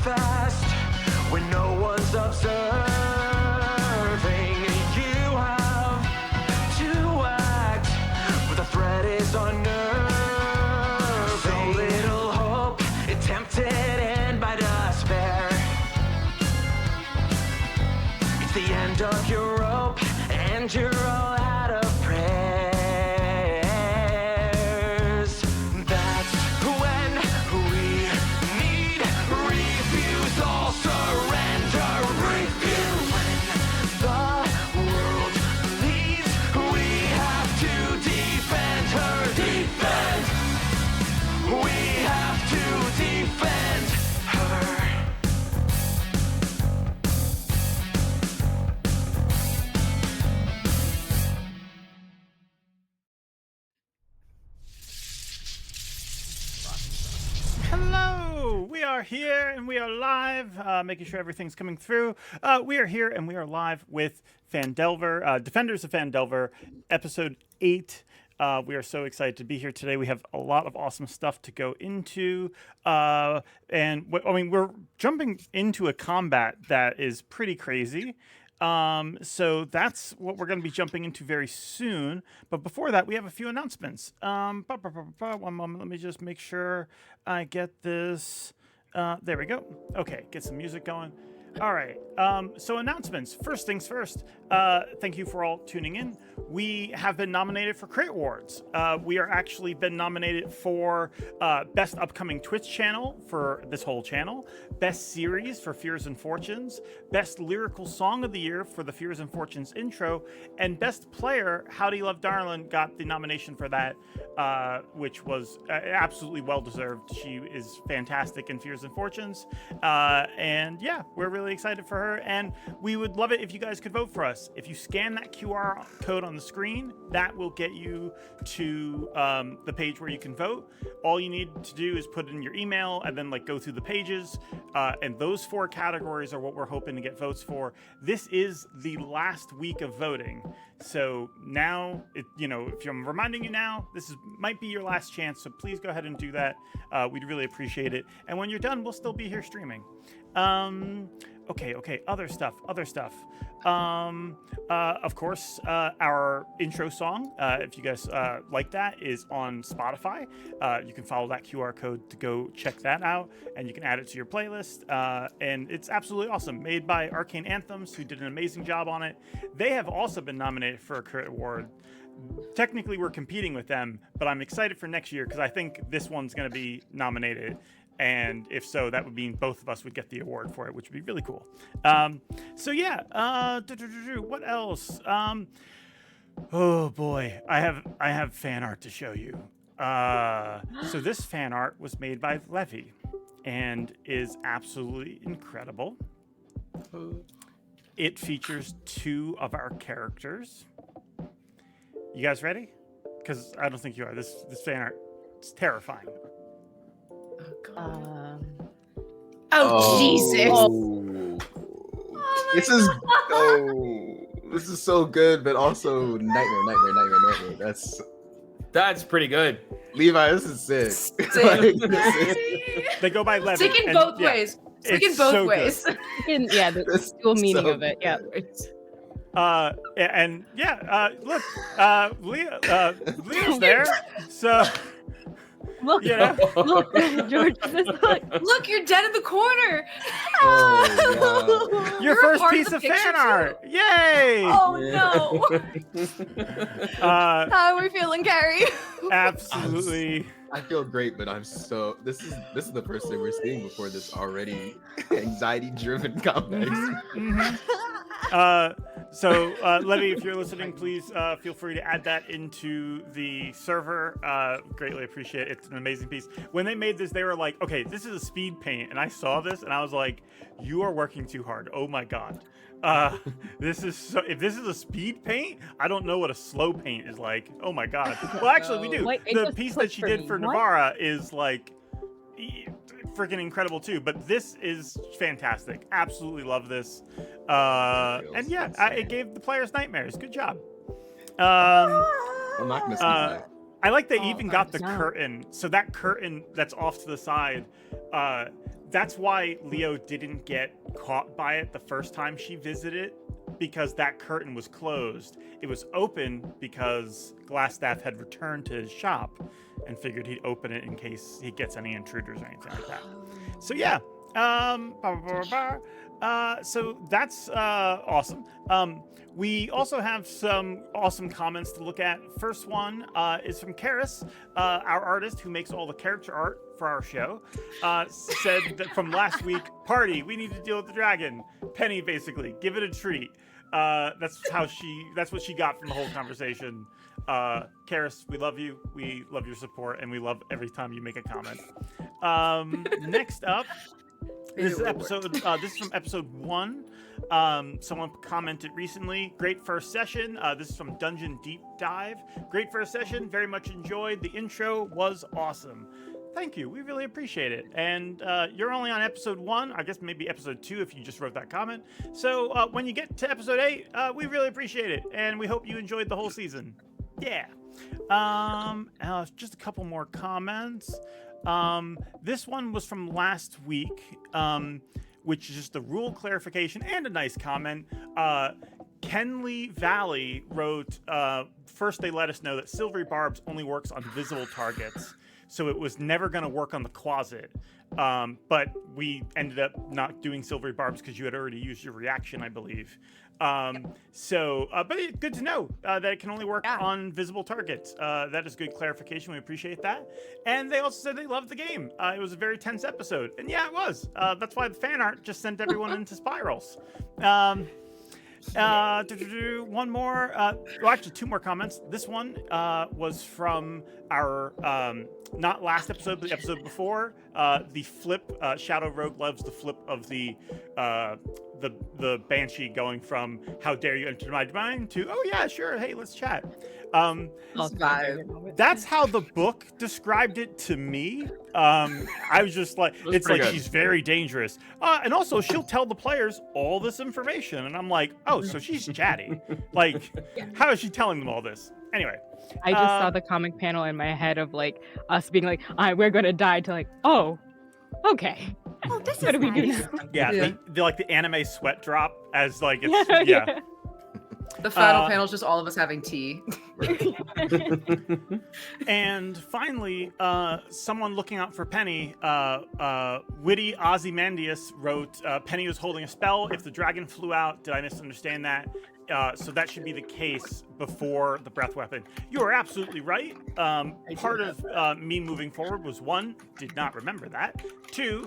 fast when no one's observing. You have to act when the threat is unnerving. So little hope, it tempted and by despair. It's the end of your rope and you're all out of prayers. That's when we need refusal, surrender, refuse. When the world leads, we have to defend her, defend. We have to defend her. Hello! We are here and we are live, making sure everything's coming through. We are here and we are live with Phandelver, Defenders of Phandelver, episode 8. We are so excited to be here today. We have a lot of awesome stuff to go into. We're jumping into a combat that is pretty crazy. So that's what we're going to be jumping into very soon. But before that, we have a few announcements. One moment, let me just make sure I get this. There we go. Okay, get some music going. All right. So announcements. First things first. Thank you for all tuning in. We have been nominated for Crit Awards. We are actually been nominated for Best Upcoming Twitch Channel for this whole channel, Best Series for Fears and Fortunes, Best Lyrical Song of the Year for the Fears and Fortunes intro, and Best Player, Howdy Love Darlin, got the nomination for that, which was absolutely well-deserved. She is fantastic in Fears and Fortunes. And yeah, we're really excited for her, and we would love it if you guys could vote for us. If you scan that QR code on the screen, that will get you to the page where you can vote. All you need to do is put in your email and then go through the pages, and those 4 categories are what we're hoping to get votes for. This is the last week of voting, so now if I'm reminding you now, this might be your last chance, so please go ahead and do that. We'd really appreciate it, and when you're done, we'll still be here streaming. Okay, other stuff. Of course, our intro song, if you guys like that, is on Spotify. You can follow that QR code to go check that out, and you can add it to your playlist. And it's absolutely awesome. Made by Arcane Anthems, who did an amazing job on it. They have also been nominated for a Crit Award. Technically, we're competing with them, but I'm excited for next year because I think this one's going to be nominated. And if so, that would mean both of us would get the award for it, which would be really cool. So yeah, what else? Oh boy, I have fan art to show you. So this fan art was made by Ghelfi and is absolutely incredible. It features 2 of our characters. You guys ready? Because I don't think you are. This fan art is terrifying. Jesus! This is so good, but also nightmare. That's pretty good. Levi, this is sick. They go by Ghelfi. Sick in both ways. Sick in both ways. Yeah, the dual meaning of it. Yeah. Look, Leo's there. So. Look, yeah. Look, George, look, you're dead in the corner. Oh, Your first piece of fan art. Yay! Oh no. How are we feeling, Carrie? Absolutely. I feel great, but I'm so. This is the first thing we're seeing before this already anxiety-driven combat. So, Levy, if you're listening, please feel free to add that into the server. Greatly appreciate it. It's an amazing piece. When they made this, they were like, okay, this is a speed paint. And I saw this and I was like, you are working too hard. Oh my God. This is so, if this is a speed paint, I don't know what a slow paint is like. Oh my God. Well, actually, we do. The piece that she did for Navarra is like freaking incredible too, but this is fantastic. Absolutely love this. And yeah, it gave the players nightmares. Good job. I'm not gonna see that. I like they even got the curtain. So that curtain that's off to the side, that's why Leo didn't get caught by it the first time she visited, because that curtain was closed. It was open because Glassstaff had returned to his shop and figured he'd open it in case he gets any intruders or anything like that. So yeah, so that's awesome. We also have some awesome comments to look at. First one is from Karis, our artist who makes all the character art for our show. Said that from last week, party, we need to deal with the dragon. Penny, basically, give it a treat. That's what she got from the whole conversation. Karis, we love you. We love your support, and we love every time you make a comment. Next up, this is from episode 1. Someone commented recently, great first session. This is from Dungeon Deep Dive. Great first session, very much enjoyed. The intro was awesome. Thank you, we really appreciate it. And you're only on episode 1, I guess maybe episode 2 if you just wrote that comment. So when you get to episode 8, we really appreciate it. And we hope you enjoyed the whole season. Yeah. Just a couple more comments. This one was from last week, which is just a rule clarification and a nice comment. Kenley Valley wrote, first they let us know that Silvery Barbs only works on visible targets, so it was never going to work on the closet. But we ended up not doing Silvery Barbs because you had already used your reaction, I believe. But good to know that it can only work on visible targets. That is good clarification. We appreciate that. And they also said they loved the game. It was a very tense episode. And yeah, it was. That's why the fan art just sent everyone into spirals. One more, actually 2 more comments. This one was from our, not last episode, but the episode before, the flip, Shadow Rogue loves the flip of the Banshee going from, how dare you enter my mind, to, oh yeah, sure, hey, let's chat. That's how the book described it to me. I was just like, it's like good. She's very dangerous. And also she'll tell the players all this information. And I'm like, oh, so she's chatty. Like, how is she telling them all this? Anyway. I just saw the comic panel in my head of like us being like, we're going to die, to like, oh, okay. Oh, this what is do we do nice. now? Yeah. The like the anime sweat drop as like, it's, yeah. The final panel is just all of us having tea. And finally, someone looking out for Penny, witty Ozymandias wrote, Penny was holding a spell. If the dragon flew out, did I misunderstand that? So that should be the case before the breath weapon. You are absolutely right. Part of me moving forward was 1, did not remember that. 2,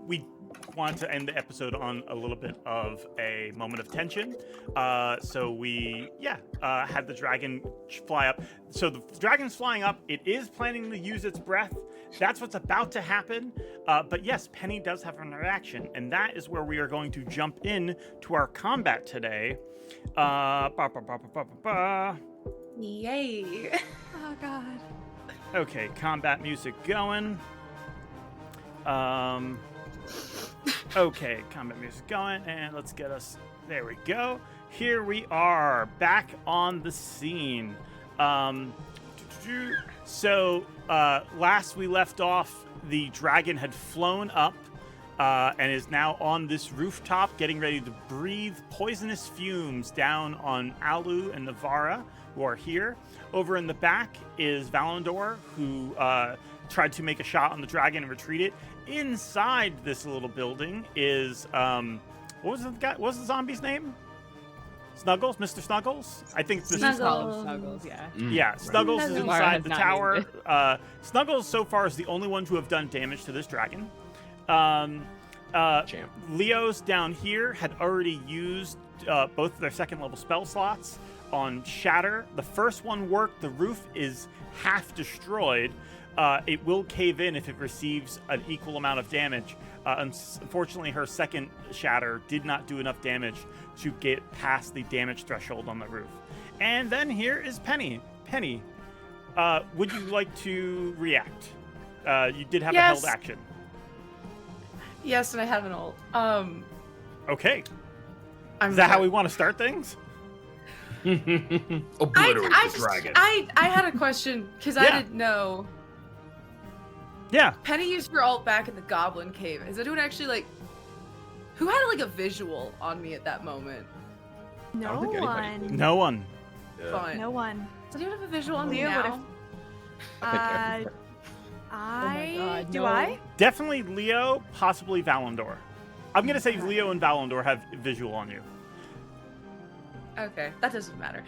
we wanted to end the episode on a little bit of a moment of tension. So we, had the dragon fly up. So the dragon's flying up. It is planning to use its breath. That's what's about to happen. But yes, Penny does have an reaction. And that is where we are going to jump in to our combat today. Yay. Oh, God. Okay, combat music going. Okay, combat music going, and let's get us, there we go. Here we are, back on the scene. So, last we left off, the dragon had flown up and is now on this rooftop, getting ready to breathe poisonous fumes down on Alu and Navara, who are here. Over in the back is Valandor, who tried to make a shot on the dragon and retreat it. Inside this little building is what was the zombie's name? Snuggles, Mr. Snuggles. I think it's Mr. Snuggles, yeah. Yeah, Snuggles is inside the tower. It. Snuggles so far is the only one to have done damage to this dragon. Leo's down here had already used both of their second level spell slots on Shatter. The first one worked. The roof is half destroyed. It will cave in if it receives an equal amount of damage. Unfortunately, her second Shatter did not do enough damage to get past the damage threshold on the roof. And then here is Penny. Penny, would you like to react? You did have a held action. Yes, and I have an ult. Okay. Is that how we want to start things? Obliterate the dragon. I had a question because I didn't know. Yeah. Penny used her ult back in the Goblin Cave. Is anyone actually like? Who had like a visual on me at that moment? No don't think anybody one. did. No one. Yeah. Fine. No one. Does anyone have a visual on me Leo would've- now? I think everybody- God, Do no. I? Definitely Leo, possibly Valandor. I'm gonna say Leo and Valandor have visual on you. Okay, that doesn't matter.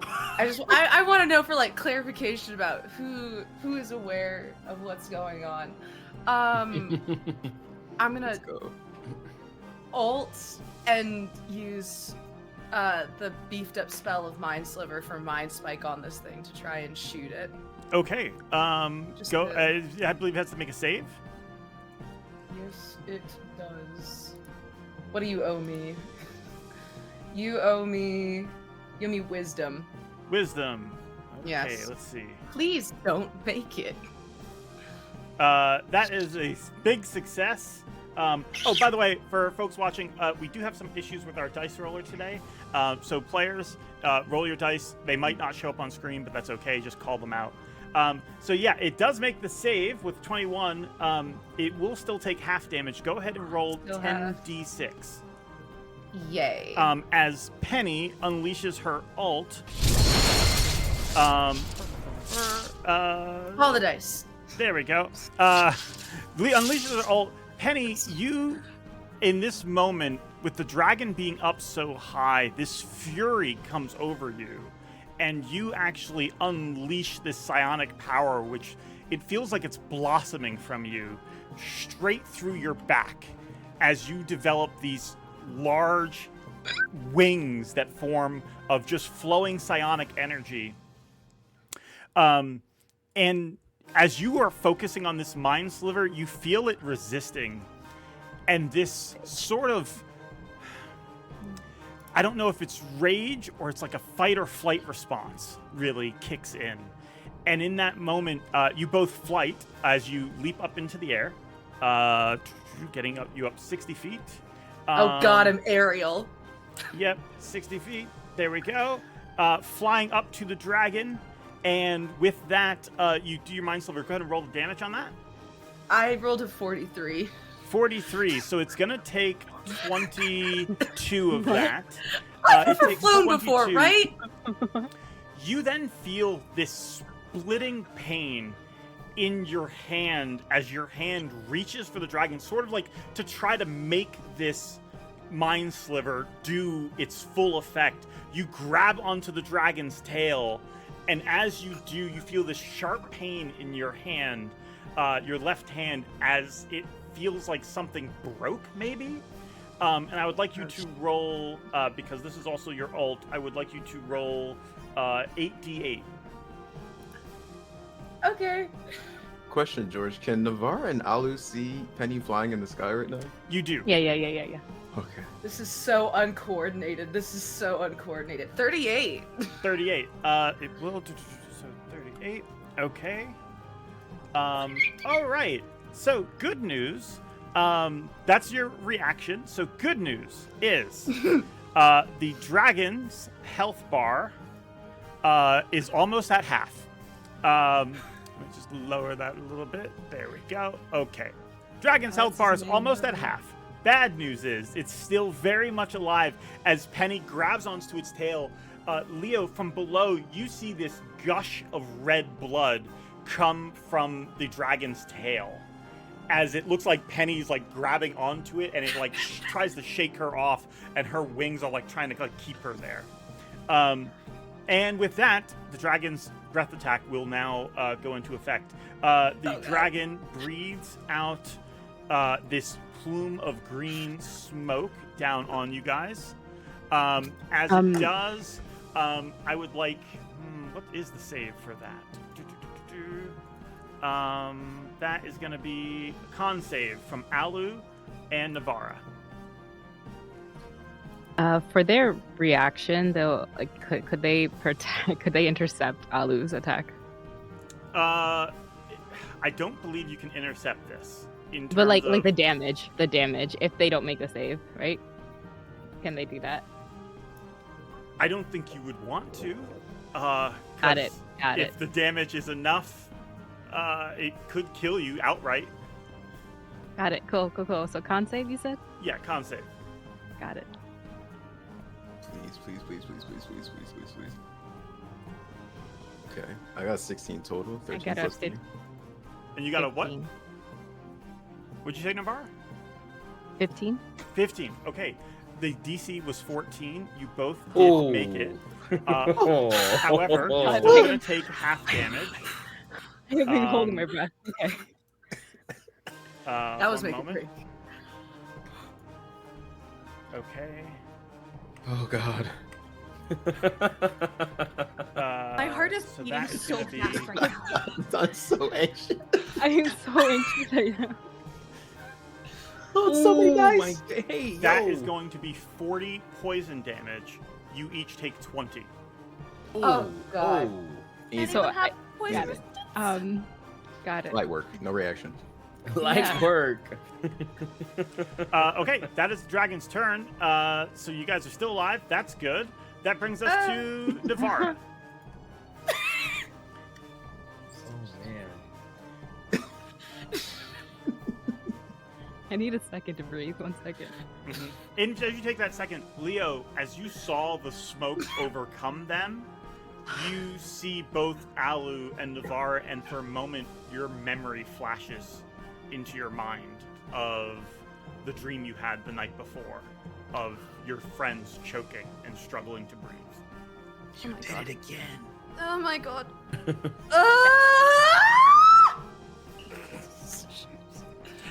I want to know for like clarification about who is aware of what's going on. I'm gonna Let's go. ult and use the beefed up spell of Mind Sliver for Mind Spike on this thing to try and shoot it. Okay. Just Go. the- I believe it has to make a save. Yes, it does. What do you owe me? You owe me wisdom. Wisdom. Okay, Yes. let's see. Please don't make it. That is a big success. Oh, by the way, for folks watching, we do have some issues with our dice roller today. So players, roll your dice. They might not show up on screen, but that's okay. Just call them out. So yeah, it does make the save with 21. It will still take half damage. Go ahead and roll Still half. 10d6. Yay. As Penny unleashes her ult. Roll the dice. There we go. Unleashes her ult. Penny, you, in this moment, with the dragon being up so high, this fury comes over you, and you actually unleash this psionic power, which it feels like it's blossoming from you, straight through your back, as you develop these large wings that form of just flowing psionic energy. And as you are focusing on this mind sliver, you feel it resisting. And this sort of, I don't know if it's rage or it's like a fight or flight response really kicks in. And in that moment, you both flight as you leap up into the air, getting you up 60 feet. Oh god, I'm Ariel. Yep, 60 feet. There we go. Flying up to the dragon. And with that, you do your mind sliver. Go ahead and roll the damage on that. I rolled a 43. 43. So it's going to take 22 of that. I've It never takes flown before, 22. right? You then feel this splitting pain in your hand as your hand reaches for the dragon, sort of like to try to make this mind sliver do its full effect. You grab onto the dragon's tail, and as you do, you feel this sharp pain in your hand, your left hand, as it feels like something broke, maybe? And I would like you to roll, because this is also your ult, I would like you to roll 8d8. Okay. Question, George. Can Navarre and Alu see Penny flying in the sky right now? You do. Yeah. Okay. This is so uncoordinated. 38. 38. It will do, so 38. Okay. All right. So good news. That's your reaction. So good news is the dragon's health bar is almost at half. Let me just lower that a little bit. There we go. Okay. Dragon's health bar is almost at half. Bad news is it's still very much alive as Penny grabs onto its tail. Leo, from below, you see this gush of red blood come from the dragon's tail, as it looks like Penny's like grabbing onto it, and it like tries to shake her off, and her wings are like trying to like keep her there. And with that, the dragon's breath attack will now go into effect. The dragon breathes out this plume of green smoke down on you guys. As it does, I would like, what is the save for that? That is going to be a con save from Alu and Navara. For their reaction, though, like, could they protect? Could they intercept Alu's attack? I don't believe you can intercept this. But like the damage, if they don't make the save, right? Can they do that? I don't think you would want to. Got it. If the damage is enough, it could kill you outright. Got it. Cool. So con save, you said? Yeah, con save. Got it. Please. Okay, I got 16 total. 13 got a plus 3. And you got a what? 15. What'd you say, Navarre? 15? 15. Okay. The DC was 14. You both did make it. However, you're still going to take half damage. I've been holding my breath. Okay. That was one making moment. free. Okay. Oh God. My heart is so beating that is so gonna be- fast right now. I'm so anxious. I am so anxious right now. Oh, it's so many my dice. hey, That yo. is going to be 40 poison damage. You each take 20. Oh, God. Easy. So Anyone have got poison it. resistance? Got it. Light work, no reaction. Light Yeah. work. Okay, that is the dragon's turn. So you guys are still alive. That's good. That brings us to Navarre. Oh man. I need a second to breathe. 1 second. And as you take that second, Leo, as you saw the smoke overcome them, you see both Alu and Navarre, and for a moment, your memory flashes into your mind of the dream you had the night before, of your friends choking and struggling to breathe. You Did it again. Oh my god.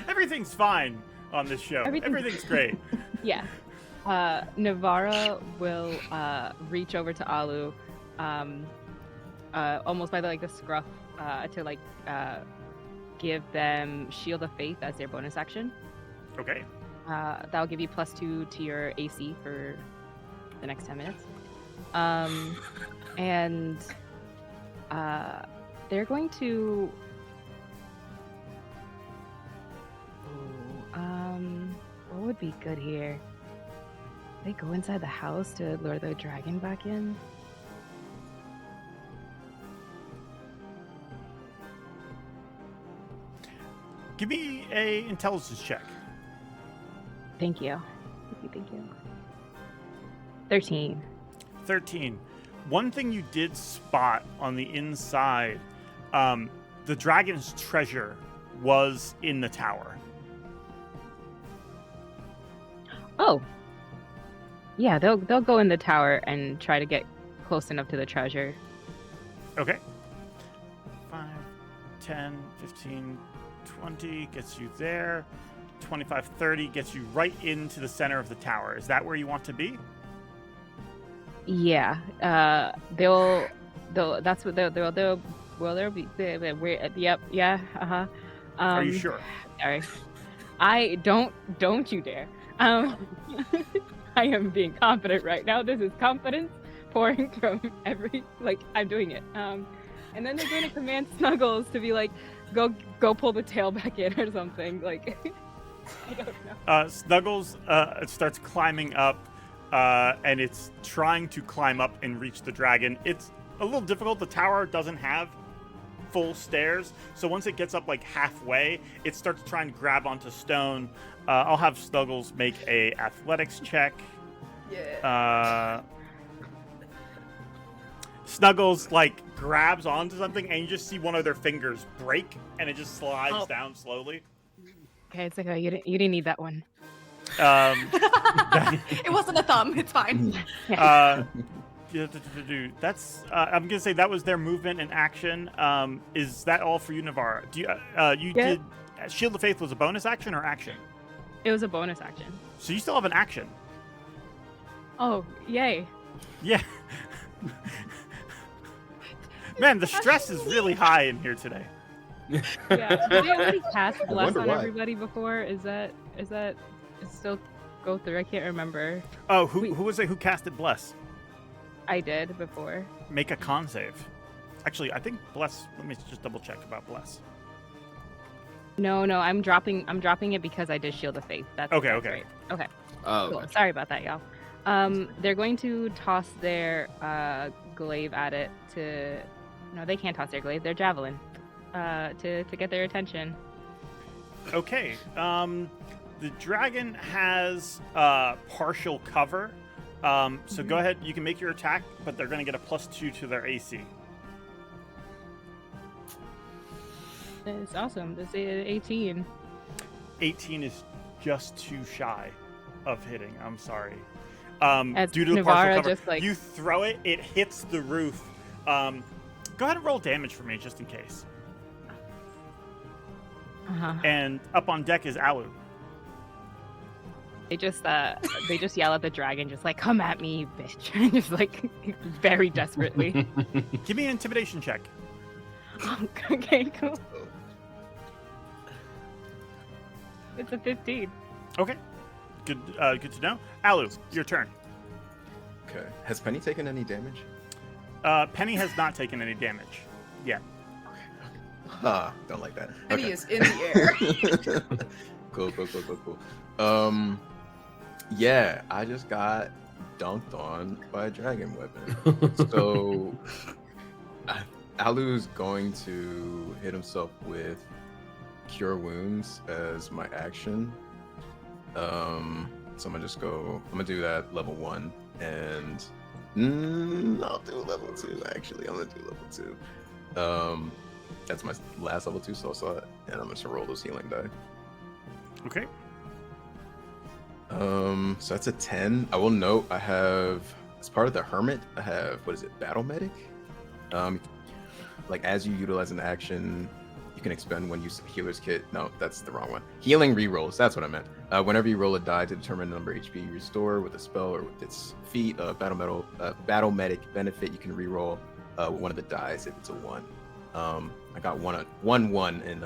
Everything's fine on this show. Everything's great. Yeah. Navarra will reach over to Alu, almost by the scruff, to give them Shield of Faith as their bonus action. Okay. That'll give you +2 to your AC for the next 10 minutes. And they're going to. What would be good here? They go inside the house to lure the dragon back in. Give me a intelligence check. Thank you. Thank you. 13. 13. One thing you did spot on the inside, the dragon's treasure was in the tower. Oh. Yeah, they'll go in the tower and try to get close enough to the treasure. Okay. 5, 10, 15, 20 gets you there. 25, 30 gets you right into the center of the tower. Is that where you want to be? Yeah. They'll that's what they'll be yep, yeah, uh-huh. Are you sure? Sorry. I don't you dare. I am being confident right now. This is confidence pouring from every I'm doing it. And then they're going to command Snuggles to be like, go pull the tail back in or something. I don't know. Snuggles starts climbing up, and it's trying to climb up and reach the dragon. It's a little difficult. The tower doesn't have full stairs, so once it gets up halfway, it starts trying to grab onto stone. I'll have Snuggles make a athletics check. Yeah. Snuggles grabs onto something, and you just see one of their fingers break, and it just slides down slowly. Okay, it's okay. You didn't need that one. It wasn't a thumb. It's fine. That's I'm gonna say that was their movement and action. Is that all for you, Navarre? Do you did Shield of Faith was a bonus action or action? It was a bonus action. So you still have an action. Oh, yay. Yeah. Man, the stress is really high in here today. Yeah. Did they already cast Bless wonder on why. everybody before? Is that still go through? I can't remember. Oh, who was it who casted Bless? I did before. Make a con save. Actually, I think Bless. Let me just double check about Bless. No, I'm dropping it because I did Shield of Faith. That's Okay, that's okay. Right. Okay. Oh, Cool. gotcha. Sorry about that, y'all. They're going to toss their glaive at it to. No, they can't toss their glaive. Their javelin. to get their attention. Okay. The dragon has partial cover. So go ahead. You can make your attack, but they're going to get a +2 to their AC. It's awesome. This is 18. 18 is just too shy of hitting. I'm sorry. As Due to the Navarra partial cover, just, like- you throw it, it hits the roof. Go ahead and roll damage for me, just in case. Uh-huh. And up on deck is Alu. They just yell at the dragon, just like, "Come at me, bitch!" Just like very desperately. Give me an intimidation check. Okay, cool. It's a 15. Okay. Good. Good to know. Alu, your turn. Okay. Has Penny taken any damage? Penny has not taken any damage yet. Don't like that. Penny Okay. is in the air. Cool. Yeah, I just got dunked on by a dragon weapon. So Alu's going to hit himself with Cure Wounds as my action. So I'm gonna do that level 1, and I'll do level 2. Actually, I'm gonna do level 2. That's my last level 2 soul slot, and I'm just gonna roll those healing die. Okay. So that's a 10. I will note I have, as part of the Hermit, I have, Battle Medic? Like as you utilize an action, you can expend when you use Healer's Kit. No, that's the wrong one. Healing rerolls, that's what I meant. Whenever you roll a die to determine the number of HP you restore with a spell or with its feat, Battle Medic benefit, you can reroll one of the dies if it's a 1. I got one in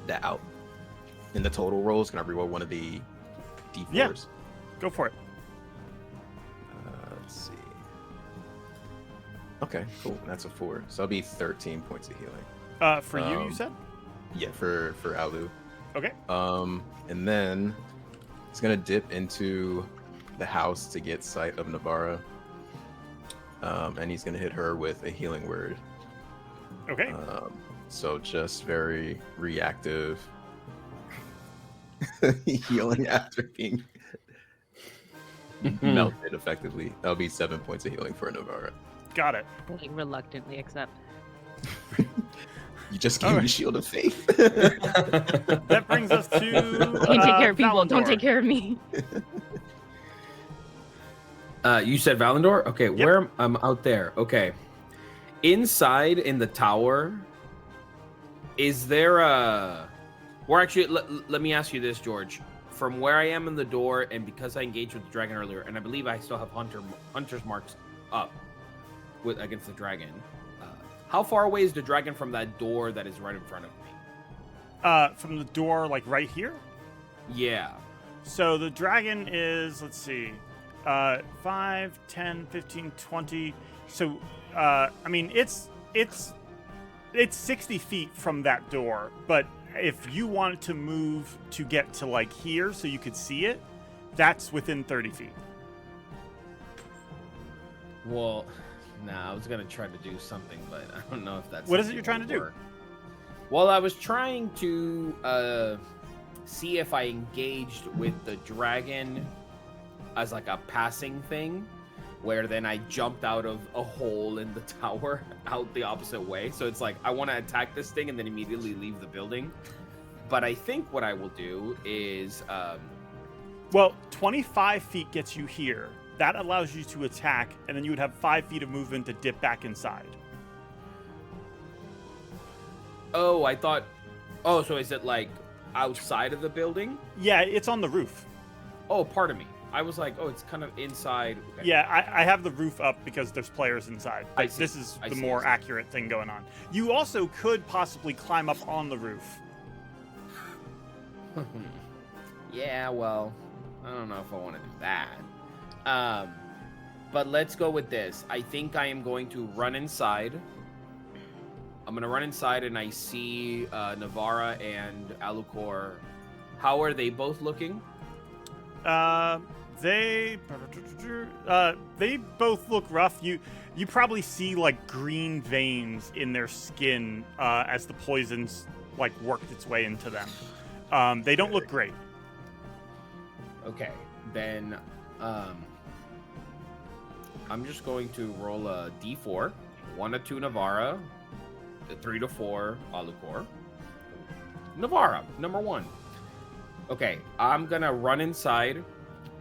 that out. In the total rolls, can I reroll one of the D4s? Yeah. Go for it. Let's see. Okay, cool. That's a 4. So that'll be 13 points of healing. For you said? Yeah, for Alu. Okay. And then he's gonna dip into the house to get sight of Navarra. And he's gonna hit her with a healing word. Okay. So just very reactive. Healing after being melted effectively. That'll be 7 points of healing for Navarra. Got it. Like reluctantly accept. You just gave me Shield of Faith. That brings us to Can't take care of people. Don't Valandor. take care of me. You said Valandor? Okay, where I'm out there. Okay. Inside in the tower, is there a... Or actually, let me ask you this, George. From where I am in the door, and because I engaged with the dragon earlier, and I believe I still have hunter's marks up against the dragon, how far away is the dragon from that door that is right in front of me? From the door, like right here? Yeah. So the dragon is, let's see, 5, 10, 15, 20. So, I mean, it's 60 feet from that door, but if you wanted to move to get to like here so you could see it, that's within 30 feet. Well, nah, I was going to try to do something, but I don't know if that's... What is it you're trying to do? work. Well, I was trying to see if I engaged with the dragon as like a passing thing, where then I jumped out of a hole in the tower out the opposite way. So it's like, I want to attack this thing and then immediately leave the building. But I think what I will do is... Well, 25 feet gets you here. That allows you to attack, and then you would have 5 feet of movement to dip back inside. Oh, I thought... Oh, so is it like outside of the building? Yeah, it's on the roof. Oh, pardon me. I was like, oh, it's kind of inside. Okay. Yeah, I have the roof up because there's players inside. I But see. this is I the see, more I see. accurate thing going on. You also could possibly climb up on the roof. Yeah, well, I don't know if I want to do that. But let's go with this. I think I am going to run inside. I'm going to run inside and I see Navarra and Alucor. How are they both looking? They both look rough. You probably see like green veins in their skin as the poison's like worked its way into them. They don't look great. Okay, then I'm just going to roll a d4, 1 to 2 Navara, 3 to 4 Alucor. Navara, number 1. Okay, I'm gonna run inside,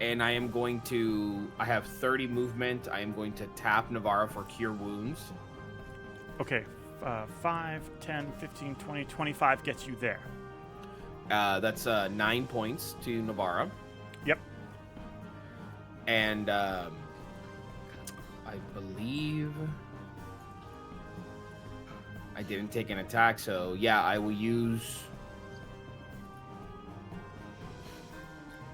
and I am going to. I have 30 movement. I am going to tap Navara for Cure Wounds. Okay, 5, 10, 15, 20, 25 gets you there. That's 9 points to Navara. Yep. And I believe I didn't take an attack, so yeah, I will use.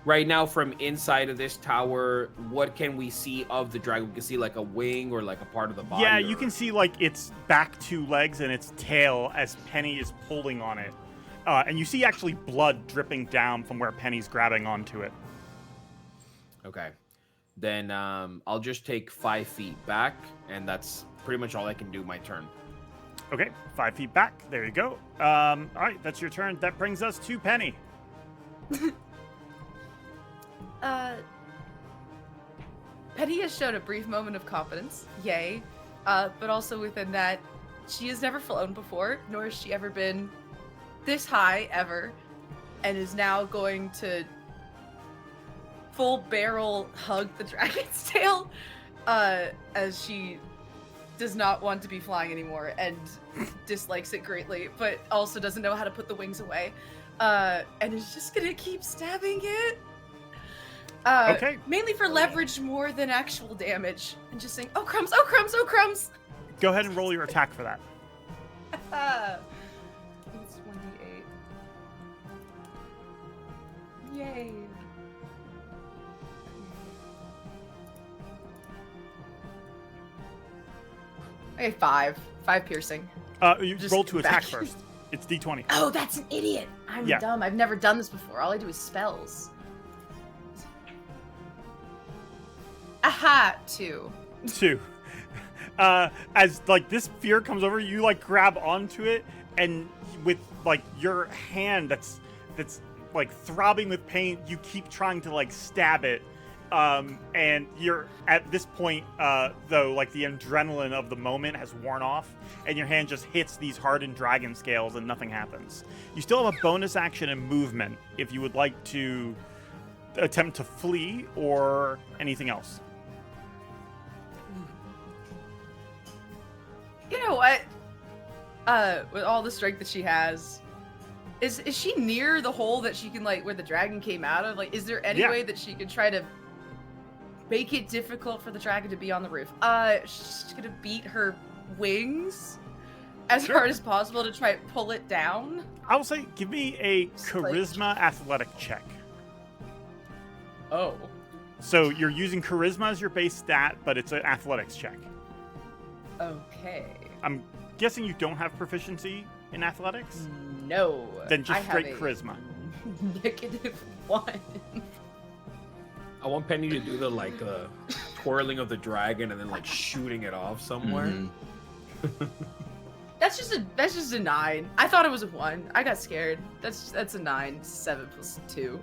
Right now, from inside of this tower, what can we see of the dragon? We can see like a wing or like a part of the body. Yeah, you can see like its back 2 legs and its tail as Penny is pulling on it. And you see actually blood dripping down from where Penny's grabbing onto it. Okay. Then I'll just take 5 feet back, and that's pretty much all I can do my turn. Okay, 5 feet back. There you go. All right, that's your turn. That brings us to Penny. Penny has shown a brief moment of confidence, yay. But also within that, she has never flown before, nor has she ever been this high ever, and is now going to full barrel hug the dragon's tail, as she does not want to be flying anymore and dislikes it greatly, but also doesn't know how to put the wings away, and is just gonna keep stabbing it. Okay. Mainly for leverage more than actual damage, and just saying, "Oh crumbs! Oh crumbs! Oh crumbs!" Go ahead and roll your attack for that. It's 1d8. Yay! Okay, 5 piercing. You Just roll to attack back. first. It's D20. Oh, that's an idiot! I'm Yeah. dumb. I've never done this before. All I do is spells. Aha! 2. 2. As like this fear comes over, you like grab onto it, and with like your hand that's like throbbing with pain, you keep trying to like stab it. And you're at this point, though, like the adrenaline of the moment has worn off, and your hand just hits these hardened dragon scales, and nothing happens. You still have a bonus action and movement if you would like to attempt to flee or anything else. You know what? With all the strength that she has, is she near the hole that she can, like, where the dragon came out of? Like, is there any Yeah. way that she could try to make it difficult for the dragon to be on the roof? She's gonna beat her wings as Sure. hard as possible to try and pull it down. I will say, give me a Just like- charisma athletic check. Oh. So you're using charisma as your base stat, but it's an athletics check. Okay. I'm guessing you don't have proficiency in athletics? No. Then just I have straight a charisma. -1. I want Penny to do the like twirling of the dragon and then like shooting it off somewhere. Mhm. That's just a 9. I thought it was a 1. I got scared. That's a 9. 7 plus 2.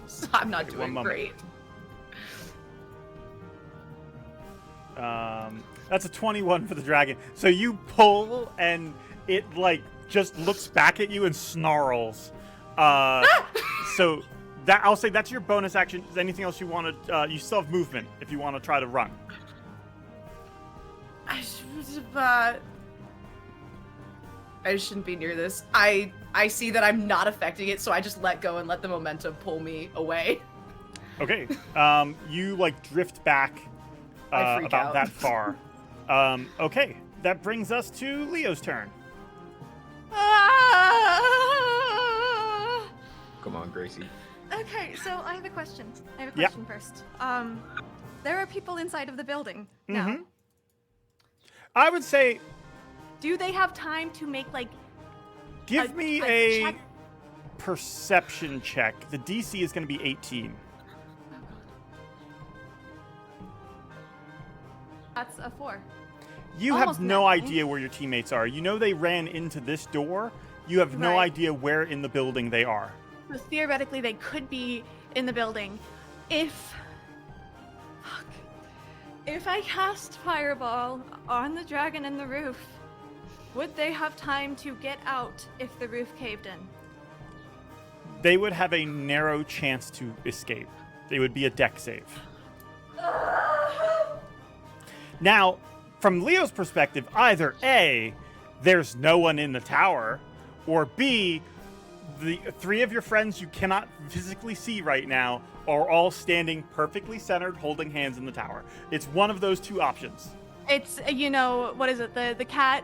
So I'm not Okay, one doing moment. great. That's a 21 for the dragon. So you pull, and it like just looks back at you and snarls. So that I'll say that's your bonus action. Is there anything else you want to? You still have movement if you want to try to run. I shouldn't be near this. I see that I'm not affecting it, so I just let go and let the momentum pull me away. Okay. You like drift back I freak about out. that far. Okay. That brings us to Leo's turn. Come on, Gracie. Okay, so I have a question. I have a Yeah. question first. There are people inside of the building now. Mhm. I would say Do they have time to make like give me a a check? perception check. The DC is going to be 18. That's a 4. You have Almost no nothing. idea where your teammates are. You know they ran into this door. You have no Right. idea where in the building they are. So theoretically, they could be in the building. If I cast Fireball on the dragon in the roof, would they have time to get out if the roof caved in? They would have a narrow chance to escape. They would be a deck save. Now, from Leo's perspective, either A, there's no one in the tower, or B, the three of your friends you cannot physically see right now are all standing perfectly centered, holding hands in the tower. It's one of those two options. It's what is it? The cat?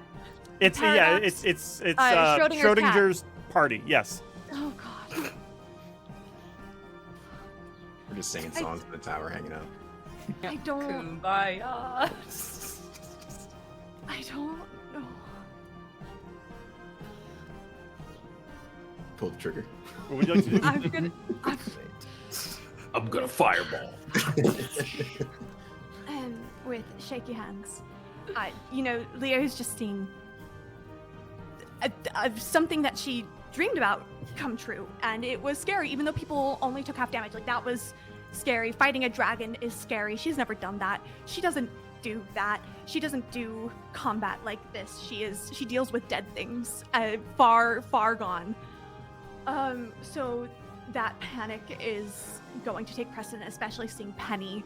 It's Paradox? it's Schrodinger's cat. party. Yes. Oh god. We're just singing songs in the tower, hanging out. I don't Kumbaya. know. Pull the trigger. What would you like to do? I'm I'm gonna fireball. And with shaky hands, Leo's just seen something that she dreamed about come true, and it was scary. Even though people only took half damage, like that was scary. Fighting a dragon is scary. She's never done that. She doesn't do that. She doesn't do combat like this. She deals with dead things, far gone. So that panic is going to take precedent, especially seeing Penny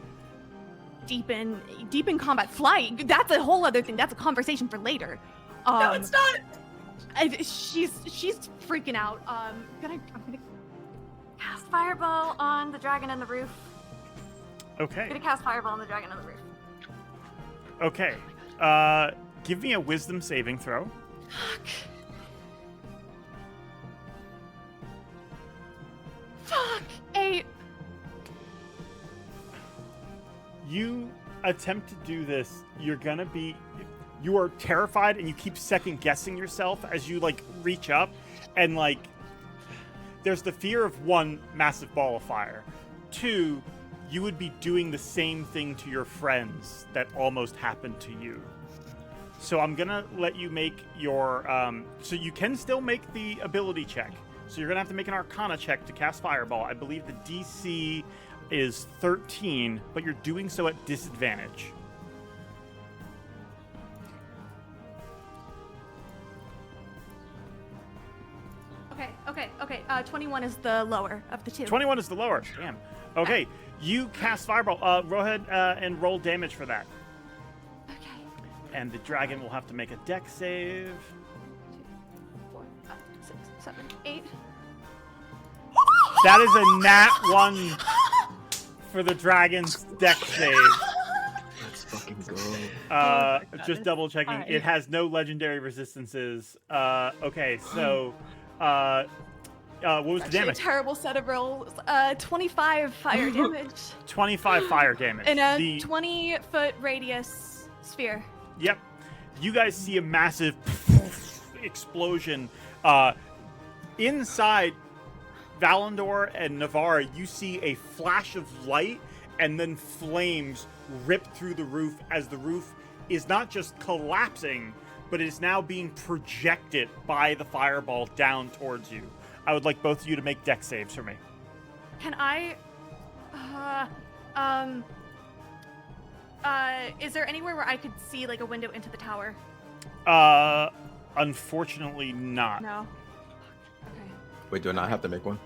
deep in combat, flying. That's a whole other thing. That's a conversation for later. No, it's not. She's freaking out. I'm gonna cast Fireball on the dragon on the roof. Okay. I'm gonna cast Fireball on the dragon on the roof. Okay. Give me a wisdom saving throw. Fuck. 8. You attempt to do this, you are terrified and you keep second guessing yourself as you reach up and there's the fear of one, massive ball of fire. 2, you would be doing the same thing to your friends that almost happened to you. So I'm gonna let you make your so you can still make the ability check. So you're gonna have to make an Arcana check to cast Fireball. I believe the DC is 13, but you're doing so at disadvantage. Okay. 21 is the lower of the two. 21 is the lower. Damn. Okay, you cast Fireball. Go ahead and roll damage for that. Okay. And the dragon will have to make a deck save. 4, 5, 6, 7, 8. That is a nat 1 for the dragon's deck save. Let's fucking go. Just double checking. Fine. It has no legendary resistances. Okay, so what was the Actually, a damage? terrible set of rolls. 25 fire damage 25 fire damage. in a The- 20-foot radius sphere. Yep. You guys see a massive explosion. Inside Valandor and Navarre, you see a flash of light and then flames rip through the roof as the roof is not just collapsing, but it is now being projected by the fireball down towards you. I would like both of you to make deck saves for me. Can I? Is there anywhere where I could see a window into the tower? Unfortunately not. No. Okay. Wait, do I not have to make one?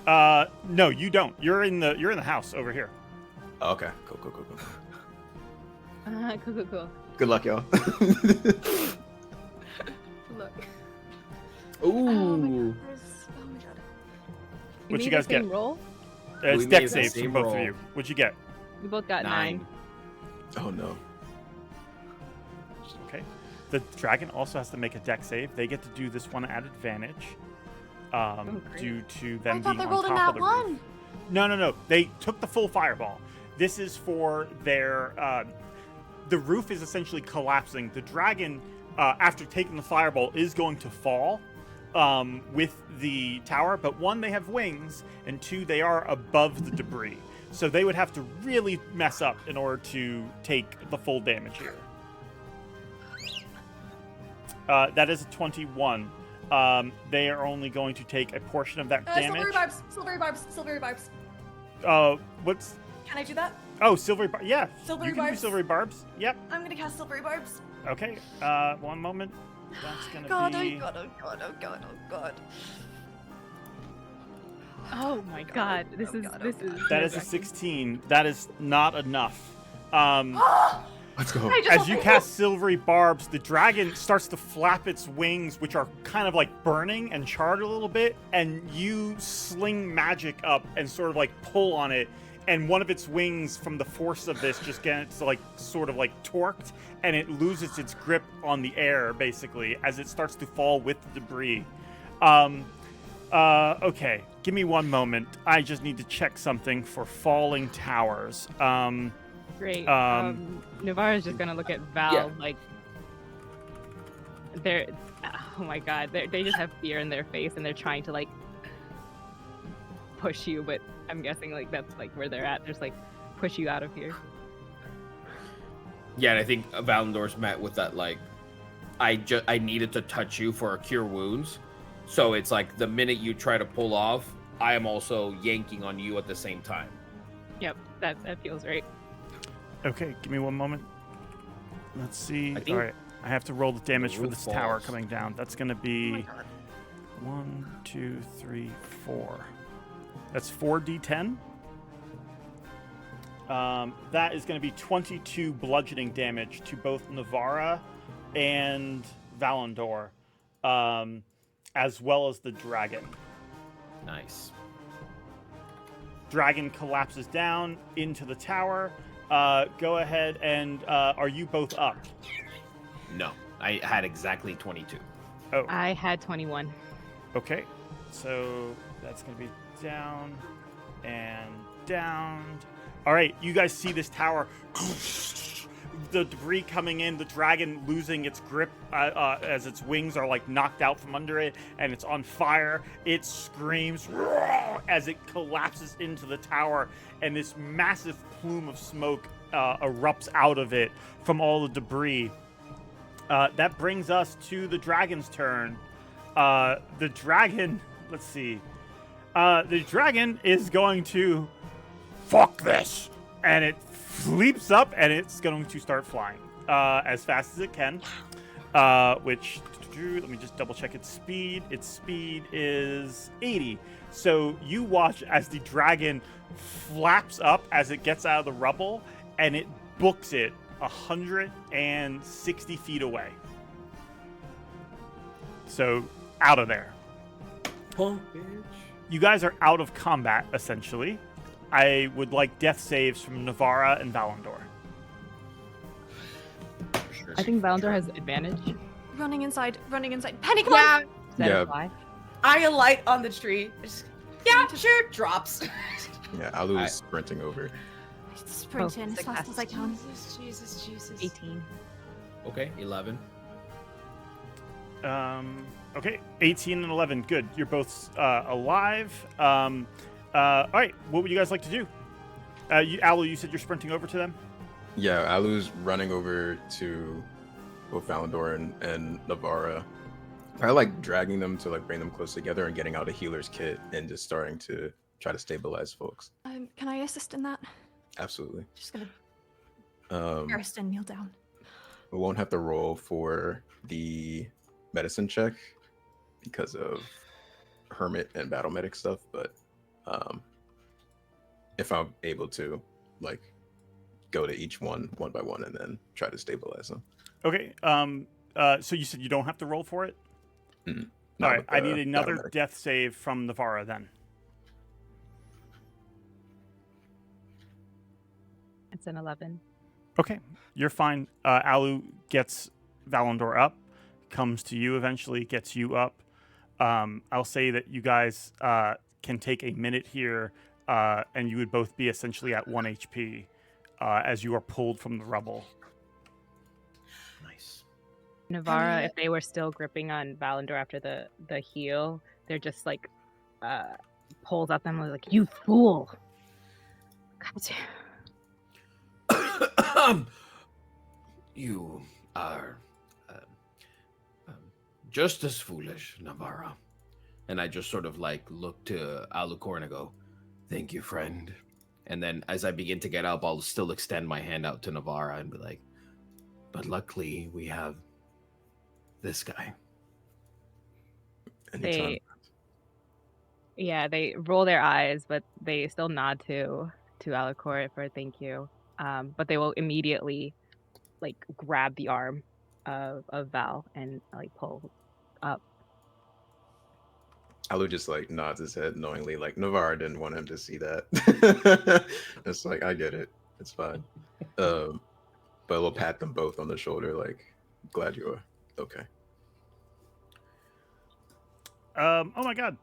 No, you don't. You're in the house over here. Oh, okay. Cool. Cool. Good luck, y'all. Look. Ooh. Oh my god. What you made guys the same get? Roll? It's We deck made the saves from same both of roll. you. What'd you get? We both got 9. Oh no. Okay. The dragon also has to make a deck save. They get to do this one at advantage. great. Due to I them thought being they on rolled a top nat of the roof. 1. No. They took the full fireball. This is for their the roof is essentially collapsing. The dragon, after taking the fireball, is going to fall with the tower. But 1, they have wings, and 2, they are above the debris. So they would have to really mess up in order to take the full damage here. That is a 21. They are only going to take a portion of that damage. Silvery barbs. What's... Can I do that? Oh, silvery barbs. Yeah, Silvery you can do barbs. silvery barbs. Yep. I'm gonna cast silvery barbs. Okay. One moment. That's gonna be... Oh god. Oh my god, this is That is a 16. That is not enough. Let's go. As you cast silvery barbs, the dragon starts to flap its wings, which are kind of like burning and charred a little bit, and you sling magic up and sort of like pull on it, and one of its wings from the force of this just gets like sort of like torqued, and it loses its grip on the air basically as it starts to fall with the debris. Okay, give me one moment. I just need to check something for falling towers. Great. Navarra's just gonna look at Val Yeah. like they're. Oh my god, they just have fear in their face and they're trying to like push you, but I'm guessing like that's like where they're at. Just like push you out of here. Yeah, and I think Valandor's met with that like, I needed to touch you for a cure wounds, so it's like the minute you try to pull off, I am also yanking on you at the same time. Yep, that feels right. Okay, give me one moment. Let's see. I think All right, I have to roll the damage for roof this tower falls. coming down. That's going to be 1, 2, 3, 4. That's 4d10. That is going to be 22 bludgeoning damage to both Navarra and Valandor, as well as the dragon. Nice. Dragon collapses down into the tower. Go ahead and are you both up? No, I had exactly 22. Oh, I had 21. okay. So that's going to be down and down. All right, you guys see this tower. The debris coming in, the dragon losing its grip as its wings are like knocked out from under it, and it's on fire. It screams as it collapses into the tower, and this massive plume of smoke erupts out of it from all the debris. That brings us to the dragon's turn. The dragon, let's see. The dragon is going to fuck this, and it leaps up and it's going to start flying as fast as it can, which, let me just double check its speed. Its speed is 80. So you watch as the dragon flaps up as it gets out of the rubble, and it books it 160 feet away. So out of there. Punk bitch. You guys are out of combat, essentially. I would like death saves from Navarra and Valandor. I think Valandor has advantage. Running inside. Penny, come Yeah, on! Is that Yeah. a fly? I alight on the tree. Yeah, sure. Drops. Yeah, Alu's sprinting over. Sprint in as sick fast as I can. Jesus. 18. Okay, 11. Okay, 18 and 11. Good. You're both alive. All right, what would you guys like to do? Alu, you said you're sprinting over to them? Yeah, Alu's running over to both Valandor and Navarra. I like dragging them to like bring them close together and getting out a healer's kit and just starting to try to stabilize folks. Can I assist in that? Absolutely. Just gonna Um, rest and kneel down. we won't have to roll for the medicine check because of hermit and battle medic stuff, but if I'm able to like go to each one by one and then try to stabilize them. Okay. So you said you don't have to roll for it? Not All right, with I the need another battle medic. death save from Navarra then. It's an 11. Okay, you're fine. Alu gets Valandor up, comes to you eventually, gets you up. I'll say that you guys can take a minute here, and you would both be essentially at 1 HP as you are pulled from the rubble. Nice. Navarra, if they were still gripping on Valandor after the heal, they're just like pulls at them like, "You fool!" God damn. You are just as foolish, Navarra. And I just sort of like look to Alucor and I go, thank you, friend. And then as I begin to get up, I'll still extend my hand out to Navarra and be like, but luckily we have this guy. Anytime. They roll their eyes, but they still nod to Alucor for thank you. But they will immediately like grab the arm of Val and like pull up. Alu just like nods his head knowingly, like Navarre didn't want him to see that. It's like, I get it. It's fine. But we'll pat them both on the shoulder, like, glad you're okay. Oh my God.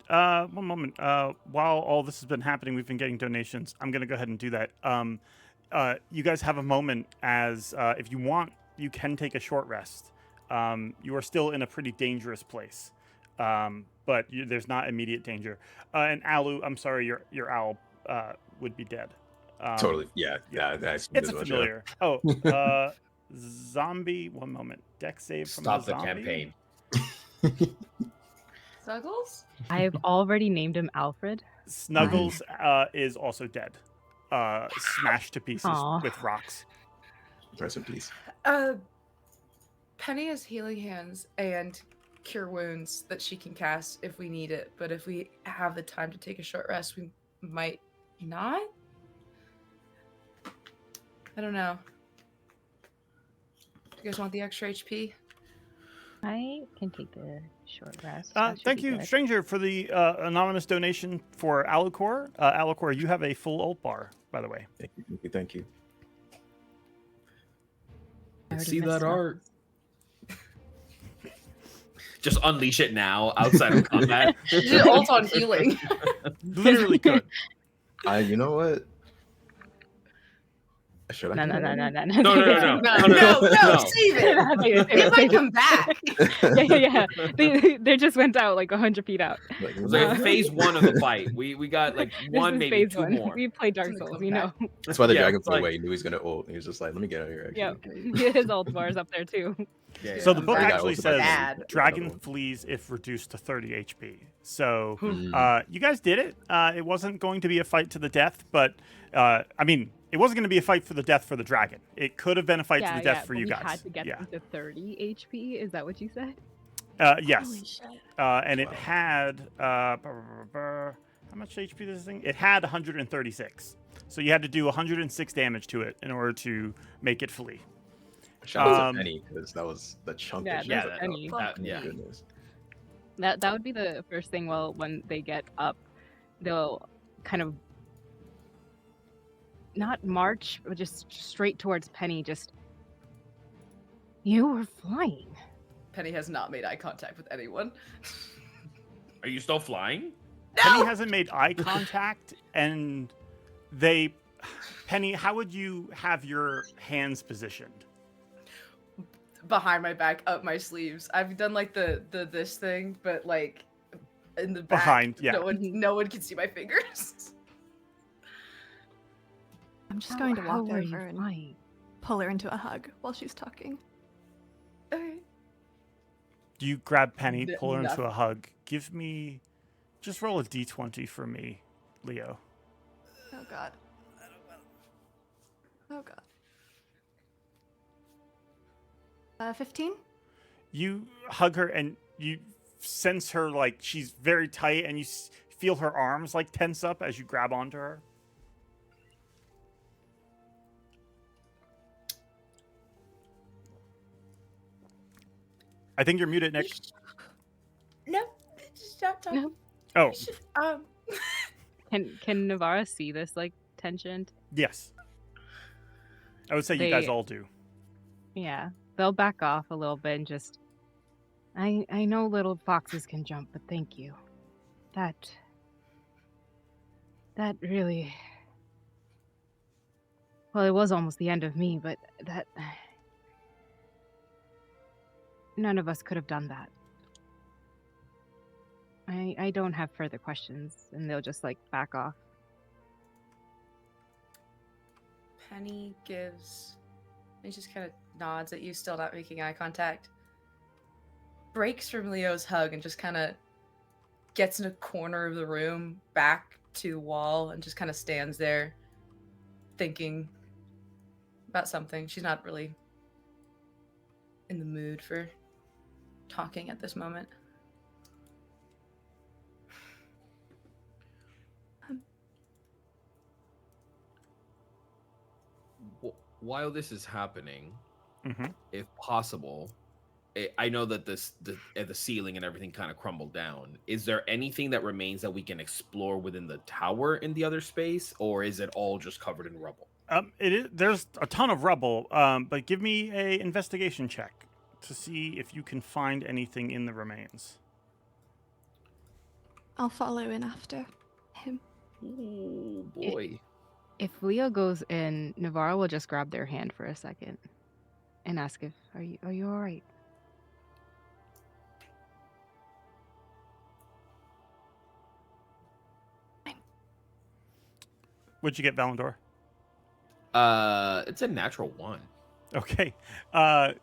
One moment. While all this has been happening, we've been getting donations. I'm going to go ahead and do that. You guys have a moment as, if you want, you can take a short rest. You are still in a pretty dangerous place. But there's not immediate danger. And Alu, I'm sorry, your owl would be dead. Totally. Yeah. That's It's familiar. Oh, zombie. One moment. Deck save from Stop the the zombie. campaign. Snuggles? I've already named him Alfred. Snuggles is also dead. Smashed to pieces Aw. with rocks. Rest in peace. Penny has healing hands and cure wounds that she can cast if we need it, but if we have the time to take a short rest, we might not? I don't know. Do you guys want the extra HP? I can take a short rest. That should Thank be you, good. Stranger, for the anonymous donation for Alucor. Alucor, you have a full ult bar, by the way. Thank you. I already See missed that art? Snuggles. Just unleash it now outside of combat. Just ult on healing. Literally could. You know what? Should I? No. No. No, save it. It might come back. They just went out like 100 feet out. Like, It was like phase 1 of the fight. We got like one, This is maybe phase 2 one. more. We played Dark It's gonna Souls, come you know. that's why the Yeah, dragon it's flew like- away. He knew he was gonna ult. He was just like, let me get out of here. Actually. Yep. His ult bar's up there too. Yeah, So the yeah. book I got actually ulted by says Bad. dragon Another one. flees if reduced to 30 HP. So Mm. you guys did it. It wasn't going to be a fight to the death, but I mean, it wasn't going to be a fight for the death for the dragon. It could have been a fight to the death for but you we guys. had to get them to 30 HP. Is that what you said? Yes. Holy shit. And it had how much HP does this thing? It had 136. So you had to do 106 damage to it in order to make it flee. Shout out Um, to Penny because that was the chunk. Yeah, that she yeah, took that's out. Penny. Yeah. Goodness. That would be the first thing. Well, when they get up, they'll kind of not march, but just straight towards Penny. Just you were flying. Penny has not made eye contact with anyone. Are you still flying? Penny hasn't made eye contact, and Penny, how would you have your hands positioned? Behind my back, up my sleeves. I've done like the this thing, but like in the back. Behind, yeah. No one can see my fingers. I'm just going to walk were you over and flying? pull her into a hug while she's talking. Okay. Do you grab Penny, N- pull her into nothing. a hug? Just roll a d20 for me, Leo. Oh god. Oh god. 15? You hug her and you sense her like she's very tight, and you feel her arms like tense up as you grab onto her. I think you're muted, Nick. No, stop talking. No. Oh, Can Navarra see this like tension? yes. I would say you guys They- all do. Yeah, they'll back off a little bit and just. I know little foxes can jump, but thank you. That really. Well, it was almost the end of me, but that. None of us could have done that. I don't have further questions, and they'll just like back off. Penny gives. He just kind of nods at you, still not making eye contact. breaks from Leo's hug and just kind of gets in a corner of the room, back to the wall, and just kind of stands there thinking about something. She's not really in the mood for talking at this moment. While this is happening, Mm-hmm. if possible, I know that the ceiling and everything kind of crumbled down. Is there anything that remains that we can explore within the tower in the other space, or is it all just covered in rubble? It is. There's a ton of rubble. But give me a investigation check to see if you can find anything in the remains. I'll follow in after him. Oh boy. If Leo goes in, Navarro will just grab their hand for a second and ask if are you all right? What'd you get, Valandor? It's a natural 1. Okay. Go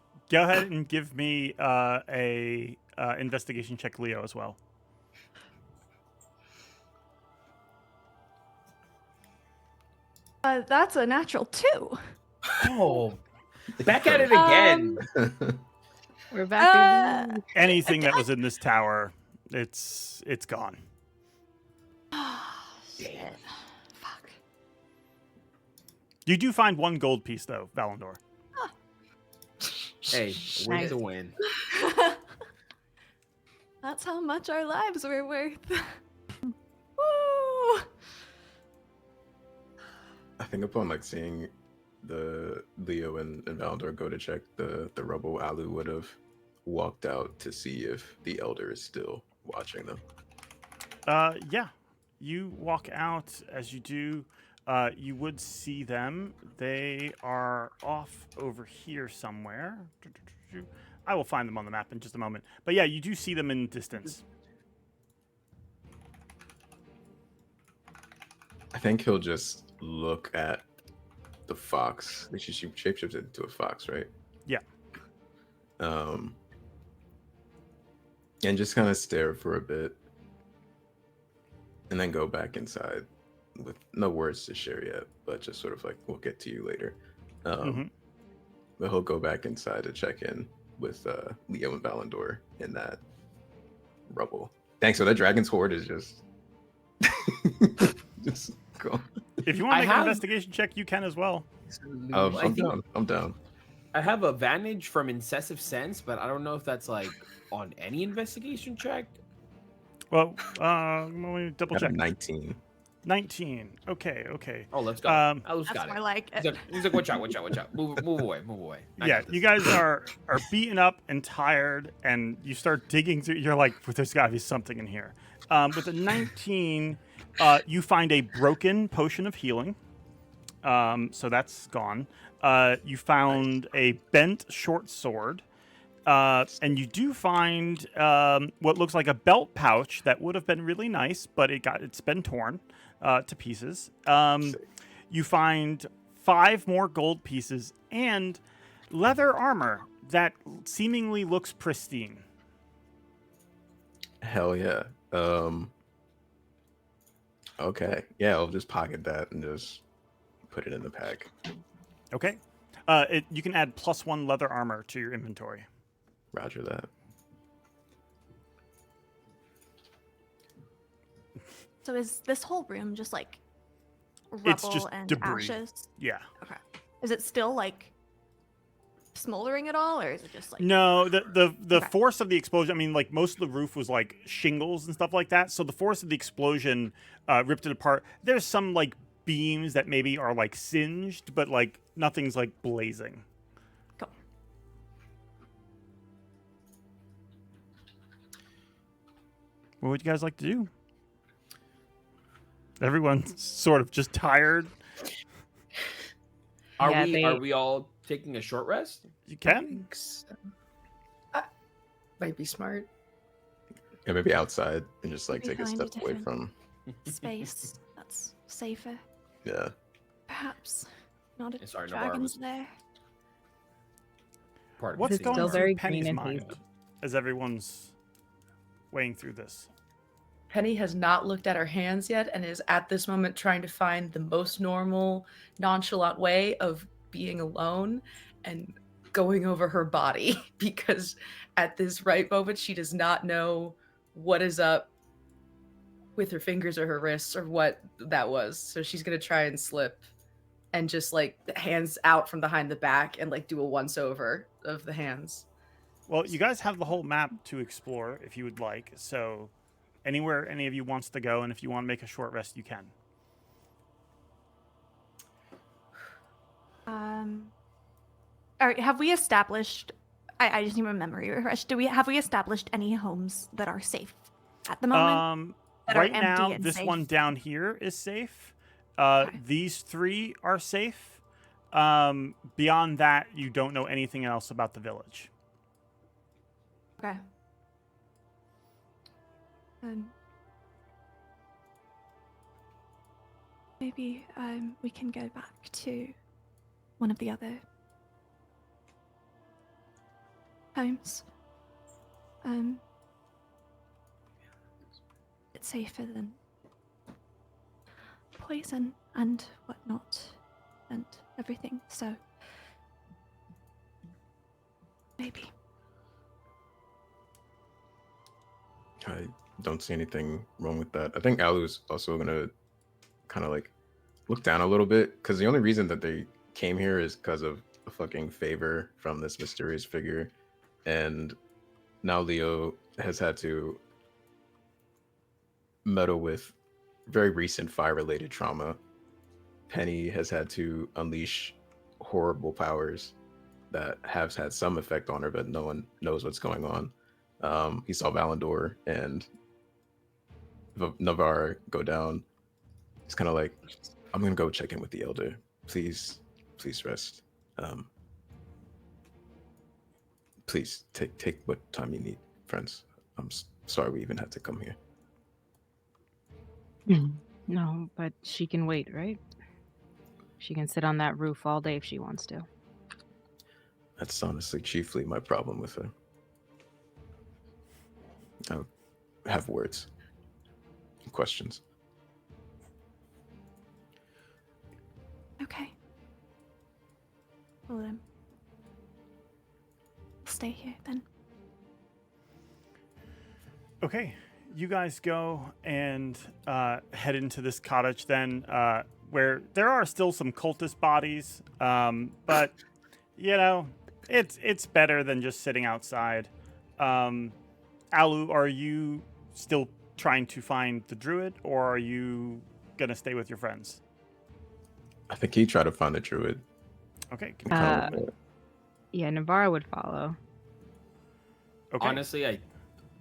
ahead and give me a investigation check, Leo, as well. That's a natural 2. Oh, back at it again. We're back. Anything that was in this tower, it's gone. Shit. Fuck. You do find 1 gold piece, though, Valandor. Hey, win Nice. to win. That's how much our lives were worth. Woo! I think upon like seeing the Leo and Valandor go to check the rubble, Alu would have walked out to see if the elder is still watching them. Yeah. You walk out. As you do, you would see them. They are off over here somewhere. I will find them on the map in just a moment. But yeah, you do see them in distance. I think he'll just look at the fox. She shapeshifted into a fox, right? Yeah. And just kind of stare for a bit, and then go back inside with no words to share yet, but just sort of like, we'll get to you later. But he'll go back inside to check in with Leo and Valandor in that rubble. Thanks. So that dragon's horde is just just go. If you want to I make an have- investigation check, you can as well. I'm down. I'm down. I have advantage from incessive sense, but I don't know if that's like on any investigation check. Well, let me double Got a check. 19. 19. Okay. Oh, let's go. Alu's That's got more it. like it. He's like, watch out. Move away. I Yeah, got you this. guys are beaten up and tired, and you start digging through. You're like, there's got to be something in here. With a 19, you find a broken potion of healing. So that's gone. You found a bent short sword. And you do find what looks like a belt pouch that would have been really nice, but it's been torn to pieces. You find 5 more gold pieces and leather armor that seemingly looks pristine. Hell yeah. Okay. Yeah, I'll just pocket that and just put it in the pack. Okay. You can add +1 leather armor to your inventory. Roger that. So is this whole room just like It's rubble just and debris. ashes? Yeah. Okay. Is it still like smoldering at all, or is it just like No, the Okay. force of the explosion, I mean, like, most of the roof was, like, shingles and stuff like that, so the force of the explosion ripped it apart. There's some, like, beams that maybe are, like, singed, but, like, nothing's, like, blazing. Cool. What would you guys like to do? Everyone's sort of just tired. Are Yeah, we all taking a short rest? You can. Might be smart. Yeah, maybe outside and just like take a Behind a step away different- from. space that's safer? Yeah. Perhaps not if Sorry, Navarro dragons was- there. Pardon What's me. going still through very Penny's green and mind? hazy. as everyone's weighing through this? Penny has not looked at her hands yet and is at this moment trying to find the most normal, nonchalant way of being alone and going over her body because at this right moment she does not know what is up with her fingers or her wrists or what that was. So she's going to try and slip and just like hands out from behind the back and like do a once over of the hands. Well, you guys have the whole map to explore if you would like. So anywhere any of you wants to go, and if you want to make a short rest, you can. All right, have we established? I just need a memory refresh. Have we established any homes that are safe at the moment? That are Right empty now, and this safe? one down here is safe. Okay. These 3 are safe. Beyond that, you don't know anything else about the village. Okay. Maybe we can go back to one of the other homes. It's safer than poison and whatnot and everything, so maybe. I don't see anything wrong with that. I think Alu's also gonna kind of like look down a little bit because the only reason that they came here is because of a fucking favor from this mysterious figure, and now Leo has had to meddle with very recent fire-related trauma. Penny has had to unleash horrible powers that have had some effect on her, but no one knows what's going on. He saw Valandor and Navarre go down. He's kind of like, I'm gonna go check in with the elder. Please rest. Please take what time you need, friends. I'm sorry we even had to come here. No, but she can wait, right? She can sit on that roof all day if she wants to. That's honestly chiefly my problem with her. I have words, questions. Okay. Well, stay here then. Okay, you guys go and head into this cottage then, where there are still some cultist bodies, but you know, it's better than just sitting outside. Alu, are you still trying to find the druid, or are you gonna stay with your friends? I think he tried to find the druid. Okay, give me a Uh, moment. Yeah, Navarra would follow. Okay. Honestly,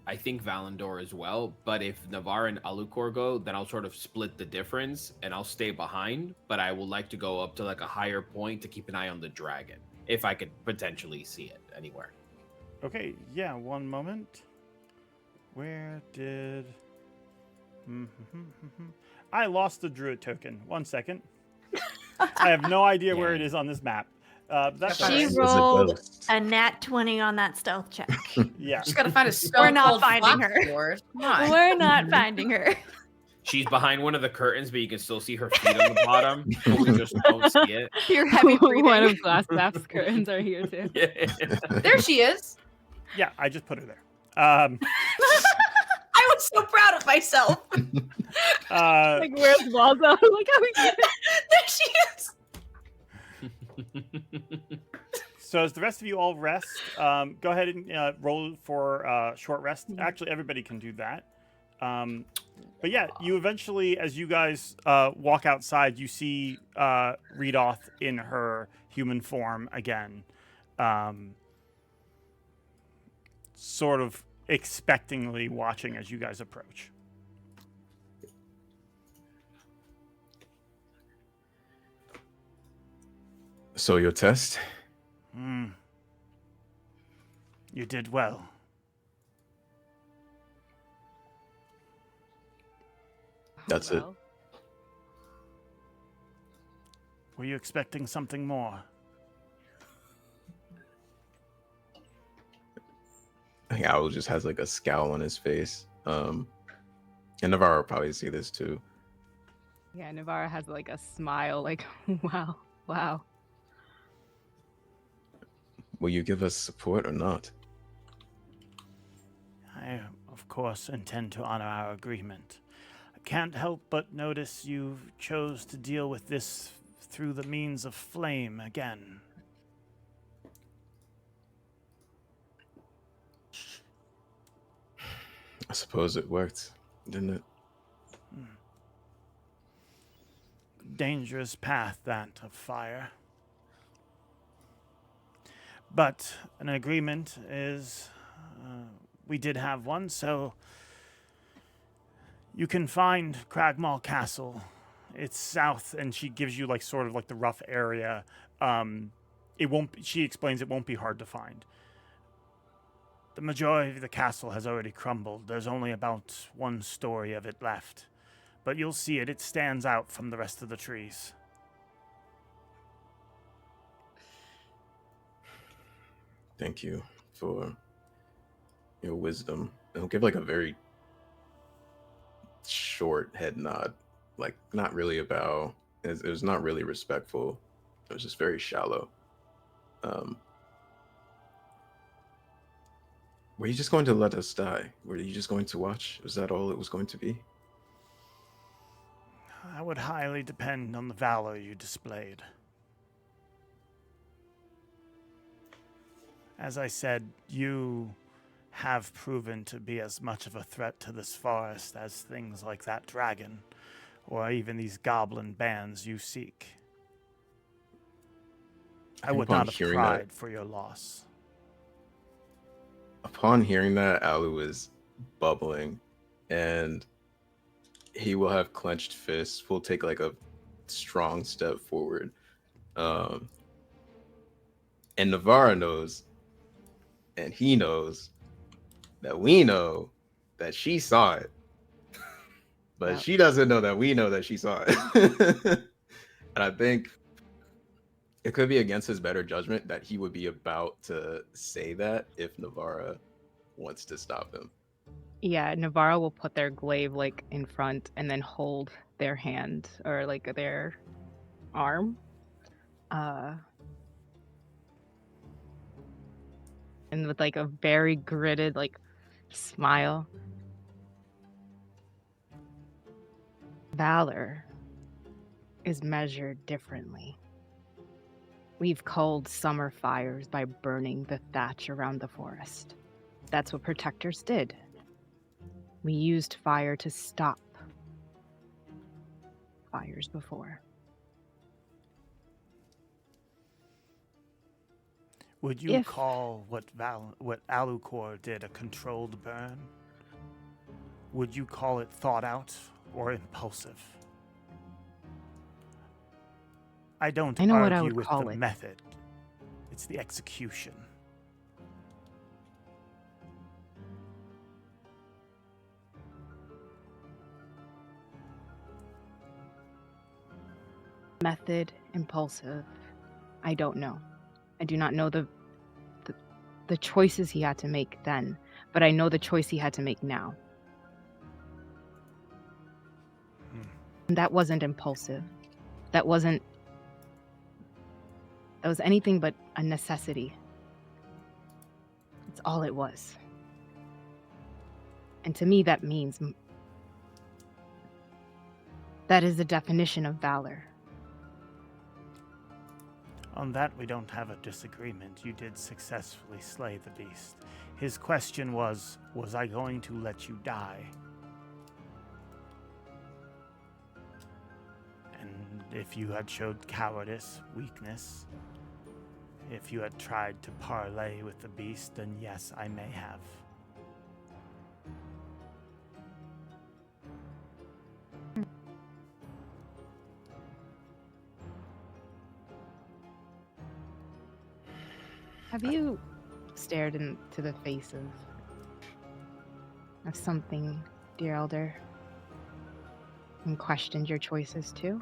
I think Valandor as well, but if Navarre and Alucor go, then I'll sort of split the difference and I'll stay behind, but I would like to go up to like a higher point to keep an eye on the dragon, if I could potentially see it anywhere. Okay, yeah, one moment. Where did... I lost the druid token. 1 second. I have no idea where it is on this map. That's all She right. rolled a nat 20 on that stealth check. Yeah. Just gotta find a stone We're not cold finding fox her. sword. Come on. We're not finding her. She's behind one of the curtains, but you can still see her feet on the bottom. But we just don't see it. You're heavy breathing. One of Glassstaff's curtains are here too. Yeah. There she is. Yeah, I just put her there. I was so proud of myself. Like, where's Waldo? Like, how we get it? There she is. So as the rest of you all rest, go ahead and roll for short rest. Actually, everybody can do that. But yeah, you eventually, as you guys walk outside, you see Redoth in her human form again, sort of expectingly watching as you guys approach. So your test? You did well. That's it. Well, Were you expecting something more? think Owl just has like a scowl on his face. And Navarro will probably see this too. Yeah, Navarra has like a smile, like, wow, wow. Will you give us support or not? I, of course, intend to honor our agreement. I can't help but notice you chose to deal with this through the means of flame again. I suppose it worked, didn't it? Dangerous path, that of fire. But an agreement is... we did have one, so... you can find Cragmaw Castle. It's south, and she gives you like sort of like the rough area. It won't. She explains it won't be hard to find. The majority of the castle has already crumbled. There's only about one story of it left, but you'll see it. It stands out from the rest of the trees. Thank you for your wisdom. I'll give like a very short head nod, like not really a bow. It was not really respectful. It was just very shallow. Were you just going to let us die? Were you just going to watch? Was that all it was going to be? I would highly depend on the valor you displayed. As I said, you have proven to be as much of a threat to this forest as things like that dragon, or even these goblin bands you seek. I would not have cried for your loss. Upon hearing that, Alu is bubbling, and he will have clenched fists. Will take like a strong step forward, and Navarra knows, and he knows that we know that she saw it, but she doesn't know that we know that she saw it. And I think it could be against his better judgment that he would be about to say that if Navarra wants to stop him. Yeah, Navarro will put their glaive like in front and then hold their hand or like their arm. And with like a very gritted like smile. Valor is measured differently. We've culled summer fires by burning the thatch around the forest. That's what protectors did. We used fire to stop fires before. Would you call what Alucor did a controlled burn? Would you call it thought out or impulsive? I don't know what I argue would with call the it. method. It's the execution. Method, impulsive. I don't know. I do not know the choices he had to make then, but I know the choice he had to make now. And that wasn't impulsive. That was anything but a necessity. It's all it was. And to me, that means that is the definition of valor. On that, we don't have a disagreement. You did successfully slay the beast. His question was I going to let you die? And if you had showed cowardice, weakness, if you had tried to parley with the beast, then yes, I may have. Have you stared into the face of something, dear elder, and questioned your choices too?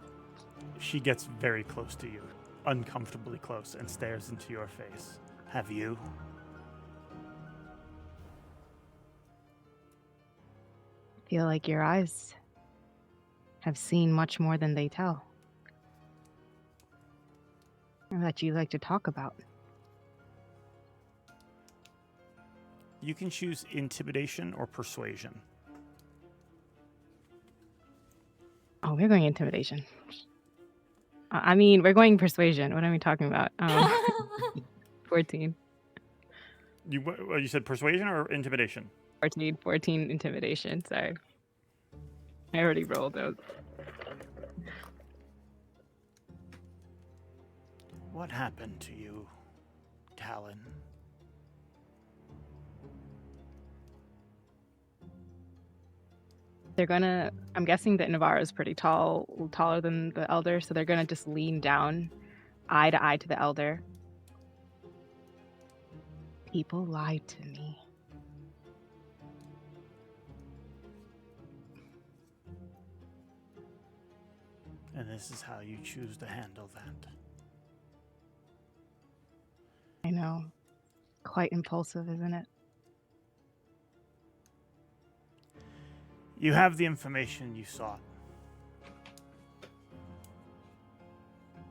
She gets very close to you, uncomfortably close, and stares into your face. Have you? feel like your eyes have seen much more than they tell. Or that you like to talk about. You can choose intimidation or persuasion. Oh, we're going intimidation. I mean, we're going persuasion. What are we talking about? 14. You said persuasion or intimidation? 14 intimidation. Sorry. I already rolled those. What happened to you, Talon? They're gonna, I'm guessing that Navarro is pretty tall, taller than the elder, so they're gonna just lean down, eye to the elder. People lied to me. And this is how you choose to handle that. I know. Quite impulsive, isn't it? You have the information you sought.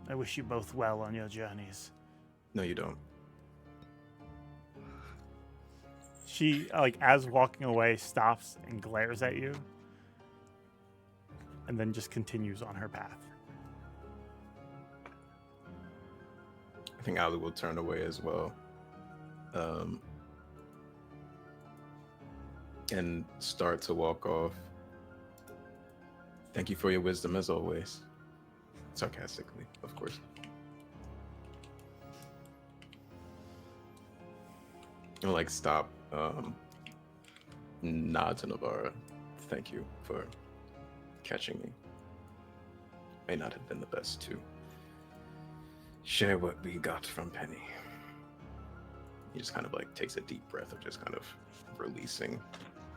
I wish you both well on your journeys. No, you don't. She, as walking away, stops and glares at you. And then just continues on her path. I think Ali will turn away as well. And start to walk off. Thank you for your wisdom as always. Sarcastically, of course. I'll stop, nod to Navarra. Thank you for catching me. May not have been the best to share what we got from Penny. He just kind of takes a deep breath of just kind of releasing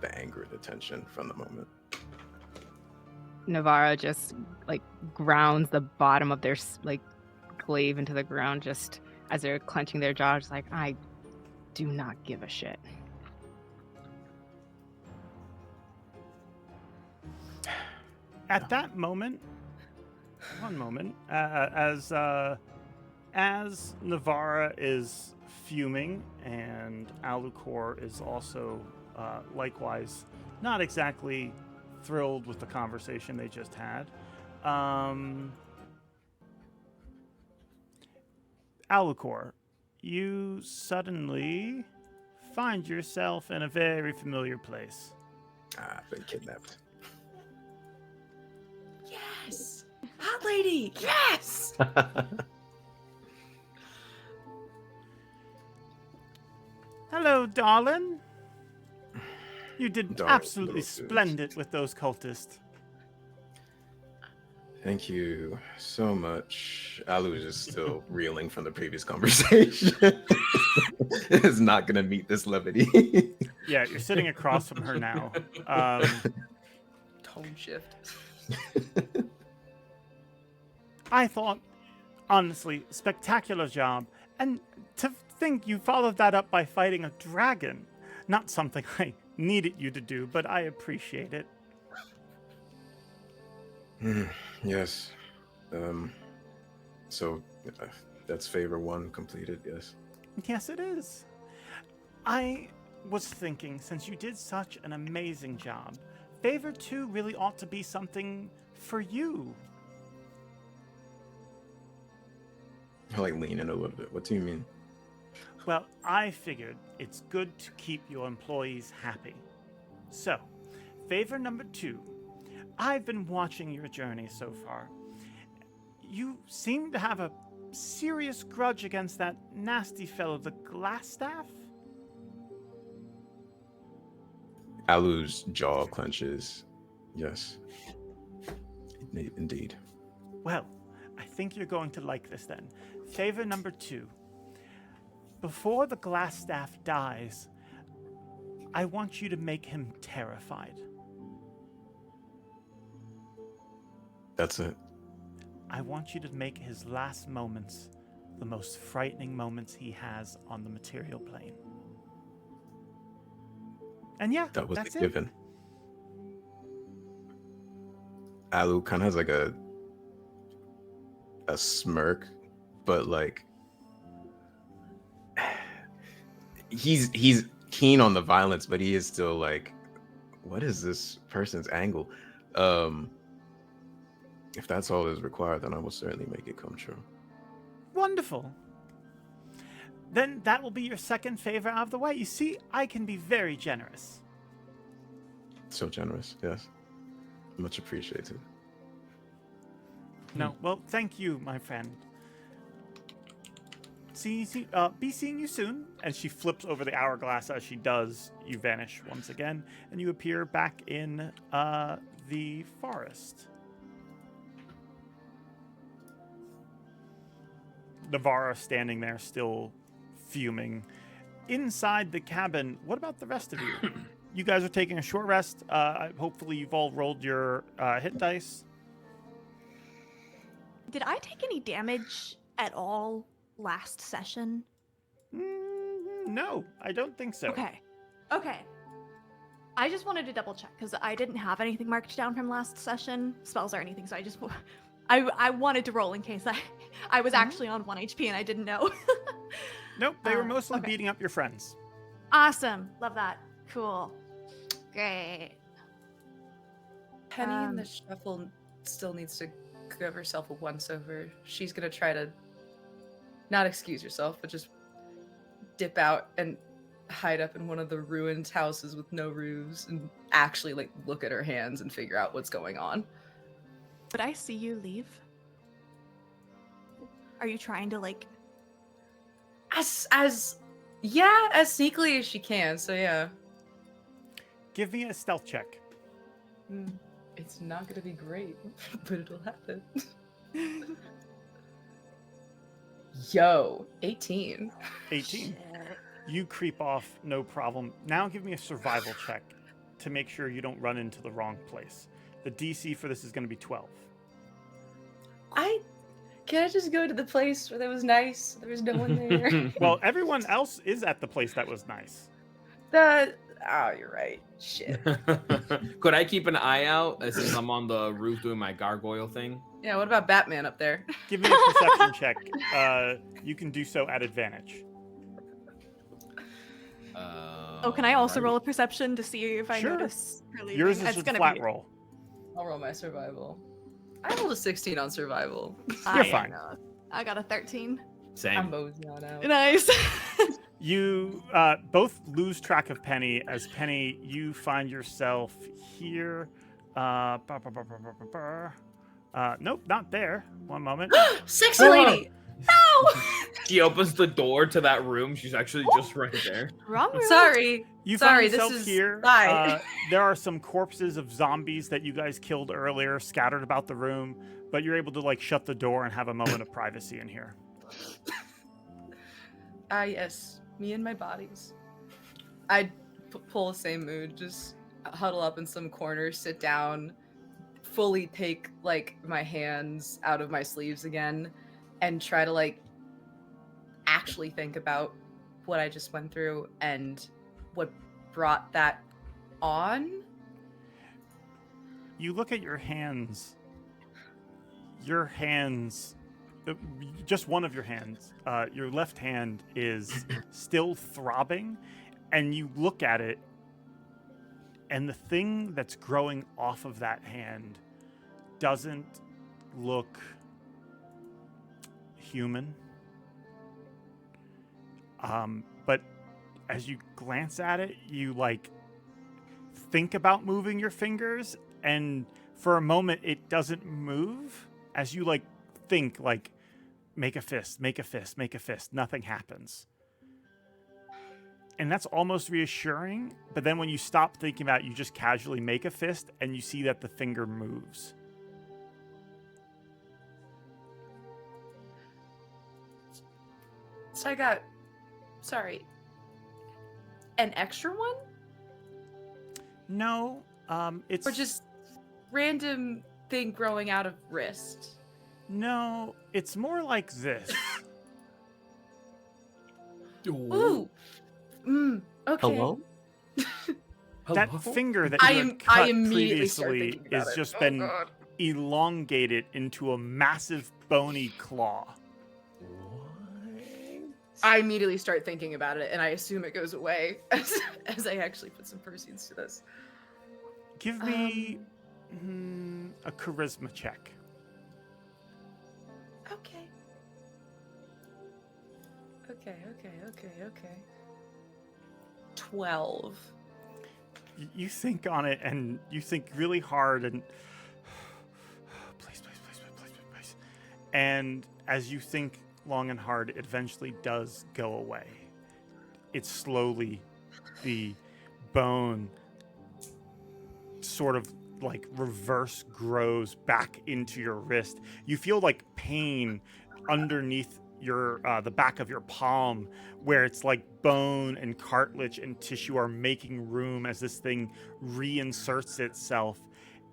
the anger, the tension from the moment. Navarro just grounds the bottom of their glaive into the ground just as they're clenching their jaws, I do not give a shit. At that moment, one moment, as Navarra is fuming and Alucor is also likewise not exactly thrilled with the conversation they just had. Alucor, you suddenly find yourself in a very familiar place. I've been kidnapped. Yes! Hot lady! Yes! Hello, darling. You did Darling, absolutely little dudes. splendid with those cultists. Thank you so much. Alu is just still reeling from the previous conversation. Is not going to meet this levity. Yeah, you're sitting across from her now. Tone shift. I thought, honestly, spectacular job. And to think you followed that up by fighting a dragon. Not something I needed you to do, but I appreciate it. Yes. So that's favor 1 completed, yes. Yes, it is. I was thinking, since you did such an amazing job, favor 2 really ought to be something for you. I lean in a little bit. What do you mean? Well, I figured it's good to keep your employees happy. So, favor number 2. I've been watching your journey so far. You seem to have a serious grudge against that nasty fellow, the Glassstaff? Alu's jaw clenches. Yes. Indeed. Well, I think you're going to like this then. Favor number 2. Before the Glassstaff dies, I want you to make him terrified. That's it. I want you to make his last moments the most frightening moments he has on the material plane. And yeah, That was that's a it. given. Alu kind of has like a smirk, but like he's keen on the violence, but he is still like, what is this person's angle? If that's all is required, then I will certainly make it come true. Wonderful. Then that will be your second favor out of the way. You see, I can be very generous. So generous, yes. Much appreciated. No, well, thank you, my friend. Be seeing you soon. As she flips over the hourglass, as she does, you vanish once again, and you appear back in the forest. Navarra standing there, still fuming. Inside the cabin, what about the rest of you? You guys are taking a short rest. Hopefully, you've all rolled your hit dice. Did I take any damage at all last session? No, I don't think so. Okay. I just wanted to double check because I didn't have anything marked down from last session, spells or anything. So I just, I wanted to roll in case I was actually on 1 HP and I didn't know. Nope, they were mostly beating up your friends. Awesome, love that. Cool, great. Penny in the shuffle still needs to give herself a once-over. She's gonna try to not excuse herself, but just dip out and hide up in one of the ruined houses with no roofs and actually like look at her hands and figure out what's going on. Would I see you leave? Are you trying to like? As sneakily as she can. So yeah. Give me a stealth check. It's not gonna be great, but it'll happen. Yo, 18. 18. You creep off, no problem. Now give me a survival check to make sure you don't run into the wrong place. The DC for this is going to be 12. Can I just go to the place where that was nice? There was no one there. Well, everyone else is at the place that was nice. Oh, you're right. Shit. Could I keep an eye out since I'm on the roof doing my gargoyle thing? Yeah, what about Batman up there? Give me a perception check. You can do so at advantage. Can I also roll a perception to see if I Sure. notice her leaving? Yours is It's a gonna flat be... roll. I'll roll my survival. I rolled a 16 on survival. You're fine. I got a 13. Same. I'm moseying on out. Nice. You both lose track of Penny. As Penny, you find yourself here. Nope, not there. One moment. Sexy lady! No! She opens the door to that room. She's actually just right there. Wrong room. Sorry. You Sorry, find this yourself is... here. Bye. There are some corpses of zombies that you guys killed earlier scattered about the room, but you're able to like shut the door and have a moment of privacy in here. Yes. Me and my bodies. I'd pull the same mood. Just huddle up in some corner, sit down, fully take like my hands out of my sleeves again, and try to like actually think about what I just went through and what brought that on. You look at your hands. Your hands, just one of your hands, your left hand is still throbbing, and you look at it, and the thing that's growing off of that hand doesn't look human. But as you glance at it, you like think about moving your fingers, and for a moment it doesn't move. As you like think like make a fist, make a fist, make a fist, nothing happens. And that's almost reassuring, but then when you stop thinking about it, you just casually make a fist and you see that the finger moves. So I got, an extra one? No, it's... Or just random thing growing out of wrist? No, it's more like this. Ooh. Okay. Hello? That Hello? finger that you had cut I immediately start previously thinking about has it. just Oh, been God. elongated into a massive bony claw. I immediately start thinking about it, and I assume it goes away as I actually put some proceeds to this. Give me a charisma check. Okay. Okay. 12. You think on it, and you think really hard, and please. And as you think long and hard, it eventually does go away. It's slowly, the bone sort of like reverse grows back into your wrist. You feel like pain underneath your the back of your palm, where it's like bone and cartilage and tissue are making room as this thing reinserts itself,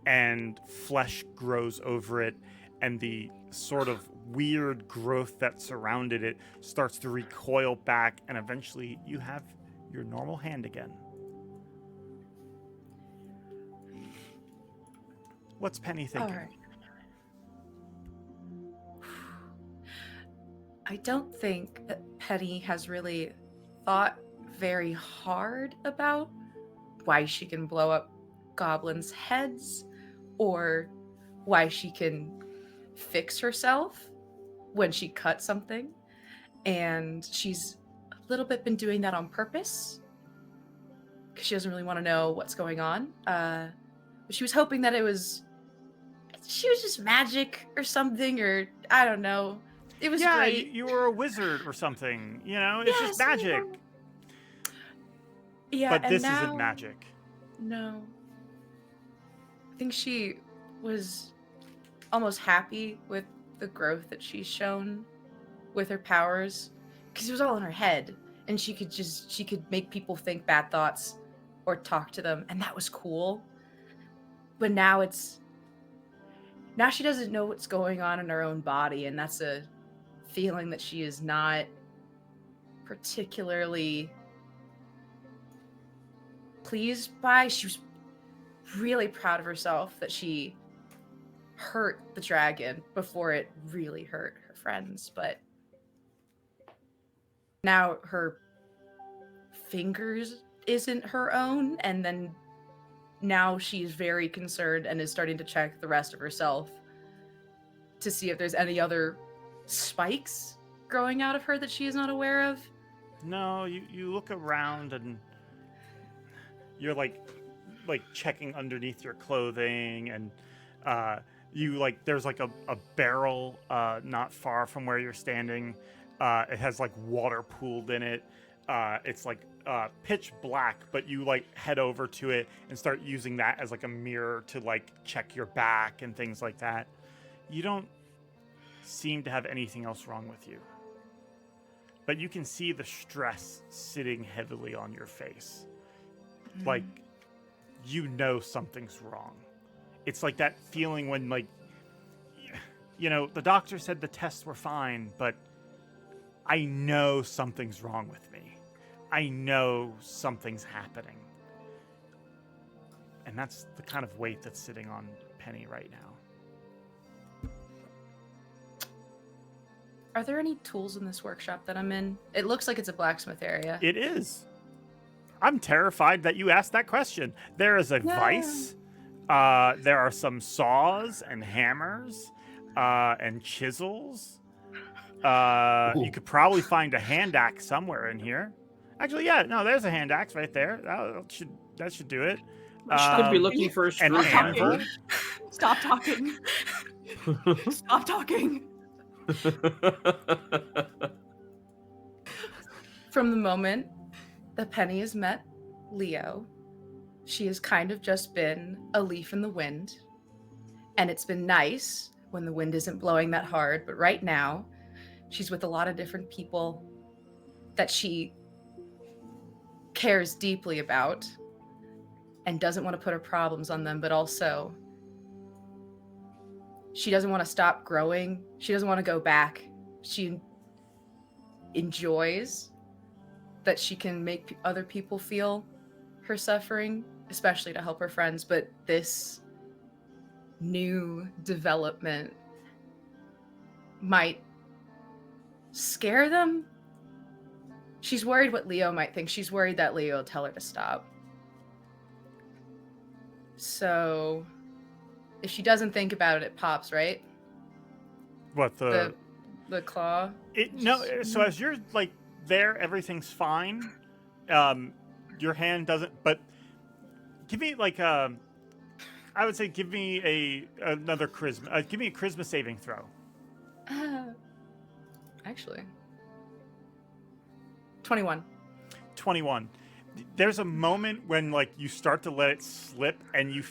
and flesh grows over it, and the sort of weird growth that surrounded it starts to recoil back, and eventually you have your normal hand again. What's Penny thinking? All right. I don't think that Penny has really thought very hard about why she can blow up goblins' heads or why she can fix herself when she cuts something. And she's a little bit been doing that on purpose because she doesn't really want to know what's going on. But she was hoping that she was just magic or something, or I don't know. It was great. You were a wizard or something. You know, it's just magic. Yeah, but and this now, isn't magic. No. I think she was almost happy with the growth that she's shown with her powers, because it was all in her head, and she could make people think bad thoughts or talk to them, and that was cool. But now she doesn't know what's going on in her own body, and that's a feeling that she is not particularly pleased by. She was really proud of herself that she hurt the dragon before it really hurt her friends, but now her fingers isn't her own, and then now she's very concerned and is starting to check the rest of herself to see if there's any other spikes growing out of her that she is not aware of. No, you look around and you're like checking underneath your clothing, and there's like a barrel not far from where you're standing. It has like water pooled in it. It's like pitch black, but you like head over to it and start using that as like a mirror to like check your back and things like that. You don't seem to have anything else wrong with you, but you can see the stress sitting heavily on your face. Like, you know something's wrong. It's like that feeling when, like, you know, the doctor said the tests were fine, but I know something's wrong with me. I know something's happening. And that's the kind of weight that's sitting on Penny right now. Are there any tools in this workshop that I'm in? It looks like it's a blacksmith area. It is. I'm terrified that you asked that question. There is a vice. There are some saws and hammers and chisels. You could probably find a hand axe somewhere in here. Actually, yeah, no, there's a hand axe right there. That should do it. Should be looking for a an anvil. Stop talking. Stop talking. From the moment that Penny has met Leo, she has kind of just been a leaf in the wind. And it's been nice when the wind isn't blowing that hard, but right now she's with a lot of different people that she cares deeply about and doesn't want to put her problems on them, but also she doesn't want to stop growing. She doesn't want to go back. She enjoys that she can make other people feel her suffering, especially to help her friends, but this new development might scare them. She's worried what Leo might think. She's worried that Leo will tell her to stop. So if she doesn't think about it, it pops, right? What The claw? So as you're like there, everything's fine. Your hand doesn't, but give me like I would say give me another charisma. Give me a charisma saving throw. Actually. 21. 21. There's a moment when like you start to let it slip and you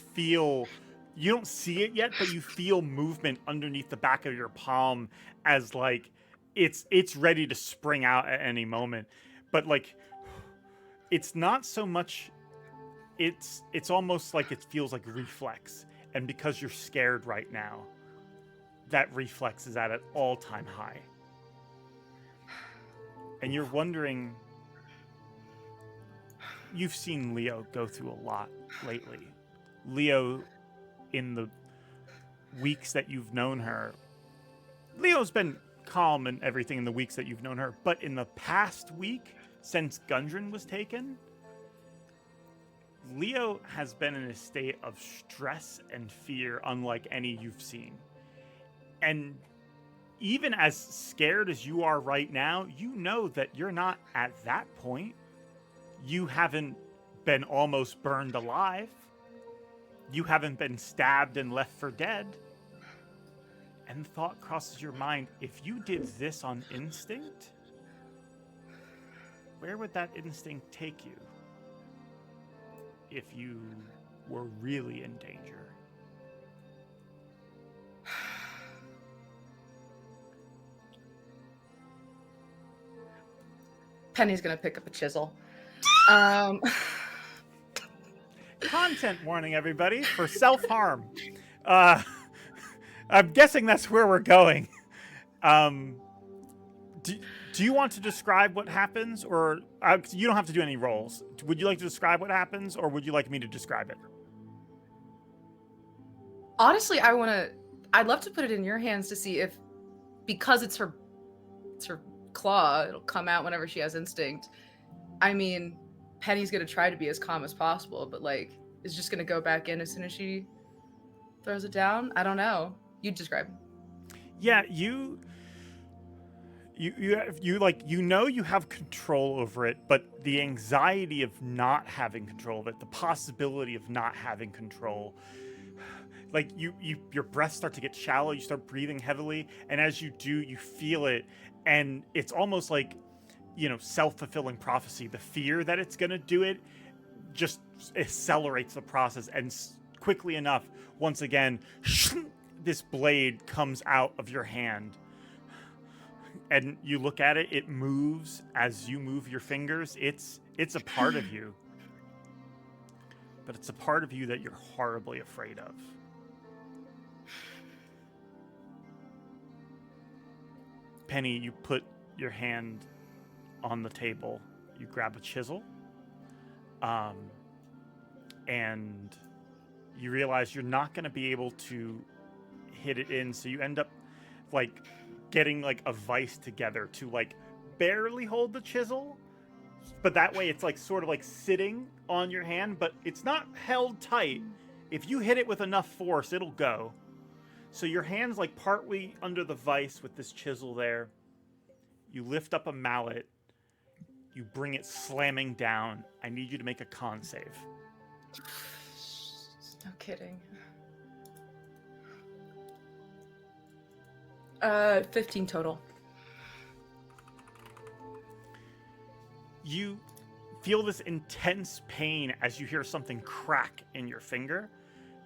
don't see it yet, but you feel movement underneath the back of your palm as like it's ready to spring out at any moment. But like it's not so much, it's almost like it feels like reflex. And because you're scared right now, that reflex is at an all-time high. And you're wondering, you've seen Leo go through a lot lately. Leo, in the weeks that you've known her, Leo's been calm and everything in the weeks that you've known her, but in the past week, since Gundren was taken, Leo has been in a state of stress and fear unlike any you've seen. And even as scared as you are right now, you know that you're not at that point. You haven't been almost burned alive. You haven't been stabbed and left for dead. And the thought crosses your mind, if you did this on instinct, where would that instinct take you? If you were really in danger. Penny's gonna pick up a chisel. Content warning, everybody, for self-harm. I'm guessing that's where we're going. Do you want to describe what happens, or you don't have to do any rolls? Would you like to describe what happens, or would you like me to describe it? Honestly, I'd love to put it in your hands to see if, because it's her claw, it'll come out whenever she has instinct. I mean, Penny's gonna try to be as calm as possible, but like, is just gonna go back in as soon as she throws it down? I don't know. You describe. Yeah, you know you have control over it, but the anxiety of not having control of it, the possibility of not having control, like your breath starts to get shallow, you start breathing heavily, and as you do, you feel it, and it's almost like, self-fulfilling prophecy. The fear that it's gonna do it just accelerates the process, and quickly enough, once again, this blade comes out of your hand. And you look at it, it moves as you move your fingers. It's a part of you. But it's a part of you that you're horribly afraid of. Penny, you put your hand on the table. You grab a chisel. And you realize you're not going to be able to hit it in. So you end up like getting like a vise together to like barely hold the chisel, but that way it's like sort of like sitting on your hand, but it's not held tight. If you hit it with enough force, it'll go. So your hand's like partly under the vise with this chisel there. You lift up a mallet. You bring it slamming down. I need you to make a con save. No kidding. 15 total. You feel this intense pain as you hear something crack in your finger.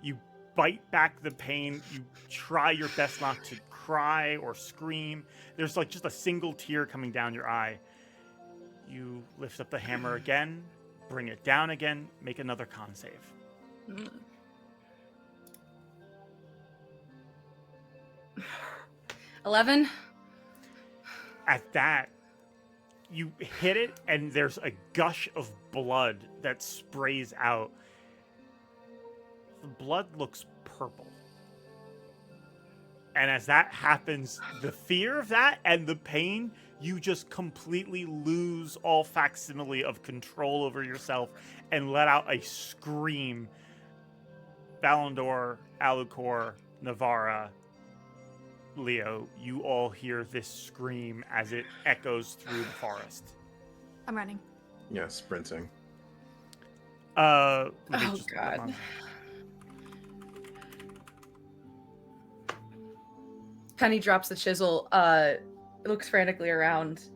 You bite back the pain. You try your best not to cry or scream. There's like just a single tear coming down your eye. You lift up the hammer again, bring it down again, make another con save. 11. At that, you hit it, and there's a gush of blood that sprays out. The blood looks purple. And as that happens, the fear of that and the pain, you just completely lose all facsimile of control over yourself and let out a scream. Valandor, Alucor, Navarra, Leo, you all hear this scream as it echoes through the forest. I'm running. Yeah, sprinting. Oh, God. Penny drops the chisel, looks frantically around.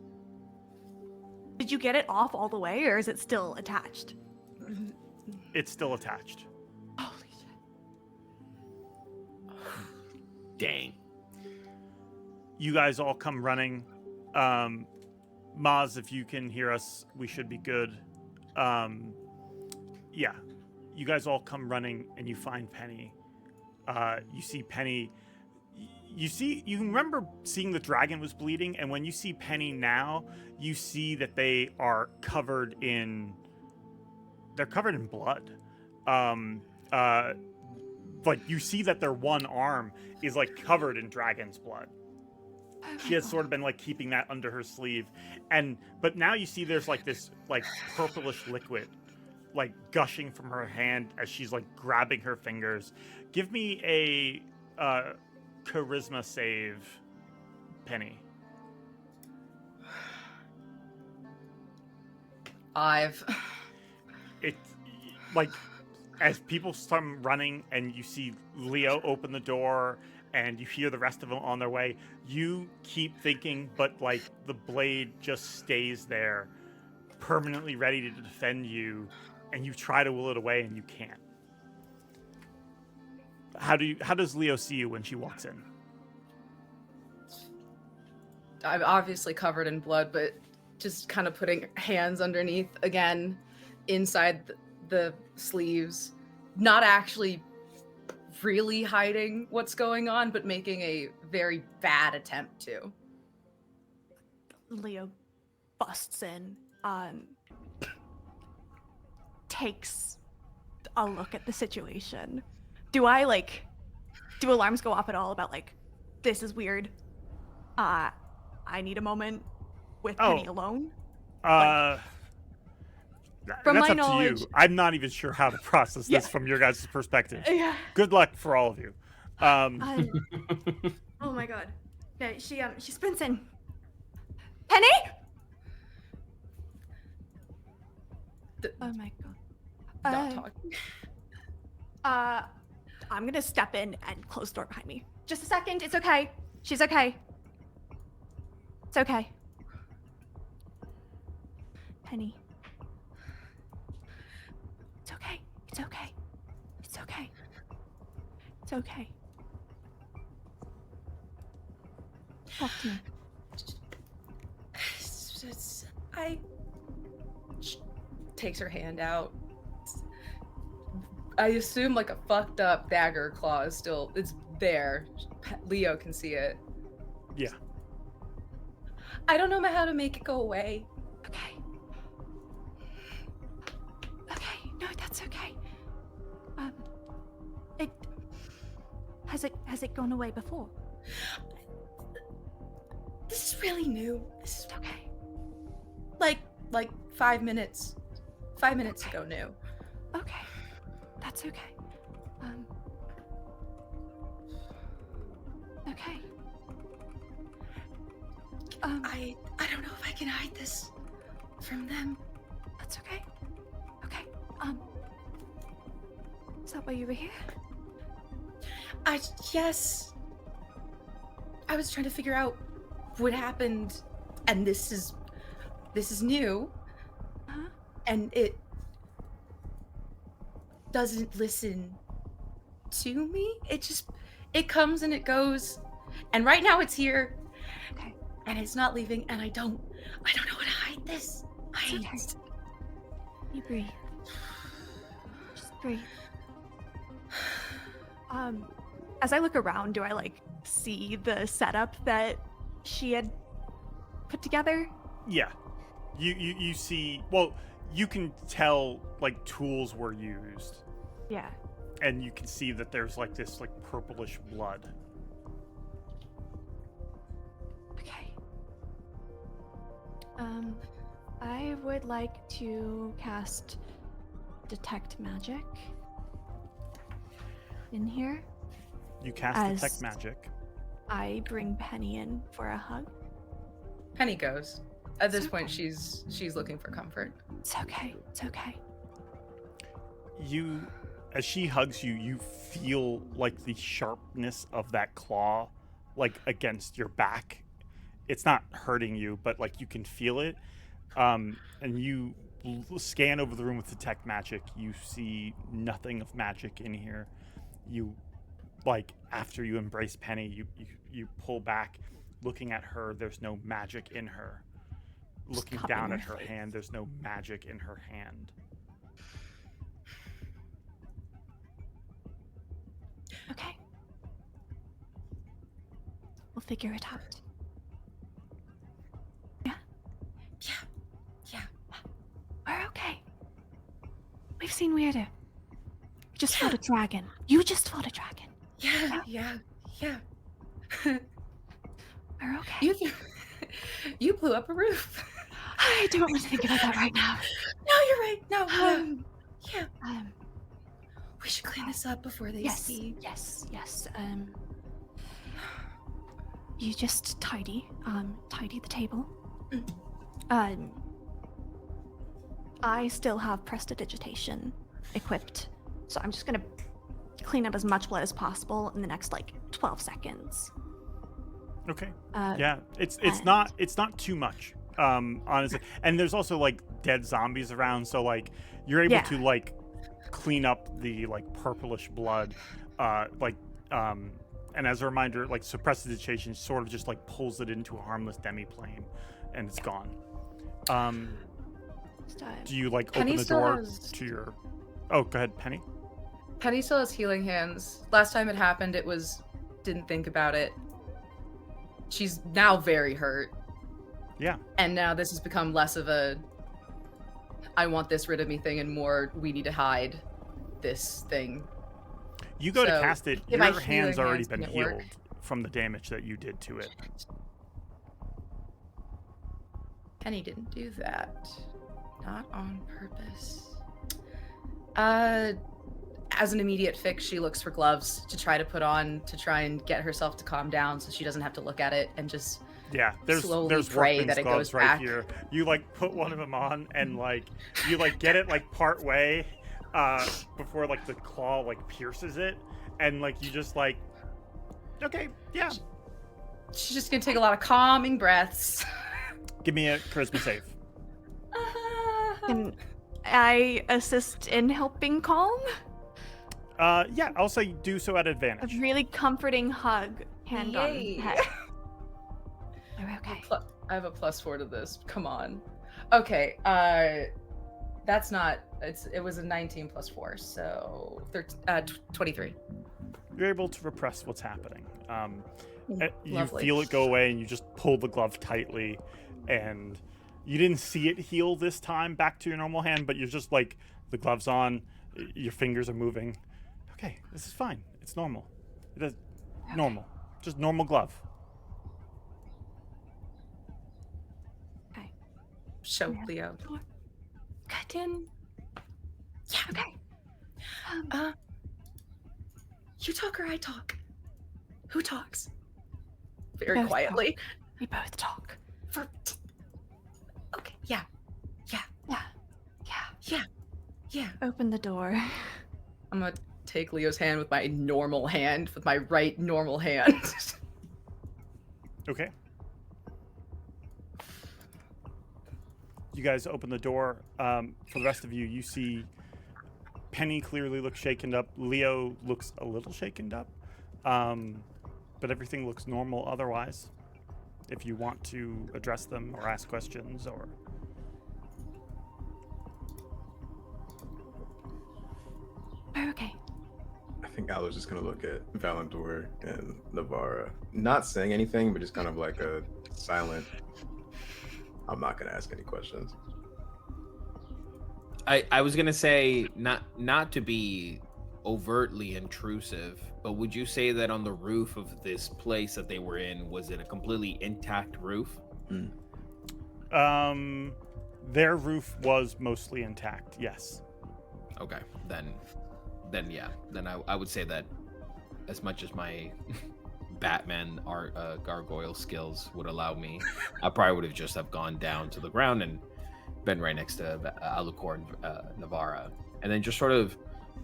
Did you get it off all the way, or is it still attached? It's still attached. Holy shit. Dang. You guys all come running. Maz, if you can hear us, we should be good. Yeah. You guys all come running, and you find Penny. You see Penny... You remember seeing the dragon was bleeding, and when you see Penny now, you see that they are covered in... They're covered in blood. Like, you see that their one arm is, like, covered in dragon's blood. She has sort of been, like, keeping that under her sleeve. But now you see there's, like, this, like, purplish liquid, like, gushing from her hand as she's, like, grabbing her fingers. Give me a charisma save, Penny. 5. It, like, as people start running and you see Leo open the door and you hear the rest of them on their way, you keep thinking, but, like, the blade just stays there, permanently ready to defend you, and you try to will it away and you can't. How does Leo see you when she walks in? I'm obviously covered in blood, but just kind of putting hands underneath again, inside the sleeves, not actually really hiding what's going on, but making a very bad attempt to. Leo busts in, takes a look at the situation. Do alarms go off at all about, like, this is weird? I need a moment with Penny alone? From From that's my up knowledge- to you. I'm not even sure how to process this from your guys' perspective. Yeah. Good luck for all of you. Oh my god. No, she sprints in. Penny? Oh my god. Not talking. I'm gonna step in and close the door behind me. Just a second. It's okay. She's okay. It's okay. Penny. It's okay. It's okay. It's okay. It's okay. Talk to me. Takes her hand out. I assume like a fucked up dagger claw is still, it's there. Leo can see it. Yeah. I don't know how to make it go away. Okay. Okay. No, that's okay. Has it gone away before? This is really new. This is Okay. like 5 minutes. 5 minutes ago new. Okay. That's okay. Okay. I don't know if I can hide this from them. That's okay. Okay. Is that why you were here? Yes. I was trying to figure out what happened, and this is new. Huh? And it doesn't listen to me. It comes and it goes, and right now it's here. Okay. And it's not leaving, and I don't know how to hide this. It's okay. You breathe. Just breathe. As I look around, do I like see the setup that she had put together? Yeah. You see, well, you can tell like tools were used. Yeah. And you can see that there's like this like purplish blood. I would like to cast Detect Magic in here. You cast Detect Magic. I bring Penny in for a hug. Penny goes. At this It's point, okay. she's looking for comfort. It's okay. It's okay. As she hugs you, you feel like the sharpness of that claw, like against your back. It's not hurting you, but like you can feel it. And you scan over the room with Detect Magic. You see nothing of magic in here. You, like, after you embrace Penny, you pull back, looking at her. There's no magic in her. Looking Stop down in at your her face. hand, there's no magic in her hand. Okay. We'll figure it out. Yeah? Yeah. We're okay. We've seen weirder. We just fought a dragon. You just fought a dragon. Yeah. We're okay. You blew up a roof. I don't want to think about that right now. No, you're right. No, yeah. Um, We should clean this up before they yes, see. yes. You just tidy the table. I still have prestidigitation equipped, so I'm just gonna clean up as much blood as possible in the next 12 seconds. Okay. Uh, Yeah, it's and- not too much, honestly. And there's also dead zombies around, so you're able Yeah. to clean up the purplish blood, and as a reminder, prestidigitation sort of just pulls it into a harmless demiplane, and it's gone. Do you open Penny the still door has- to your? Oh, go ahead, Penny. Penny still has healing hands. Last time it happened, it was didn't think about it. She's now very hurt. Yeah. And now this has become less of a I want this rid of me thing and more we need to hide this thing. You go to So, cast it. if my Your hand's healing already hands been didn't work- healed from the damage that you did to it. Penny didn't do that. Not on purpose. As an immediate fix, she looks for gloves to try to put on to try and get herself to calm down so she doesn't have to look at it and just Yeah, there's slowly pray workman's that it gloves goes right back. here. You put one of them on and you get it part way before the claw pierces it, and you just okay, yeah. She's just gonna take a lot of calming breaths. Give me a charisma save. Can I assist in helping calm? Yeah, I'll say do so at A advantage. really comforting hug, hand Yay. on head. We're okay. I have a +4 to this. Come on. Okay. That's not. It was a 19 + 4, so 23. You're able to repress what's happening. You Lovely. feel it go away, and you just pull the glove tightly, and you didn't see it heal this time back to your normal hand, but you're just the glove's on, your fingers are moving. Okay, this is fine. It's normal. It is normal. Just normal glove. Okay. Show Yeah. Leo. Cut in. Yeah. Okay. You talk or I talk? Who talks? Very Both quietly. We both talk. Okay. Yeah. Yeah. Open the door. I'm gonna take Leo's hand with my normal hand, with my right normal hand. Okay. You guys open the door. For the rest of you, you see Penny clearly looks shaken up. Leo looks a little shaken up. But everything looks normal otherwise. If you want to address them or ask questions or... We're okay. I think Alo's just gonna look at Valandor and Navarra, not saying anything, but just kind of a silent. I'm not gonna ask any questions. I was gonna say not to be overtly intrusive, but would you say that on the roof of this place that they were in, was it a completely intact roof? Their roof was mostly intact. Yes. Okay, then yeah. Then I would say that as much as my Batman art gargoyle skills would allow me, I probably would have just have gone down to the ground and been right next to Alucor and Navarra, and then just sort of,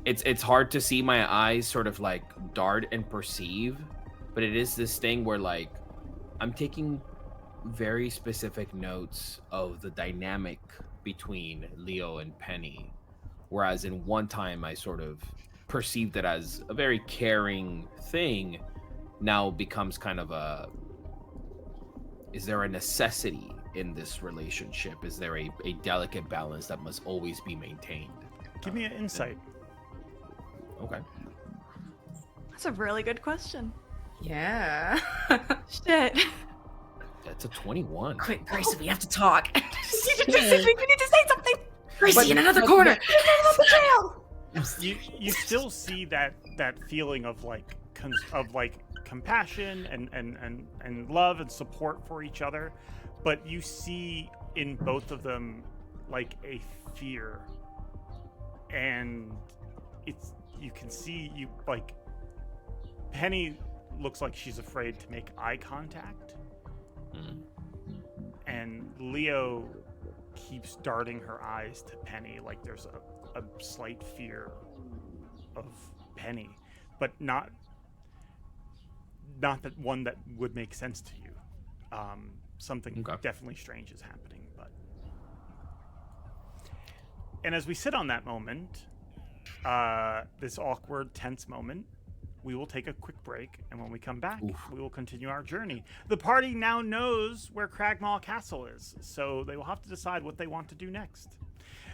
it's hard to see my eyes sort of like dart and perceive, but it is this thing where like I'm taking very specific notes of the dynamic between Leo and Penny, whereas in one time I sort of perceived it as a very caring thing, now becomes kind of a, is there a necessity in this relationship? Is there a delicate balance that must always be maintained? Give me an insight. Okay. That's a really good question. Yeah. Shit. That's a 21. Quick, Gracie, we have to talk. we need to say something. Gracie, in another corner. You still see that feeling of like compassion and love and support for each other, but you see in both of them like a fear, and you can see like Penny looks like she's afraid to make eye contact, and Leo keeps darting her eyes to Penny like there's a slight fear of Penny, but not that one that would make sense to you. Something definitely strange is happening, but. And as we sit on that moment, this awkward, tense moment, we will take a quick break, and when we come back, we will continue our journey. The party now knows where Cragmaw Castle is, so they will have to decide what they want to do next.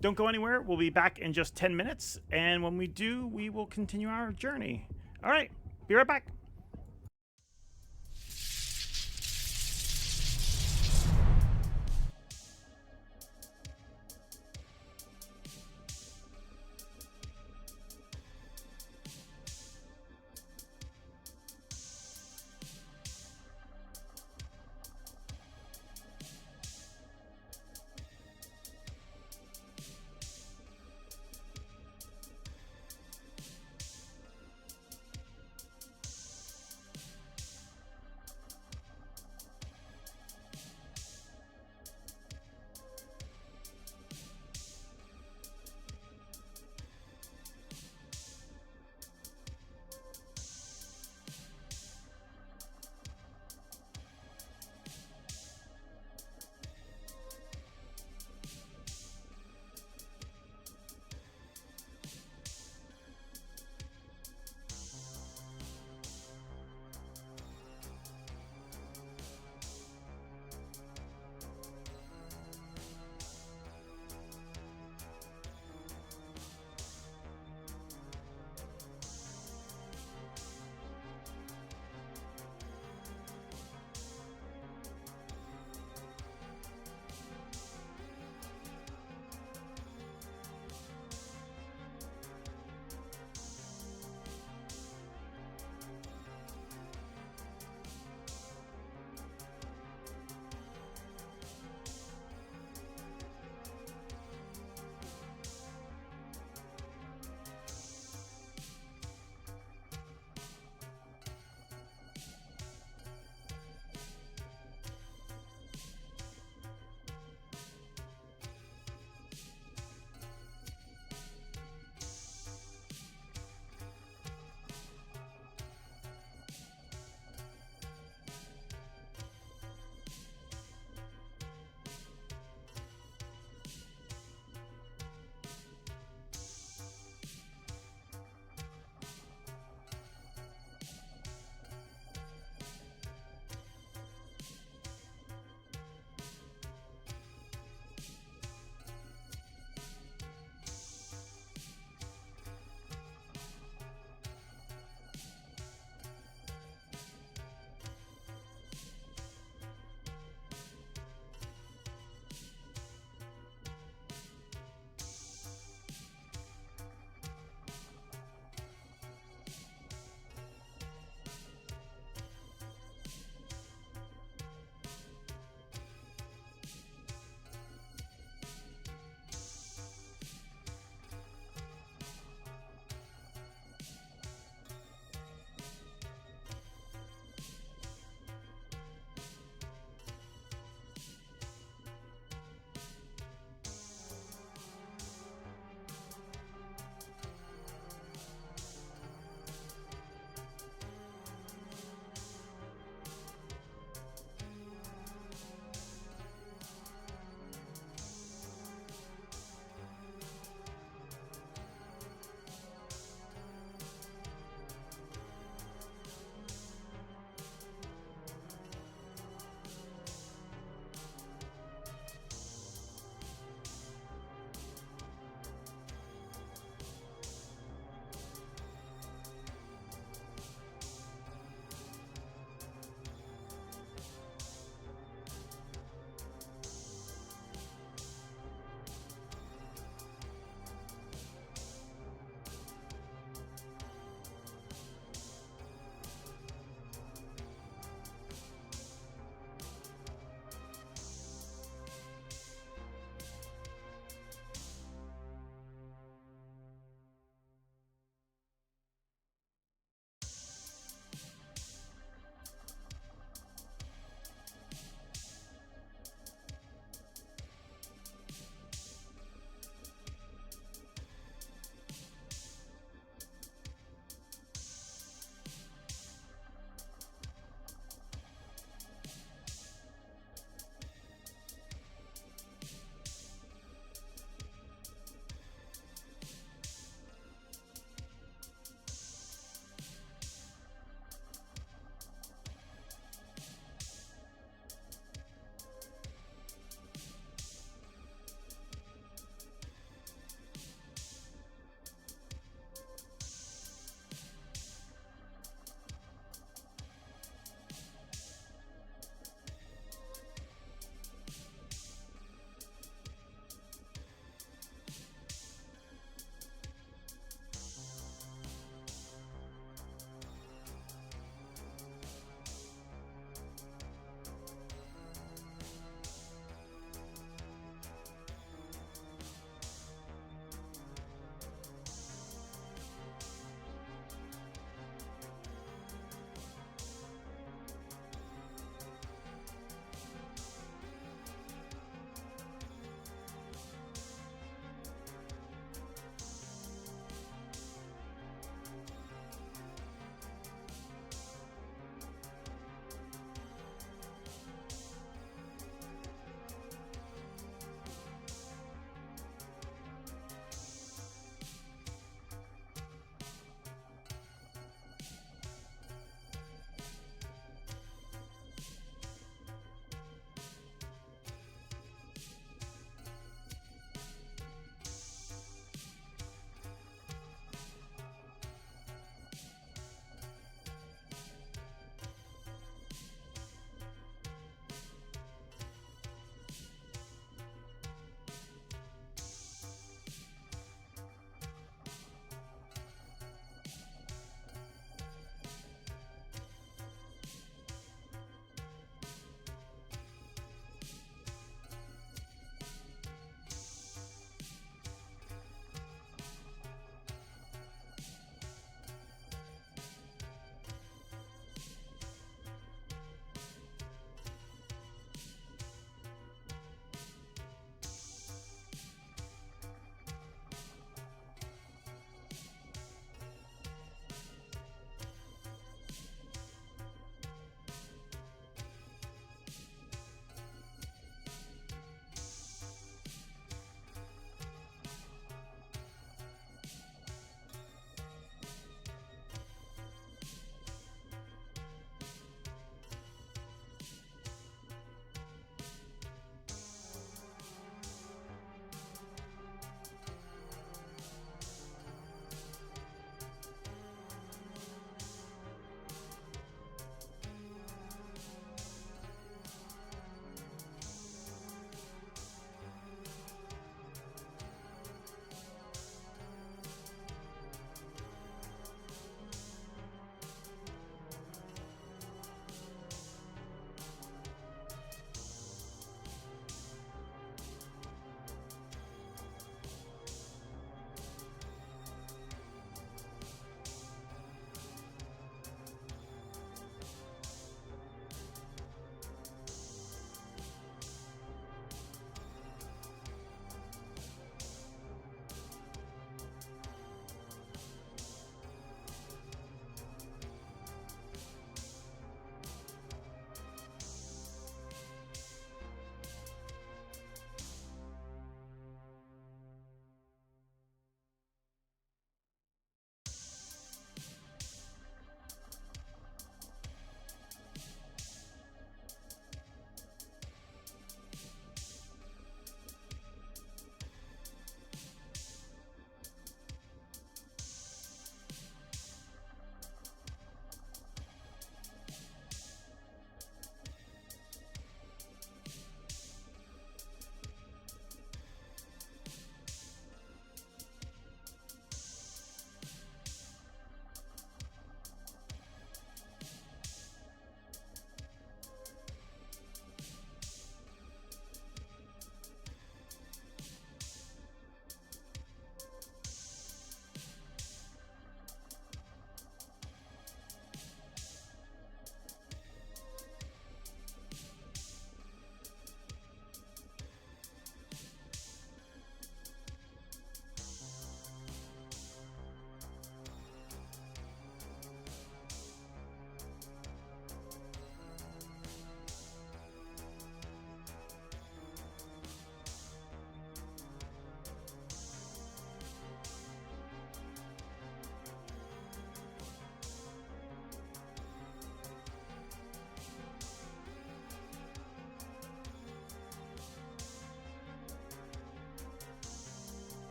Don't go anywhere. We'll be back in just 10 minutes, and when we do, we will continue our journey. All right, be right back.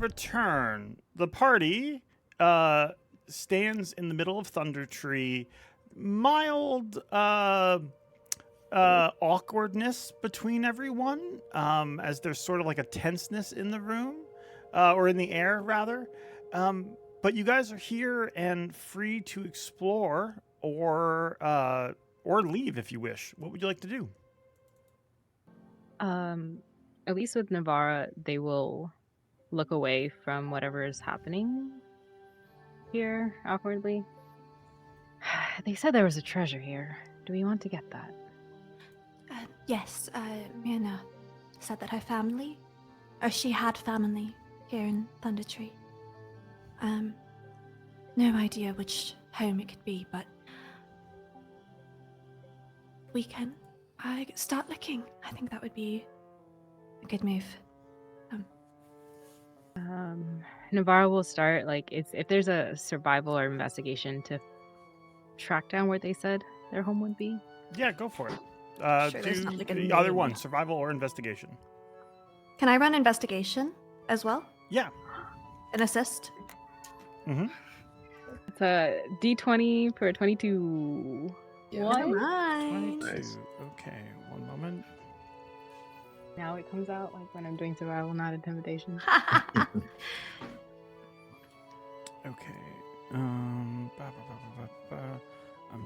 return. The party stands in the middle of Thundertree. Mild awkwardness between everyone, as there's sort of like a tenseness in the room, or in the air, rather. But you guys are here and free to explore or leave if you wish. What would you like to do? At least with Navara, they will look away from whatever is happening here awkwardly. They said there was a treasure here. Do we want to get that? Yes, Mirna said that her family, or she had family here in Thundertree. No idea which home it could be, but we can start looking. I think that would be a good move. Navarro will start, like, if there's a survival or investigation to track down where they said their home would be. Yeah, go for it. Sure, there's not, like, a Either name. one, survival or investigation. Can I run investigation as well? Yeah. An assist? Mm-hmm. It's a D20 for a 22. Yeah. What? Right. Nice. Okay, one moment. Now it comes out like when I'm doing survival, not intimidation. Okay. I'm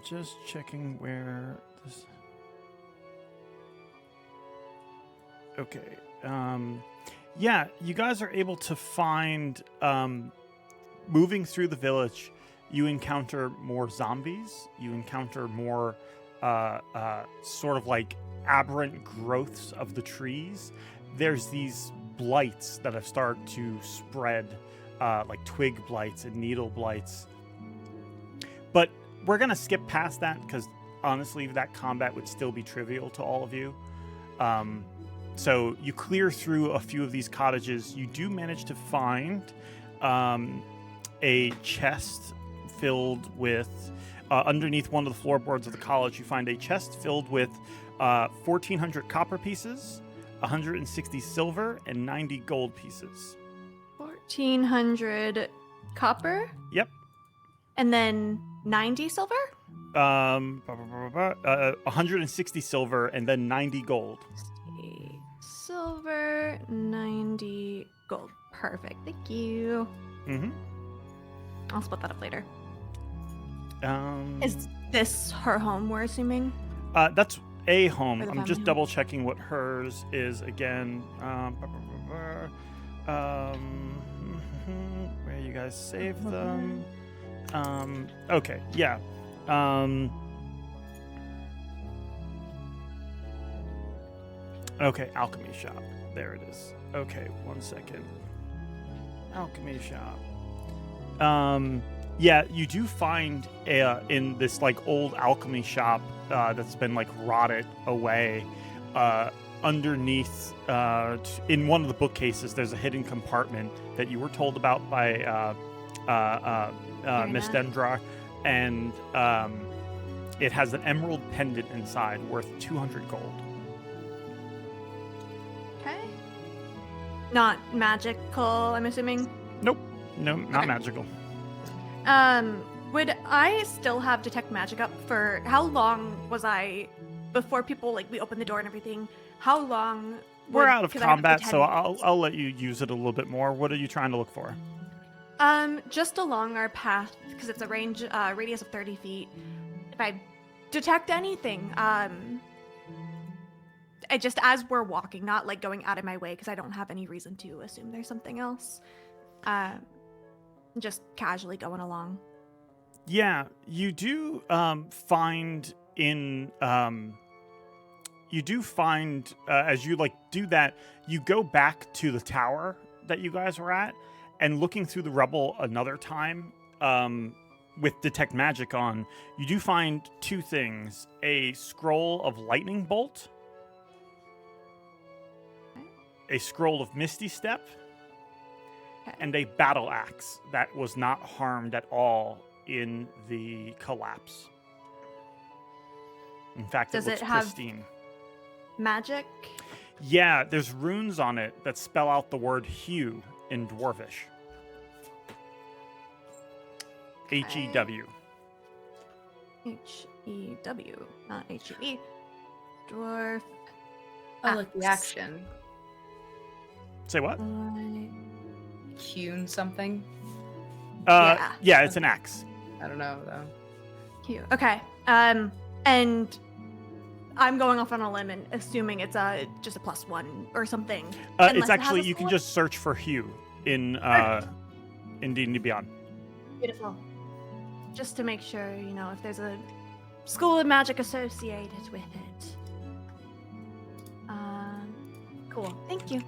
just checking where this. Okay. Yeah, you guys are able to find. Moving through the village, you encounter more zombies. You encounter more, sort of like aberrant growths of the trees. There's these blights that have started to spread, like twig blights and needle blights. But we're gonna skip past that because honestly, that combat would still be trivial to all of you. So you clear through a few of these cottages. You do manage to find a chest filled with, underneath one of the floorboards of the college, you find a chest filled with 1,400 copper pieces, 160 silver, and 90 gold pieces. 1,400 copper? Yep. And then 90 silver? 160 silver and then 90 gold. Silver, 90 gold. Perfect. Thank you. Mm-hmm. I'll split that up later. Um, Is this her home, we're assuming? That's a home. Or the I'm family just home. double checking what hers is again. Where you guys save them. Okay, yeah. Okay, alchemy shop. There it is. Okay, one second. Alchemy shop. Yeah, you do find in this like old alchemy shop that's been like rotted away. Underneath, in one of the bookcases, there's a hidden compartment that you were told about by Miss Dendra, and it has an emerald pendant inside worth 200 gold. Okay. Not magical, I'm assuming. Nope, no, not Okay. magical. Would I still have detect magic up for how long was I before people like we opened the door and everything? How long? We're out of could I have combat, the so 10 minutes? I'll let you use it a little bit more. What are you trying to look for? Just along our path because it's a radius of 30 feet. If I detect anything, I just as we're walking, not like going out of my way because I don't have any reason to assume there's something else. Just casually going along. Yeah, you do find in as you like do that, you go back to the tower that you guys were at, and looking through the rubble another time with detect magic on, you do find two things: a scroll of lightning bolt, a scroll of misty step, and a battle axe that was not harmed at all in the collapse. In fact, Does it looks it have- pristine. Magic. Yeah, there's runes on it that spell out the word hue, in Dwarvish. H-E-W. H-E-W, not H-E-B. Dwarf. Oh, like the axe. action. Say what? Hewn something. Yeah, it's an axe. I don't know though. Cute. Okay. And I'm going off on a limb and assuming it's just a +1 or something. Unless It's it has actually, a you can score. just search for hue in D&D Beyond. Beautiful. Just to make sure, if there's a school of magic associated with it. Cool. Thank you.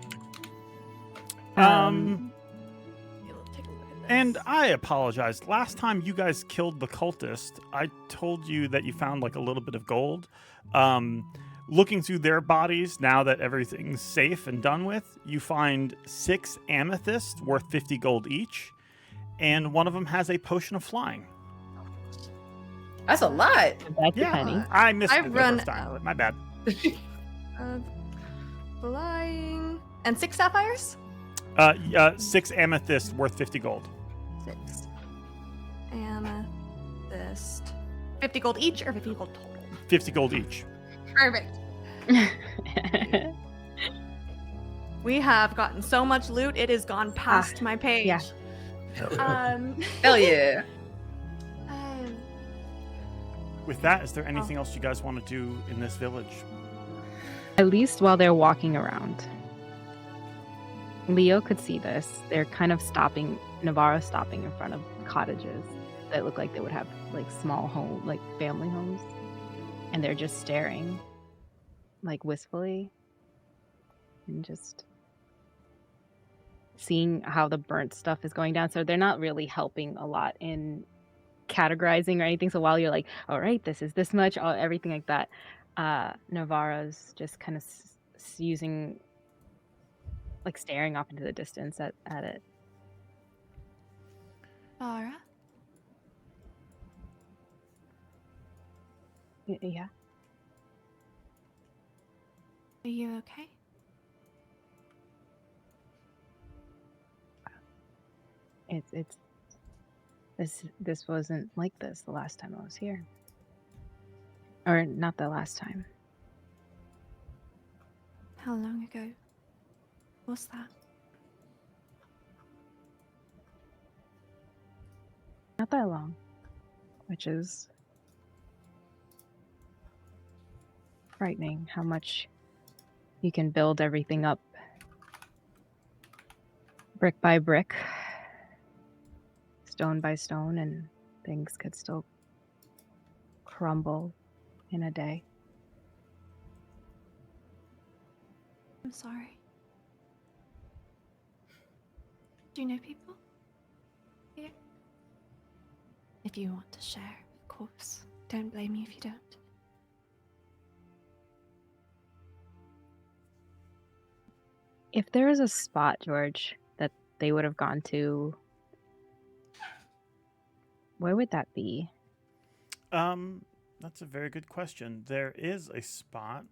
We'll take a look at this. And I apologize. Last time you guys killed the cultist, I told you that you found like a little bit of gold. Looking through their bodies, now that everything's safe and done with, you find 6 amethysts worth 50 gold each, and one of them has a potion of flying. That's a lot. That's Yeah. a penny. I missed I've it the run first time. out. My bad. Flying. And 6 sapphires? 6 amethysts worth 50 gold. 6 amethyst. 50 gold each or 50 gold total? 50 gold each. Perfect. We have gotten so much loot, it has gone past my page. yeah. Hell yeah. With that, is there anything else you guys want to do in this village? At least while they're walking around. Leo could see this. They're kind of stopping, Navarro stopping in front of cottages that look like they would have like small home, like family homes. And they're just staring, like wistfully. And just seeing how the burnt stuff is going down. So they're not really helping a lot in categorizing or anything. So while you're like, all right, this is this much, everything like that, Navarro's just kind of using, like staring off into the distance at it. Bara? Yeah. Are you okay? It's this wasn't like this the last time I was here. Or not the last time. How long ago was that? Not that long. Which is frightening how much you can build everything up brick by brick, stone by stone, and things could still crumble in a day. I'm sorry. Do you know people here? If you want to share, of course. Don't blame me if you don't. If there is a spot, George, that they would have gone to, where would that be? That's a very good question. There is a spot.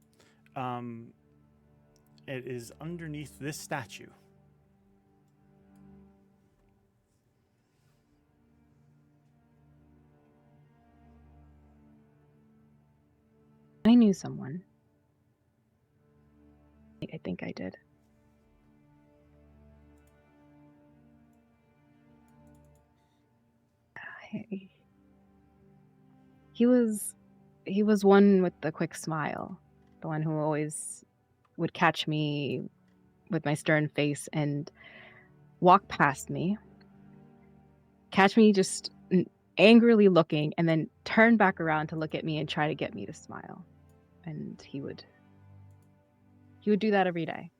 It is underneath this statue. I knew someone. I think I did. He was one with the quick smile, the one who always would catch me with my stern face and walk past me, catch me just angrily looking, and then turn back around to look at me and try to get me to smile. And he would do that every day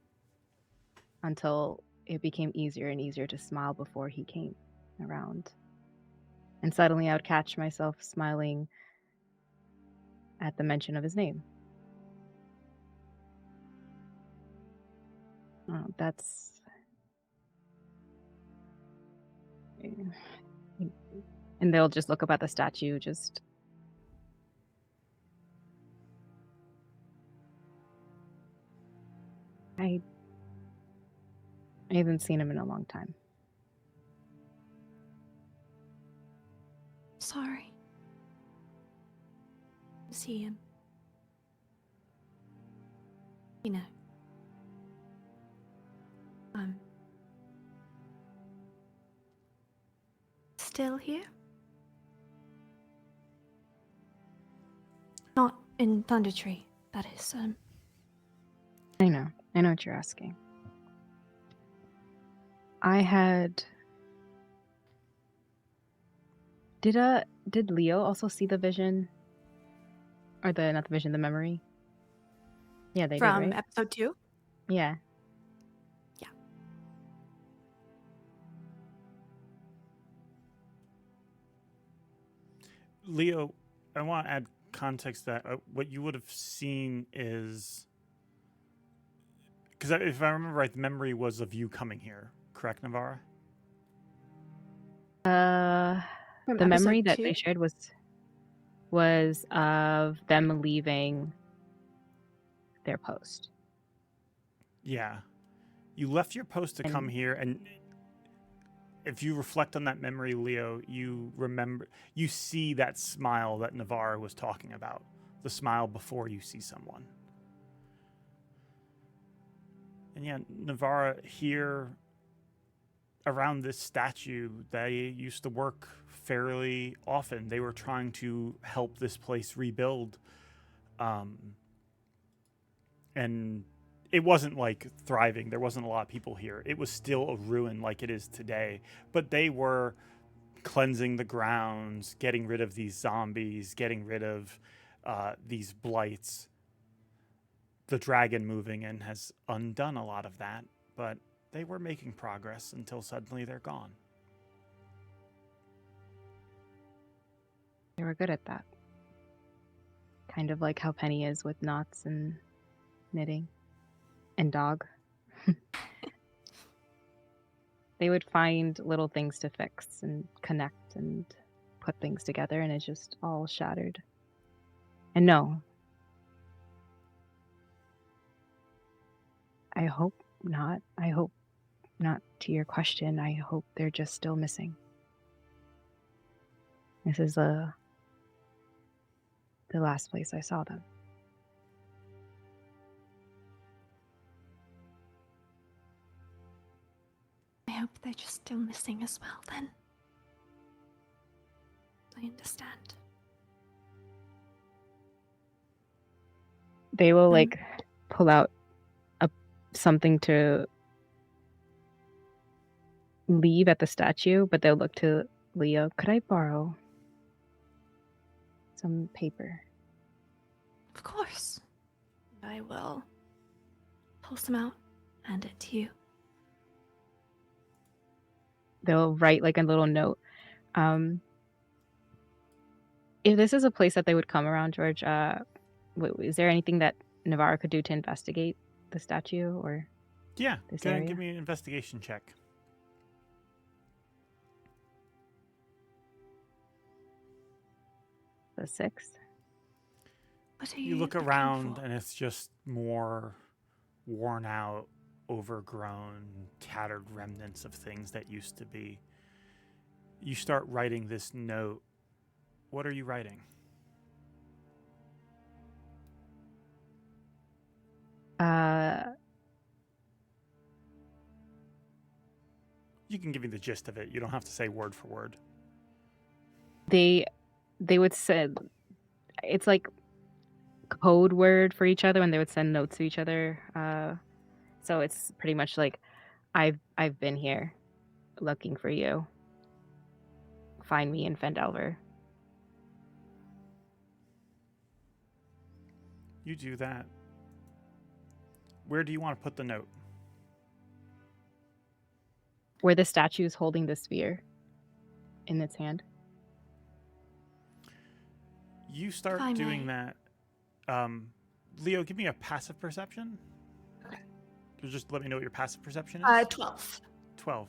until it became easier and easier to smile before he came around. And suddenly I would catch myself smiling at the mention of his name. Oh, that's... And they'll just look up at the statue, just... I I haven't seen him in a long time. Sorry. See him. You know. Still here? Not in Thundertree, that is. I know what you're asking. I had. Did Leo also see the vision? Or not the vision, the memory? Yeah, they From did, right? episode 2? Yeah. Yeah. Leo, I want to add context that what you would have seen is, because if I remember right, the memory was of you coming here, correct, Navarra? From The memory episode that 2? they shared was of them leaving their post. Yeah. You left your post to come here, and if you reflect on that memory, Leo, you see that smile that Navarra was talking about, the smile before you see someone. And yeah, Navarra, here around this statue, they used to work fairly often. They were trying to help this place rebuild. And it wasn't like thriving. There wasn't a lot of people here. It was still a ruin like it is today. But they were cleansing the grounds, getting rid of these zombies, getting rid of these blights. The dragon moving in has undone a lot of that, but they were making progress until suddenly they're gone. They were good at that. Kind of like how Penny is with knots and knitting and dog. They would find little things to fix and connect and put things together, and it's just all shattered. And no, I hope not. I hope not to your question. I hope they're just still missing. This is the last place I saw them. I hope they're just still missing as well, then. I understand. They will like pull out something to leave at the statue, but they'll look to Leo. Could I borrow some paper? Of course. I will pull some out, hand it to you. They'll write like a little note. If this is a place that they would come around, George, is there anything that Navarra could do to investigate the statue or Yeah, this go ahead and area? give me an investigation check. The 6? What are You look looking around for? and it's just more worn out, overgrown, tattered remnants of things that used to be. You start writing this note. What are you writing? You can give me the gist of it. You don't have to say word for word. They would send, it's like code word for each other when they would send notes to each other. So it's pretty much like, I've been here looking for you. Find me in Phandelver. You do that. Where do you want to put the note? Where the statue is holding the spear in its hand. You start I doing may. that. Leo, give me a passive perception. So just let me know what your passive perception is. 12. 12.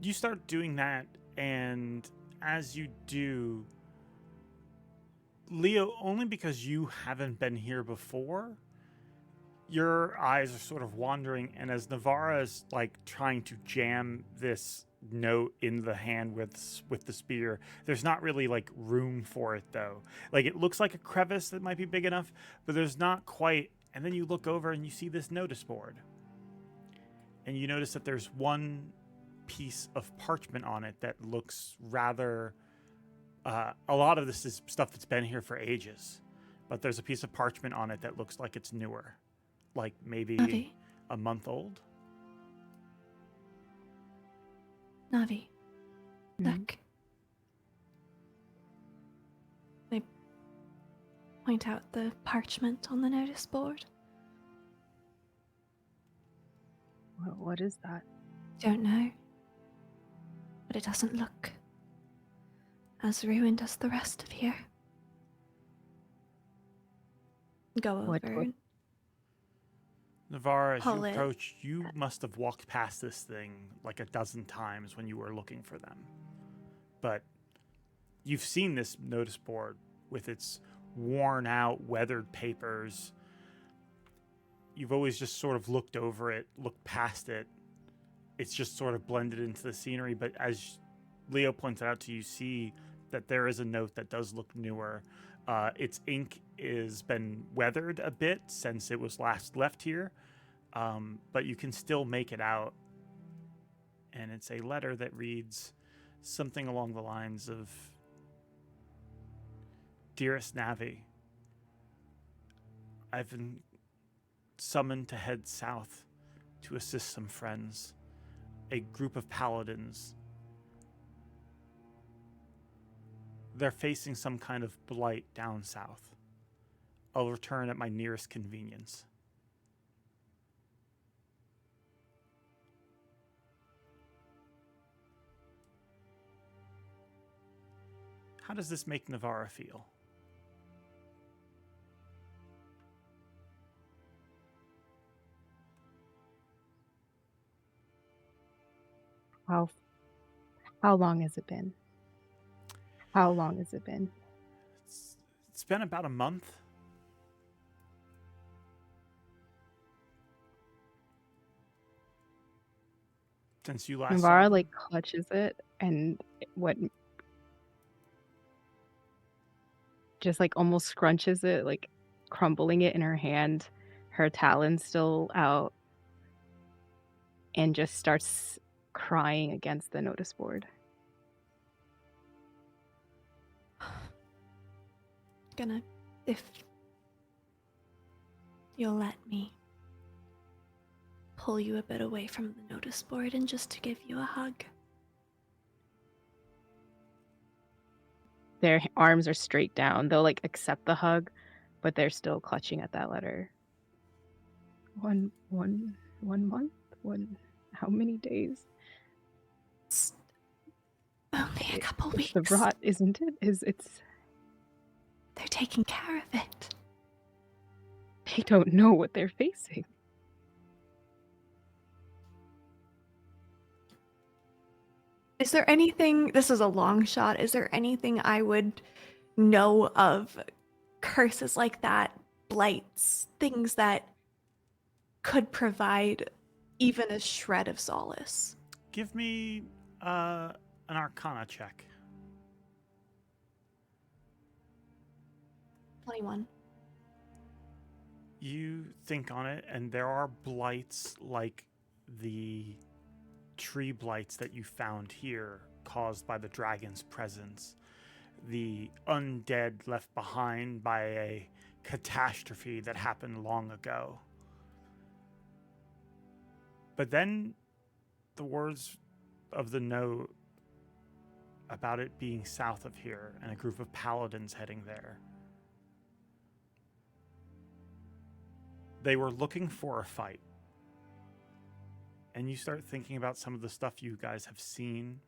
You start doing that, and as you do, Leo, only because you haven't been here before, your eyes are sort of wandering, and as Navarra is like trying to jam this note in the hand with the spear, there's not really like room for it though. Like it looks like a crevice that might be big enough, but there's not quite. And then you look over and you see this notice board, and you notice that there's one piece of parchment on it that looks rather. A lot of this is stuff that's been here for ages, but there's a piece of parchment on it that looks like it's newer. Like maybe Navi. a month old. Navi. Mhm. Look. I point out the parchment on the notice board. What is that? Don't know. But it doesn't look as ruined as the rest of here. Go over What- and Navarra, as you Pull it. approach, you must have walked past this thing like a dozen times when you were looking for them. But you've seen this notice board with its worn out, weathered papers. You've always just sort of looked over it, looked past it. It's just sort of blended into the scenery. But as Leo pointed out to you, see that there is a note that does look newer. Its ink is been weathered a bit since it was last left here, but you can still make it out. And it's a letter that reads something along the lines of, "Dearest Navi, I've been summoned to head south to assist some friends, a group of paladins. They're facing some kind of blight down south. I'll return at my nearest convenience." How does this make Navarra feel? How long has it been? How long has it been? It's been about a month. Since you last saw Navarra them. like clutches it and what just like almost scrunches it, like crumbling it in her hand, her talons still out, and just starts crying against the notice board. Gonna, if you'll let me, pull you a bit away from the notice board and just to give you a hug. Their arms are straight down. They'll like accept the hug, but they're still clutching at that letter. One month? How many days? It's only a couple It's weeks. the rot, isn't it? It's They're taking care of it. they don't know what they're facing. Is there anything, this is a long shot, is there anything I would know of curses like that, blights, things that could provide even a shred of solace? Give me an Arcana check. 21. You think on it, and there are blights like the tree blights that you found here caused by the dragon's presence. The undead left behind by a catastrophe that happened long ago. But then the words of the note about it being south of here and a group of paladins heading there. They were looking for a fight. And you start thinking about some of the stuff you guys have seen.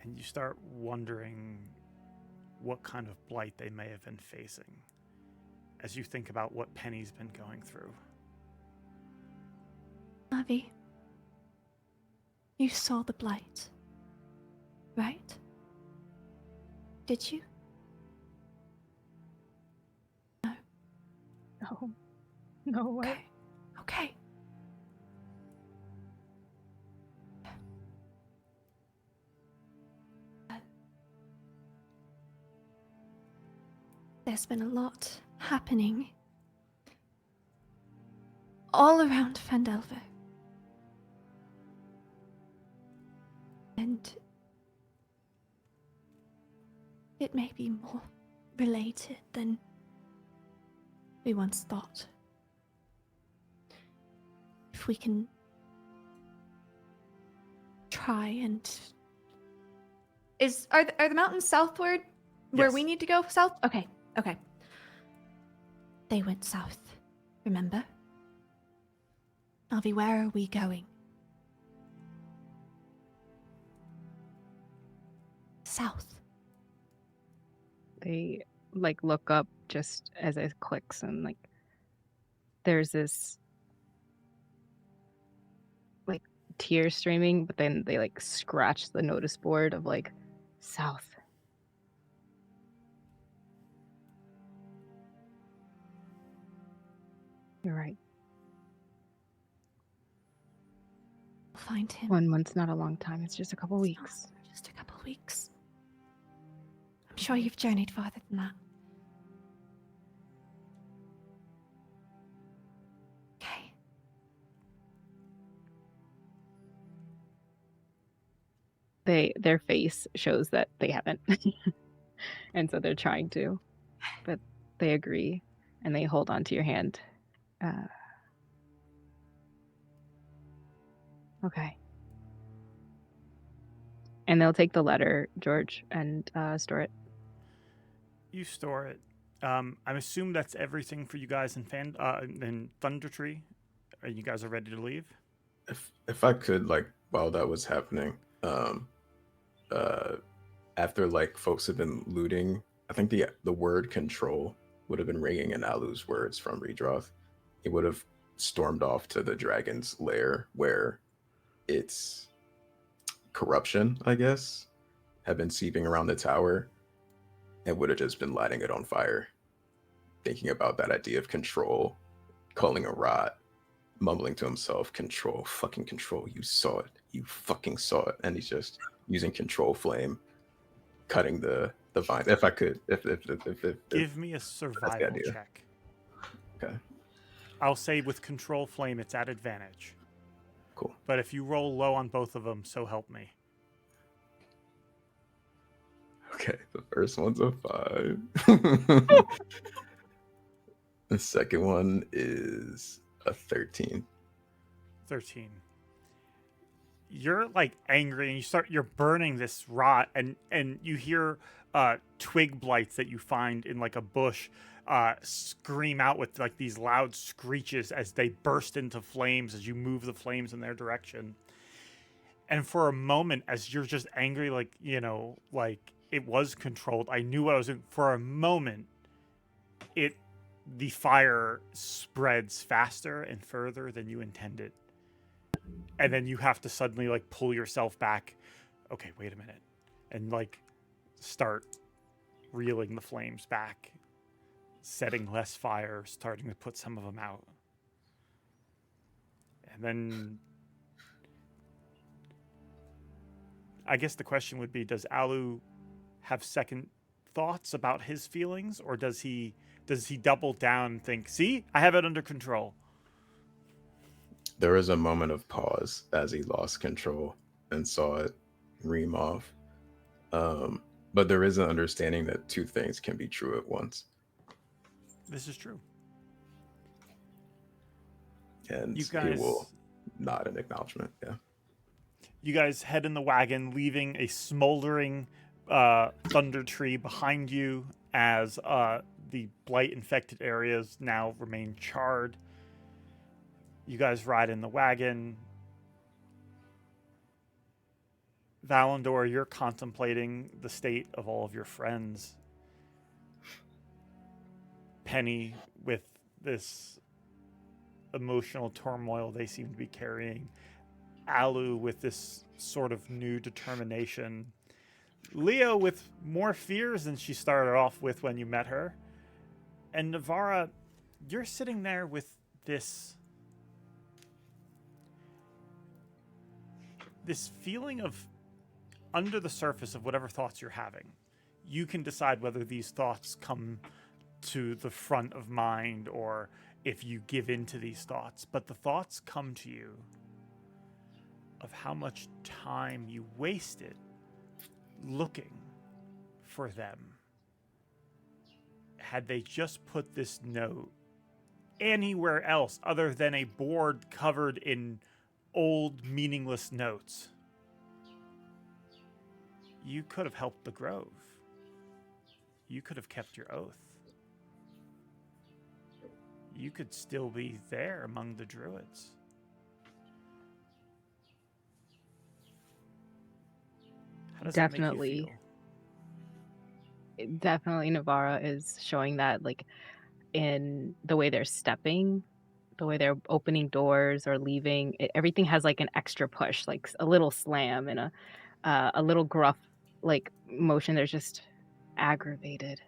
And you start wondering what kind of blight they may have been facing as you think about what Penny's been going through. Navi, you saw the blight, right? Did you? No. No. No way. Okay. Okay. There's been a lot happening all around Phandelver. And it may be more related than we once thought. If we can try and... Are the mountains southward? Where we Yes. need to go south? Okay, okay. They went south, remember? Navi, where are we going? South. They like look up just as it clicks, and like there's this like tear streaming, but then they like scratch the notice board of like south. You're right. We'll find him. 1 month's not a long time. It's just a couple weeks. Just a couple weeks. I'm sure you've journeyed farther than that. Okay. Their face shows that they haven't. And so they're trying to, but they agree and they hold on to your hand. Okay. And they'll take the letter, George, and store it. You store it. I'm assuming that's everything for you guys in Thundertree. Are you guys ready to leave? If I could, like, while that was happening, after like folks have been looting, I think the word control would have been ringing in Alu's words from Redroth. He would have stormed off to the dragon's lair where its corruption, I guess, had been seeping around the tower, and would have just been lighting it on fire, thinking about that idea of control, calling a rot, mumbling to himself, control, fucking control, you saw it, you fucking saw it. And he's just using control flame, cutting the vines. If I could, if Give me a survival idea. check. Okay, I'll say with control flame, it's at advantage. cool. But if you roll low on both of them, so help me. Okay, the first one's a 5. The second one is a 13. 13. You're like angry and you're burning this rot, and you hear twig blights that you find in like a bush scream out with like these loud screeches as they burst into flames as you move the flames in their direction. And for a moment, as you're just angry, like, you know, like it was controlled, I knew what I was doing. For a moment, the fire spreads faster and further than you intended. And then you have to suddenly like pull yourself back. Okay, wait a minute. And like start reeling the flames back, setting less fire, starting to put some of them out. And then I guess the question would be, does Alu have second thoughts about his feelings, or does he double down and think, see, I have it under control? There was a moment of pause as he lost control and saw it ream off. But there is an understanding that two things can be true at once. This is true. And You he guys, will nod in acknowledgement. Yeah. you guys head in the wagon, leaving a smoldering Thundertree behind you as the blight-infected areas now remain charred. You guys ride in the wagon. Valandor, you're contemplating the state of all of your friends. Penny, with this emotional turmoil they seem to be carrying. Alu, with this sort of new determination. Leo, with more fears than she started off with when you met her. And Navara, you're sitting there with this feeling of under the surface of whatever thoughts you're having. You can decide whether these thoughts come to the front of mind or if you give in to these thoughts. But the thoughts come to you of how much time you wasted looking for them. Had they just put this note anywhere else other than a board covered in old, meaningless notes, you could have helped the Grove. You could have kept your oath. You could still be there among the druids. How does that make you Definitely. feel? Definitely Navarra is showing that, like, in the way they're stepping, the way they're opening doors or leaving, everything has like an extra push, like a little slam and a little gruff like motion. They're just aggravated,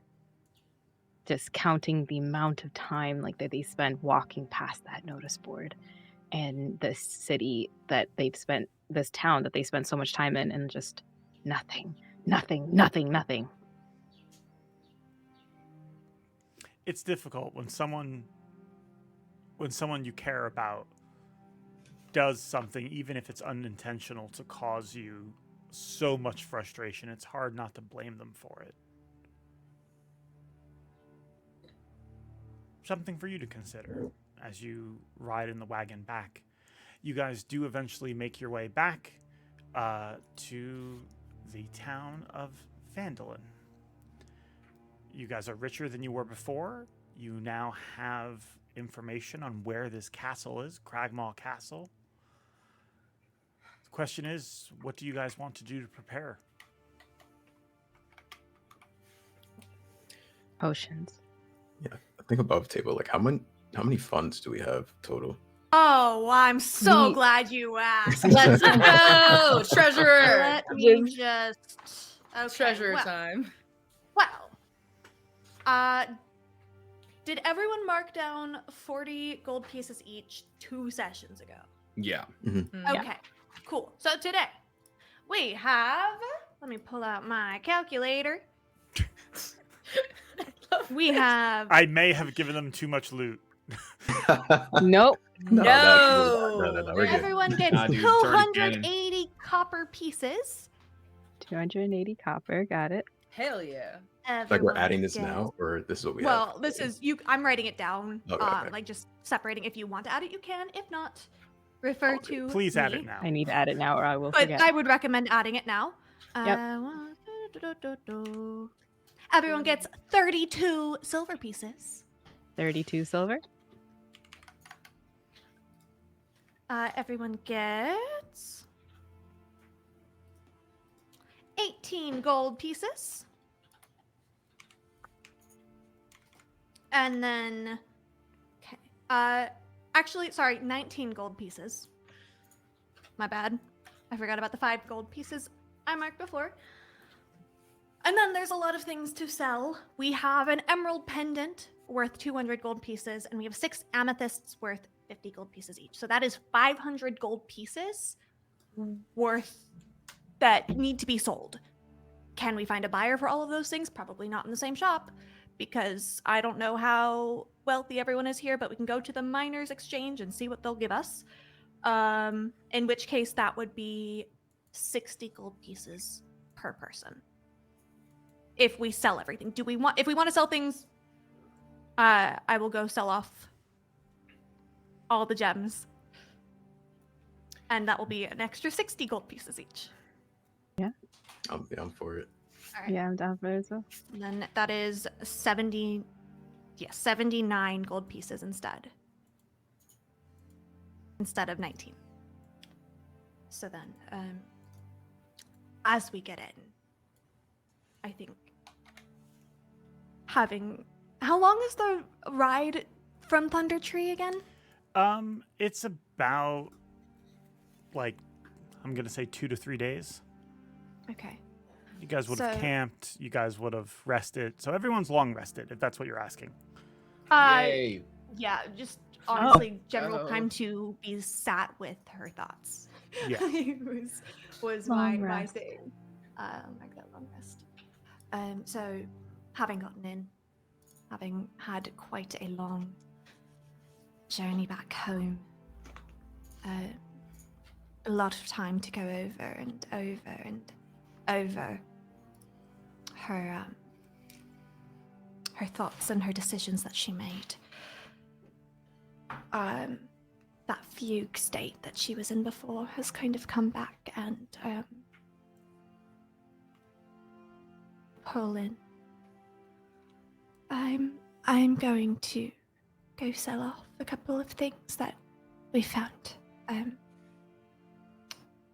just counting the amount of time like that they spend walking past that notice board and this city that they've spent, this town that they spent so much time in, and just nothing. It's difficult when someone you care about does something, even if it's unintentional, to cause you so much frustration. It's hard not to blame them for it. Something for you to consider as you ride in the wagon back. You guys do eventually make your way back to the town of Phandelver. You guys are richer than you were before. You now have information on where this castle is, Cragmaw Castle. The question is, what do you guys want to do to prepare? Potions. Yeah, I think above table. Like, how many funds do we have total? Oh, I'm so We- glad you asked. Let's go, treasurer. Let me just. Okay, Treasurer well, time. Well, did everyone mark down 40 gold pieces each 2 sessions ago? Yeah. Yeah. Okay, cool. So today we have. Let me pull out my calculator. We have. I may have given them too much loot. Nope. No, No. we're good. Everyone gets Nah, dude, it's already canon. 280 copper pieces. 280 copper. Got it. Hell yeah. Like, we're Everyone adding this gets- now, or this is what we have? Well, this is you. I'm writing it down. Okay, okay. Like just separating. If you want to add it, you can. If not, refer to. Please add me. it now. I need to add it now or I will But forget. I would recommend adding it now. Yep. Everyone gets 32 silver pieces. 32 silver. Everyone gets 18 gold pieces. And then, okay. Actually, sorry, 19 gold pieces. My bad. I forgot about the 5 gold pieces I marked before. And then there's a lot of things to sell. We have an emerald pendant worth 200 gold pieces, and we have 6 amethysts worth 50 gold pieces each. So that is 500 gold pieces worth that need to be sold. Can we find a buyer for all of those things? Probably not in the same shop, because I don't know how wealthy everyone is here, but we can go to the miners' exchange and see what they'll give us. In which case that would be 60 gold pieces per person. If we sell everything. If we want to sell things, I will go sell off all the gems. And that will be an extra 60 gold pieces each. I'm for it. All right. Yeah, I'm down for it as well. And then that is 79 gold pieces instead of 19. So then, as we get in, I think how long is the ride from Thundertree again? It's about, like, I'm gonna say 2 to 3 days. Okay. You guys would have So- camped. You guys would have rested. So everyone's long rested, if that's what you're asking. Yay. Yeah, just honestly, general Oh. time to be sat with her thoughts. Yeah. was Long my rest. thing. Like that long rest. So having gotten in, having had quite a long journey back home, a lot of time to go over and over and over her thoughts and her decisions that she made. That fugue state that she was in before has kind of come back and pull in. I'm going to go sell off a couple of things that we found.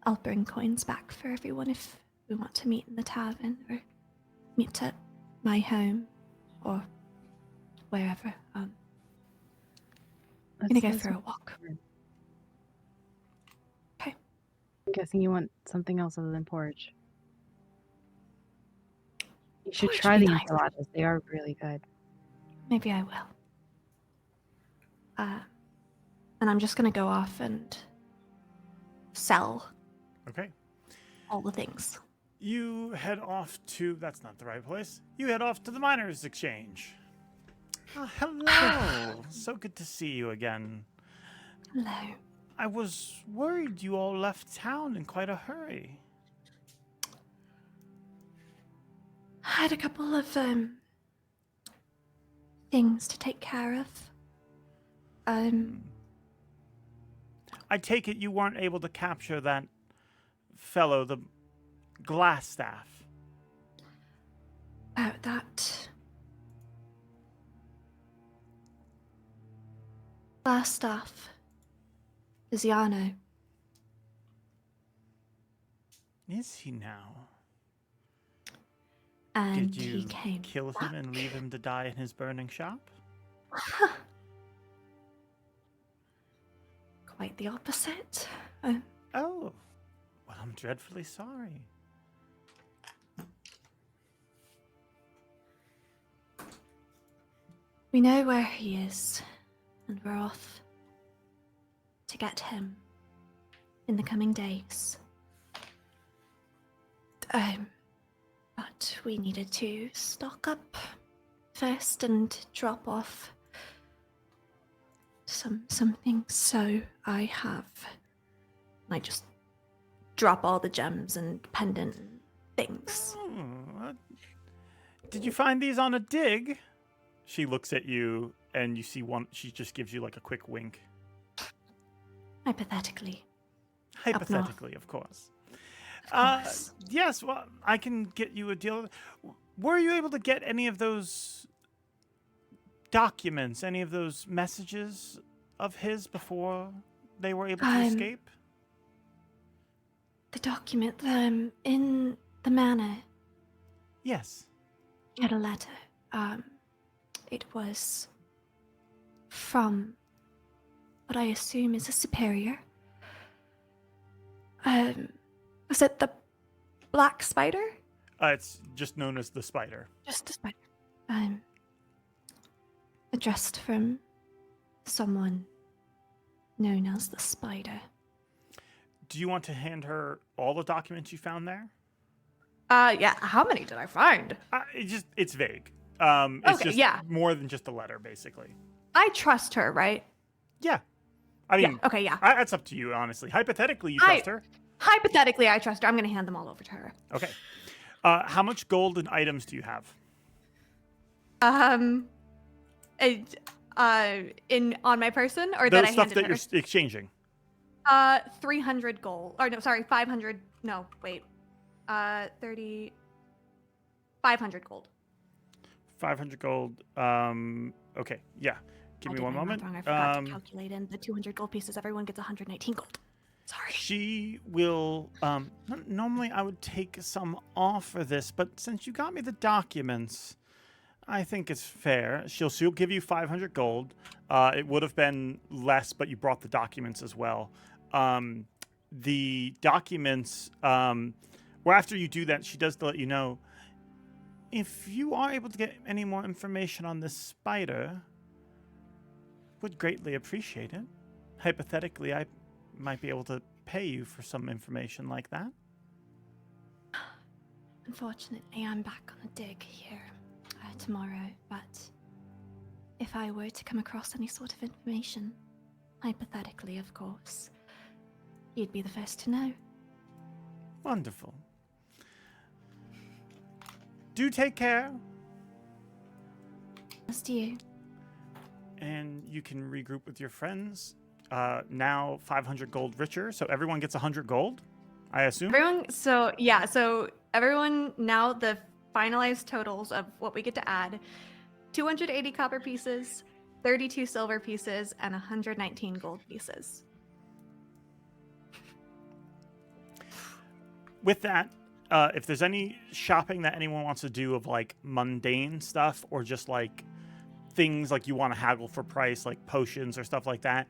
I'll bring coins back for everyone if we want to meet in the tavern or meet at my home or wherever. I'm gonna go for a walk. Okay. I'm guessing you want something else other than porridge. You should Porridge try would the be nice. enchiladas. They are really good. Maybe I will. And I'm just gonna go off and sell Okay. all the things. You head off to, that's not the right place. You head off to the Miners' Exchange. Hello. So good to see you again. Hello. I was worried you all left town in quite a hurry. I had a couple of things to take care of. I take it you weren't able to capture that fellow, the glass staff. About that. Last staff. Viziano. Is he now? And Did you he came kill him back. and leave him to die in his burning shop? Quite the opposite. Oh, well, I'm dreadfully sorry. We know where he is, and we're off to get him in the coming days. But we needed to stock up first and drop off some things. So I just drop all the gems and pendant things. Did you find these on a dig? She looks at you, and you see one. She just gives you like a quick wink. Hypothetically. Hypothetically, of course. Of course. Yes, well, I can get you a deal. Were you able to get any of those documents, any of those messages of his before they were able to escape? The document, in the manor, Yes. had a letter. It was from what I assume is a superior. Was it the Black Spider? It's just known as the Spider. Just a spider. Addressed from someone known as the Spider. Do you want to hand her all the documents you found there? Yeah. How many did I find? It's vague. It's Okay, just yeah. more than just a letter, basically. I trust her, right? Yeah. I mean, Yeah. Okay. Yeah. that's up to you, honestly. Hypothetically, you trust her. Hypothetically, I trust her. I'm gonna hand them all over to her. Okay. How much gold and items do you have? On my person, or The that I stuff handed that her? you're exchanging. 300 gold. Or no, sorry, 500. No, wait. 30. 500 gold. 500 gold. Okay, yeah. Give I me did one my math moment. wrong. I forgot to calculate in the 200 gold pieces. Everyone gets 118 gold. Sorry. She will. Normally, I would take some off for this, but since you got me the documents, I think it's fair. She'll give you 500 gold. It would have been less, but you brought the documents as well. The documents. Well, after you do that, she does let you know. If you are able to get any more information on this spider, would greatly appreciate it. Hypothetically, I might be able to pay you for some information like that. Unfortunately, I'm back on the dig here tomorrow, but if I were to come across any sort of information, hypothetically, of course, you'd be the first to know. Wonderful. Do take care. As do you. And you can regroup with your friends. Now 500 gold richer, so everyone gets 100 gold, I assume. So everyone, now the finalized totals of what we get to add: 280 copper pieces, 32 silver pieces, and 119 gold pieces. With that, if there's any shopping that anyone wants to do of like mundane stuff, or just like things like you want to haggle for price, like potions or stuff like that,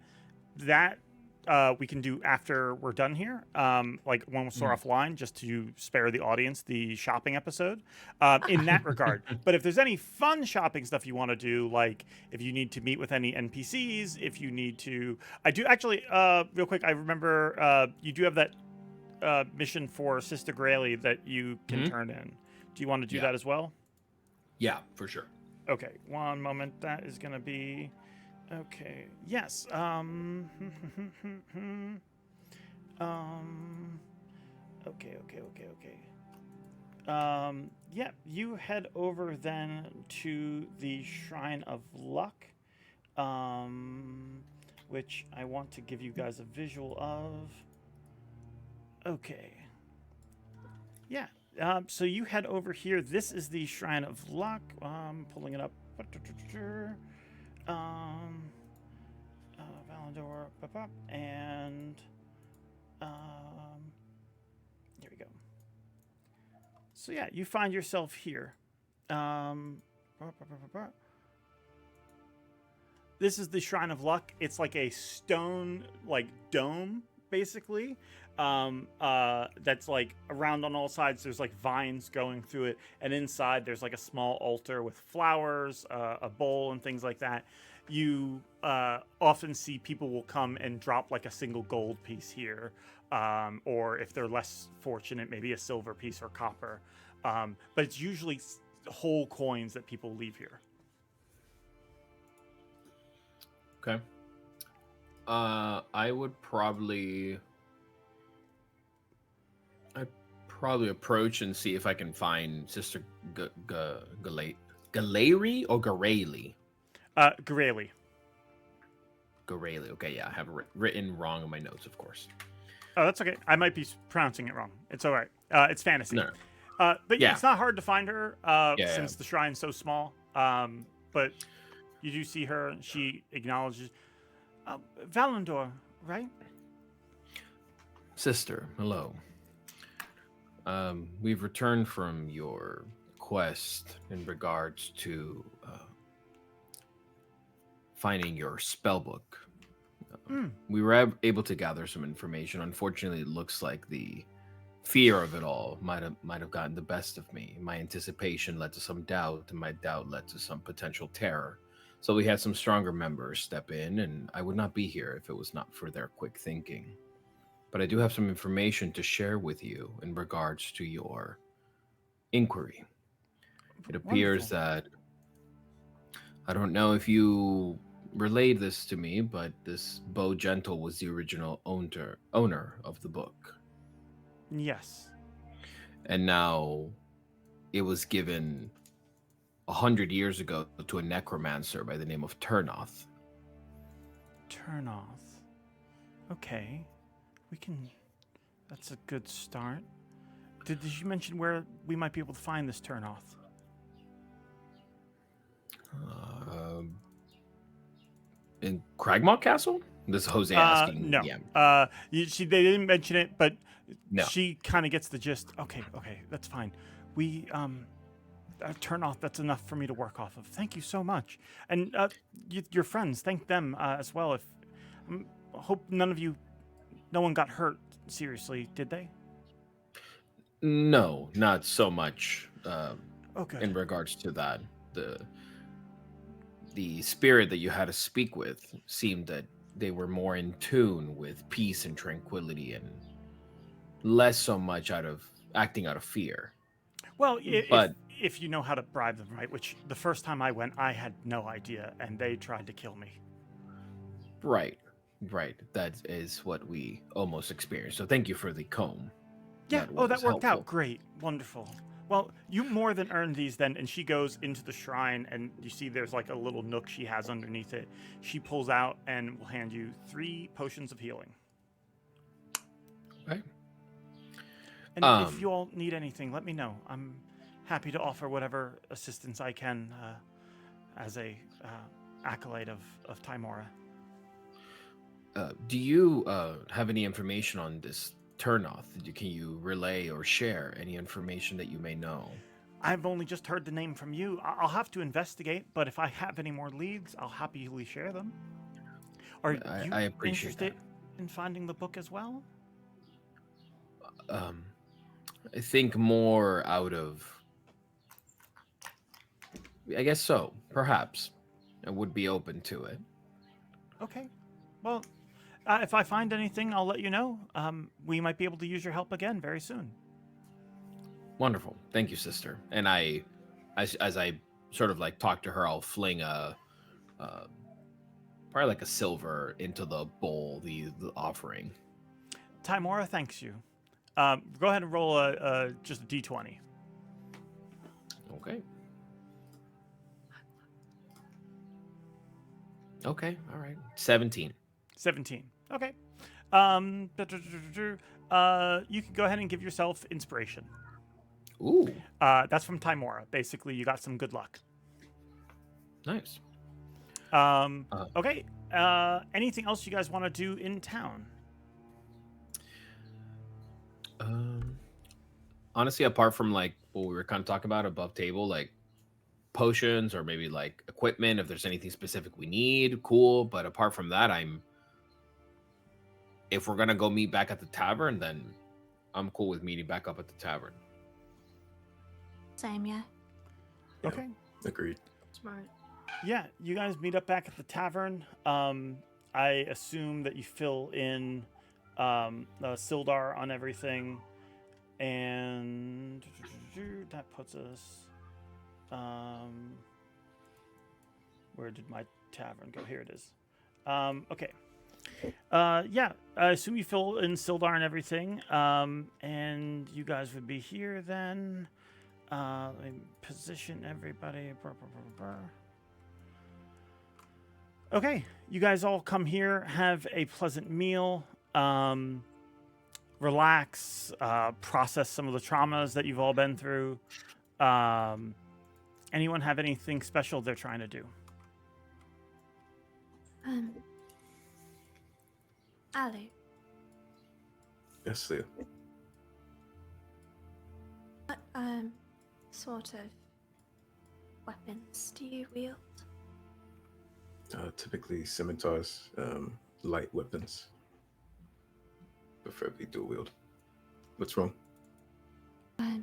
we can do after we're done here. Like when we'll start offline, just to spare the audience the shopping episode in that regard. But if there's any fun shopping stuff you want to do, like if you need to meet with any NPCs, if you need to, I do actually, real quick, I remember you do have that mission for Sister Ghelfi that you can turn in. Do you want to do that as well? Yeah, for sure. Okay, one moment. That is going to be... Okay, yes. Okay. Yeah, you head over then to the Shrine of Luck, which I want to give you guys a visual of. Okay. Yeah. So you head over here. This is the Shrine of Luck. I'm pulling it up. Valandor, and here we go. So yeah, you find yourself here. This is the Shrine of Luck. It's like a stone, like dome, basically. That's like around on all sides. There's like vines going through it, and inside there's like a small altar with flowers, a bowl, and things like that. You often see people will come and drop like a single gold piece here, or if they're less fortunate, maybe a silver piece or copper. But it's usually whole coins that people leave here. Okay. I would probably approach and see if I can find Sister Ghelfi or Ghelfi. Ghelfi. Ghelfi. Okay, yeah, I have it written wrong in my notes, of course. Oh, that's okay. I might be pronouncing it wrong. It's all right. It's fantasy. No. But Yeah. It's not hard to find her since the shrine's so small. But you do see her, and she acknowledges. Valandor, right? Sister, hello. We've returned from your quest in regards to finding your spell book. We were able to gather some information. Unfortunately, it looks like the fear of it all might have gotten the best of me. My anticipation led to some doubt, and my doubt led to some potential terror. So we had some stronger members step in, and I would not be here if it was not for their quick thinking. But I do have some information to share with you in regards to your inquiry. It appears that, I don't know if you relayed this to me, but this Bo Gentle was the original owner of the book. Yes. And now it was given 100 years ago to a necromancer by the name of Turnoth. Turnoth. Okay. We can... That's a good start. Did you mention where we might be able to find this Turnoth? In Cragmaw Castle? This is Jose asking. No. Yeah. They didn't mention it, but No. she kind of gets the gist. Okay, that's fine. We, Turnoth, that's enough for me to work off of. Thank you so much. And your friends, thank them as well. Hope no one got hurt seriously, did they? No, not so much Okay. in regards to that. the spirit that you had to speak with seemed that they were more in tune with peace and tranquility and less so much acting out of fear. Well, But if you know how to bribe them, right? Which the first time I went, I had no idea, and they tried to kill me. right, that is what we almost experienced. So thank you for the comb. Yeah. That Oh, that was worked helpful. out great. Wonderful. Well, you more than earned these then. And she goes into the shrine, and you see there's like a little nook she has underneath it. She pulls out and will hand you 3 potions of healing. Okay. And if you all need anything, let me know. I'm happy to offer whatever assistance I can as a acolyte of Timora. Do you have any information on this Turnoth? Can you relay or share any information that you may know? I've only just heard the name from you. I'll have to investigate, but if I have any more leads, I'll happily share them. Are I you appreciate interested in finding the book as well? I think more out of, I guess so. Perhaps I would be open to it. Okay. Well, if I find anything, I'll let you know. We might be able to use your help again very soon. Wonderful. Thank you, sister. And as I sort of like talk to her, I'll fling probably like a silver into the bowl, the offering. Timora thanks you. Go ahead and roll just a d20. Okay. Okay. All right. 17. 17. Okay. You can go ahead and give yourself inspiration. Ooh. That's from Timora. Basically, you got some good luck. Nice. Okay. Anything else you guys want to do in town? Honestly, apart from like what we were kind of talking about above table, like potions or maybe like equipment, if there's anything specific we need, cool. But apart from that, if we're gonna go meet back at the tavern, then I'm cool with meeting back up at the tavern. Same, yeah. Yeah. Okay. Agreed. Smart. Yeah, you guys meet up back at the tavern. I assume that you fill in Sildar on everything, and that puts us. Where did my tavern go? Here it is. Okay. Yeah, I assume you fill in Sildar and everything, and you guys would be here then. Let me position everybody. Okay, you guys all come here, have a pleasant meal, relax, process some of the traumas that you've all been through. Anyone have anything special they're trying to do? Ali, Yes, Leo. what sort of weapons do you wield? Typically scimitars, light weapons. Preferably dual wield. What's wrong? I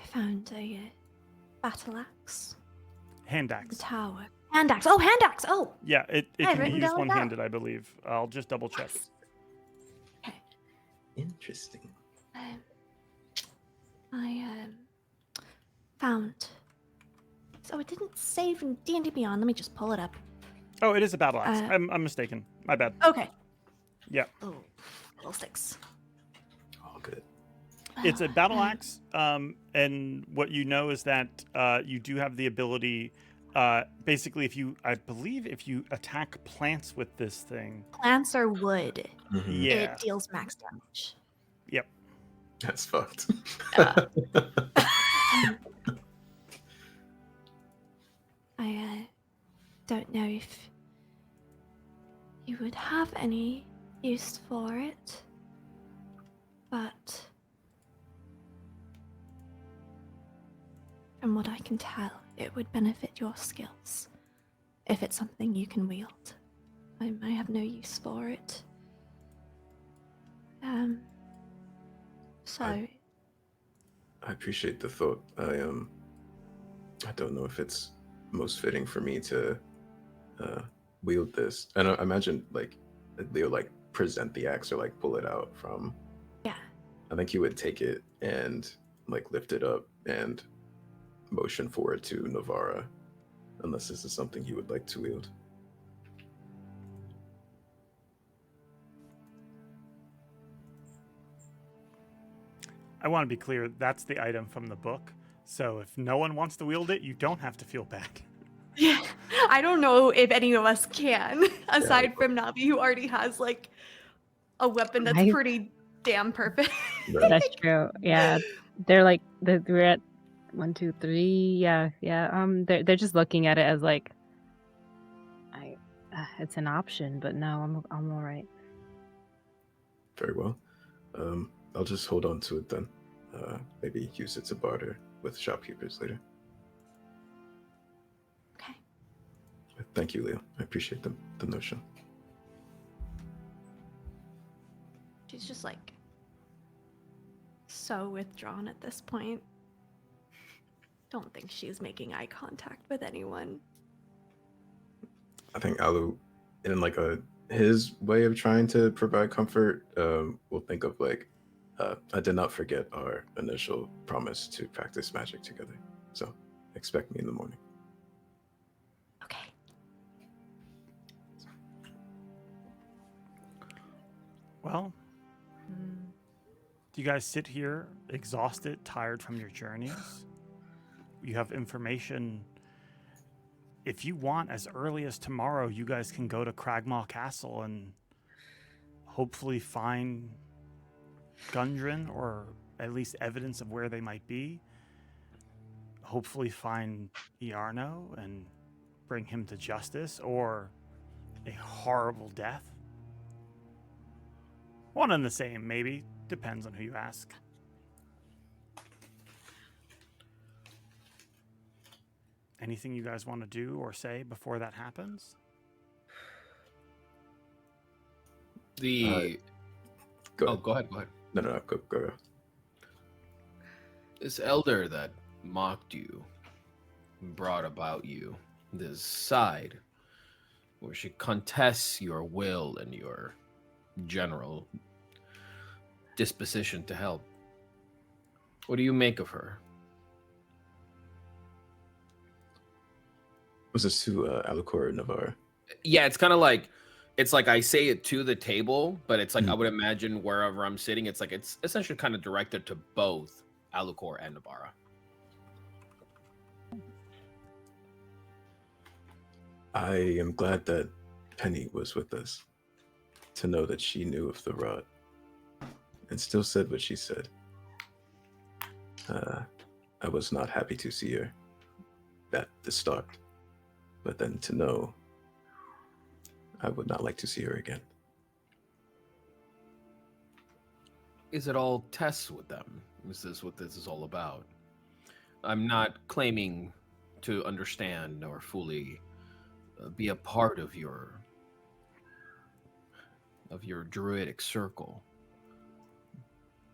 found a battle axe Hand in the axe. tower. Hand axe! Oh, hand axe! Oh! Yeah, it I've can be written used down one-handed, I believe. I'll just double check. Okay. Interesting. I found. So it didn't save in D&D Beyond. Let me just pull it up. Oh, it is a battle axe. Uh, I'm mistaken. My bad. Okay. Yeah. Oh, little sticks. All good. It's a battle axe, and what you know is that you do have the ability. Basically, I believe if you attack plants with this thing, Plants or wood. yeah, It deals max damage. yep. That's fucked. I don't know if you would have any use for it, but from what I can tell, it would benefit your skills if it's something you can wield. I may have no use for it. So I appreciate the thought. I don't know if it's most fitting for me to wield this. And I imagine like they'll like present the axe or like pull it out from. Yeah. I think he would take it and like lift it up and motion forward to Navara, unless this is something he would like to wield. I want to be clear, that's the item from the book. So if no one wants to wield it, you don't have to feel bad. Yeah. I don't know if any of us can, aside Yeah. from Navi, who already has like a weapon that's I- pretty damn perfect. Right. That's true. Yeah, they're like we're at 1, 2, 3. Yeah. They're just looking at it as like, it's an option, but no, I'm all right. Very well. I'll just hold on to it then. Maybe use it to barter with shopkeepers later. Okay. Thank you, Leo. I appreciate the notion. She's just like so withdrawn at this point. Don't think she's making eye contact with anyone. I think Alu, in like his way of trying to provide comfort, will think of like, I did not forget our initial promise to practice magic together. So expect me in the morning. Okay. Well, do you guys sit here exhausted, tired from your journeys? You have information. If you want, as early as tomorrow, you guys can go to Cragmaw Castle and hopefully find Gundren, or at least evidence of where they might be. Hopefully find Iarno and bring him to justice, or a horrible death. One and the same, maybe. Depends on who you ask. Anything you guys want to do or say before that happens? The Go oh, ahead. go ahead. Go ahead. No, go. This elder that mocked you, brought about you this side where she contests your will and your general disposition to help. What do you make of her? Was this to Alucor Navarre? Yeah, it's kind of like, it's like I say it to the table, but it's like Mhm. I would imagine wherever I'm sitting, it's like it's essentially kind of directed to both Alucor and Navarra. I am glad that Penny was with us to know that she knew of the rod and still said what she said. I was not happy to see her at the start, but then to know I would not like to see her again. Is it all tests with them? Is this what this is all about? I'm not claiming to understand or fully be a part of your druidic circle,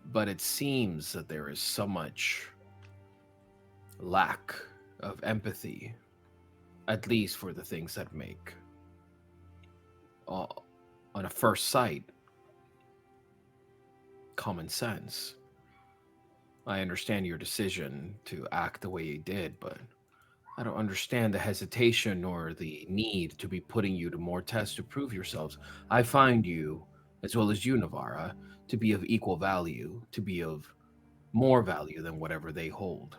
but it seems that there is so much lack of empathy, at least for the things that make, on a first sight, common sense. I understand your decision to act the way you did, but I don't understand the hesitation or the need to be putting you to more tests to prove yourselves. I find you, as well as you, Navarra, to be of equal value, to be of more value than whatever they hold.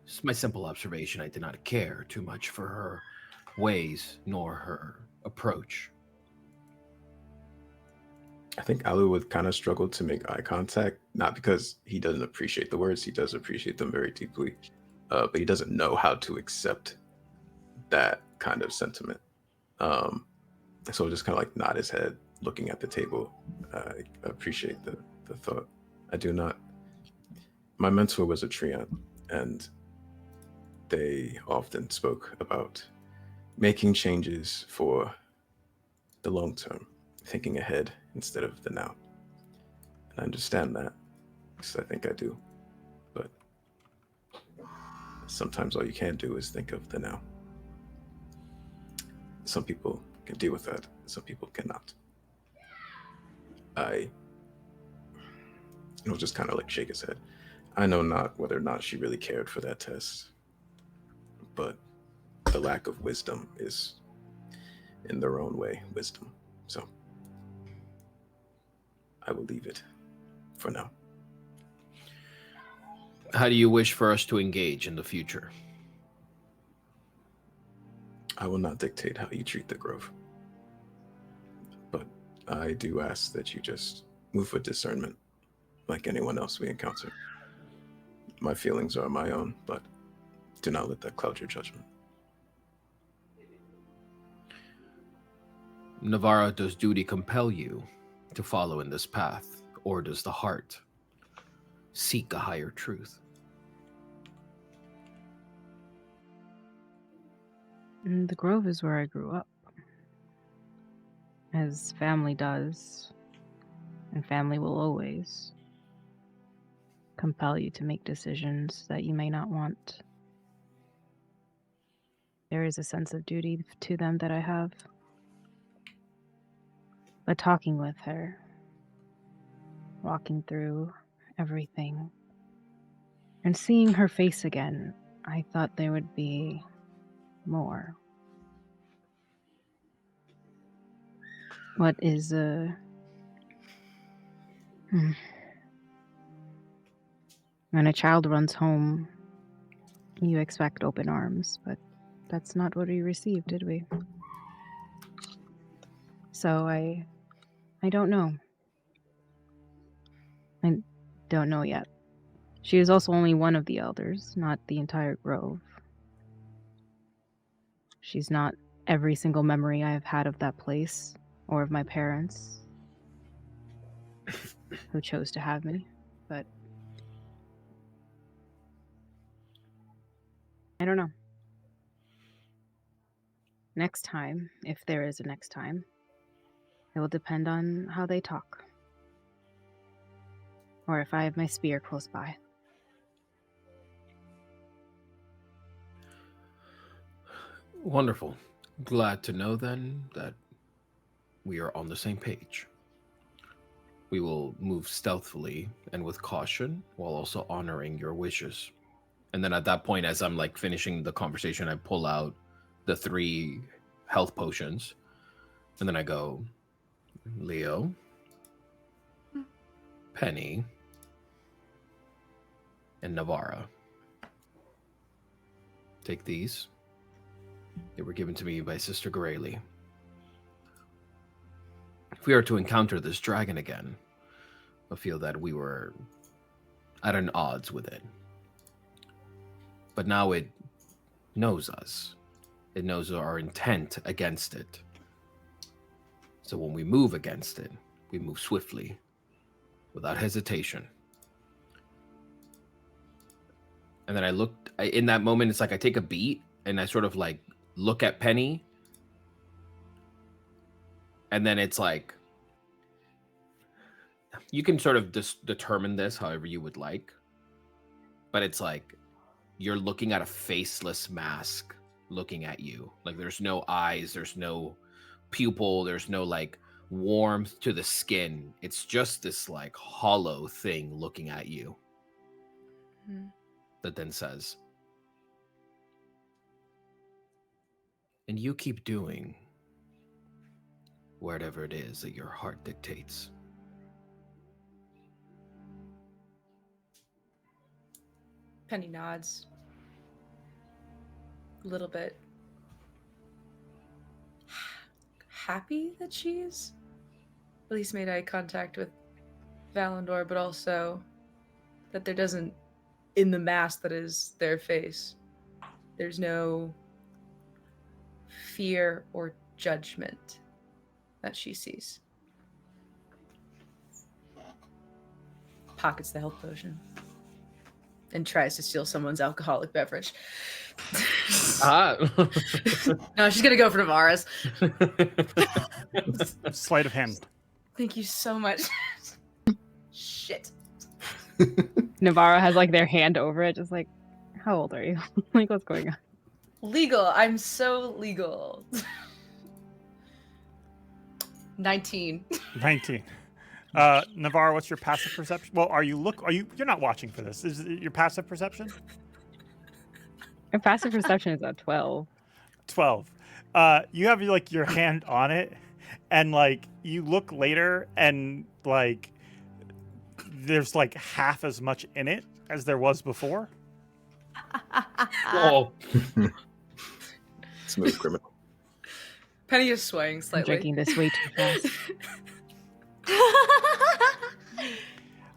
It's my simple observation. I did not care too much for her ways nor her approach. I think Alu would kind of struggle to make eye contact, not because he doesn't appreciate the words, he does appreciate them very deeply, but he doesn't know how to accept that kind of sentiment. So he'll just kind of like nod his head, looking at the table. I appreciate the thought. I do not. My mentor was a Treant, and they often spoke about making changes for the long term, thinking ahead instead of the now. And I understand that, because I think I do. But sometimes all you can do is think of the now. Some people can deal with that, some people cannot. He'll just kind of like shake his head. I know not whether or not she really cared for that test, but the lack of wisdom is, in their own way, wisdom. So I will leave it for now. How do you wish for us to engage in the future? I will not dictate how you treat the Grove, but I do ask that you just move with discernment, like anyone else we encounter. My feelings are my own, but do not let that cloud your judgment. Navarra, does duty compel you to follow in this path, or does the heart seek a higher truth? The Grove is where I grew up, as family does, and family will always compel you to make decisions that you may not want. There is a sense of duty to them that I have. But talking with her, walking through everything, and seeing her face again, I thought there would be more. What is when a child runs home, you expect open arms, but that's not what we received, did we? So I don't know. I don't know yet. She is also only one of the elders, not the entire Grove. She's not every single memory I have had of that place, or of my parents, who chose to have me, but I don't know. Next time, if there is a next time, it will depend on how they talk. Or if I have my spear close by. Wonderful. Glad to know then that we are on the same page. We will move stealthily and with caution while also honoring your wishes. And then at that point, as I'm like finishing the conversation, I pull out the 3 health potions. And then I go, Leo, Penny, and Navarra. Take these. They were given to me by Sister Gareli. If we are to encounter this dragon again, I feel that we were at an odds with it. But now it knows us. It knows our intent against it. So when we move against it, we move swiftly, without hesitation. And then in that moment, it's like I take a beat and I sort of like look at Penny. And then it's like, you can sort of determine this however you would like. But it's like, you're looking at a faceless mask looking at you. Like there's no eyes, there's no pupil, there's no like warmth to the skin. It's just this like hollow thing looking at you. That then says, and you keep doing whatever it is that your heart dictates. Penny nods. A little bit happy that she's at least made eye contact with Valandor, but also that there doesn't, in the mask that is their face, there's no fear or judgment that she sees. Pockets the health potion and tries to steal someone's alcoholic beverage. No, she's gonna go for Navarra's. Sleight of hand. Thank you so much. Shit. Navarro has like their hand over it, just like, How old are you? Like, what's going on? Legal. I'm so legal. 19. 19. Navarro, what's your passive perception? Well, you're not watching for this. Is it your passive perception? My passive perception is at 12. 12. You have like your hand on it, and like you look later, and like there's like half as much in it as there was before. Oh, Smooth criminal. Penny is swaying I'm slightly. drinking this way too fast.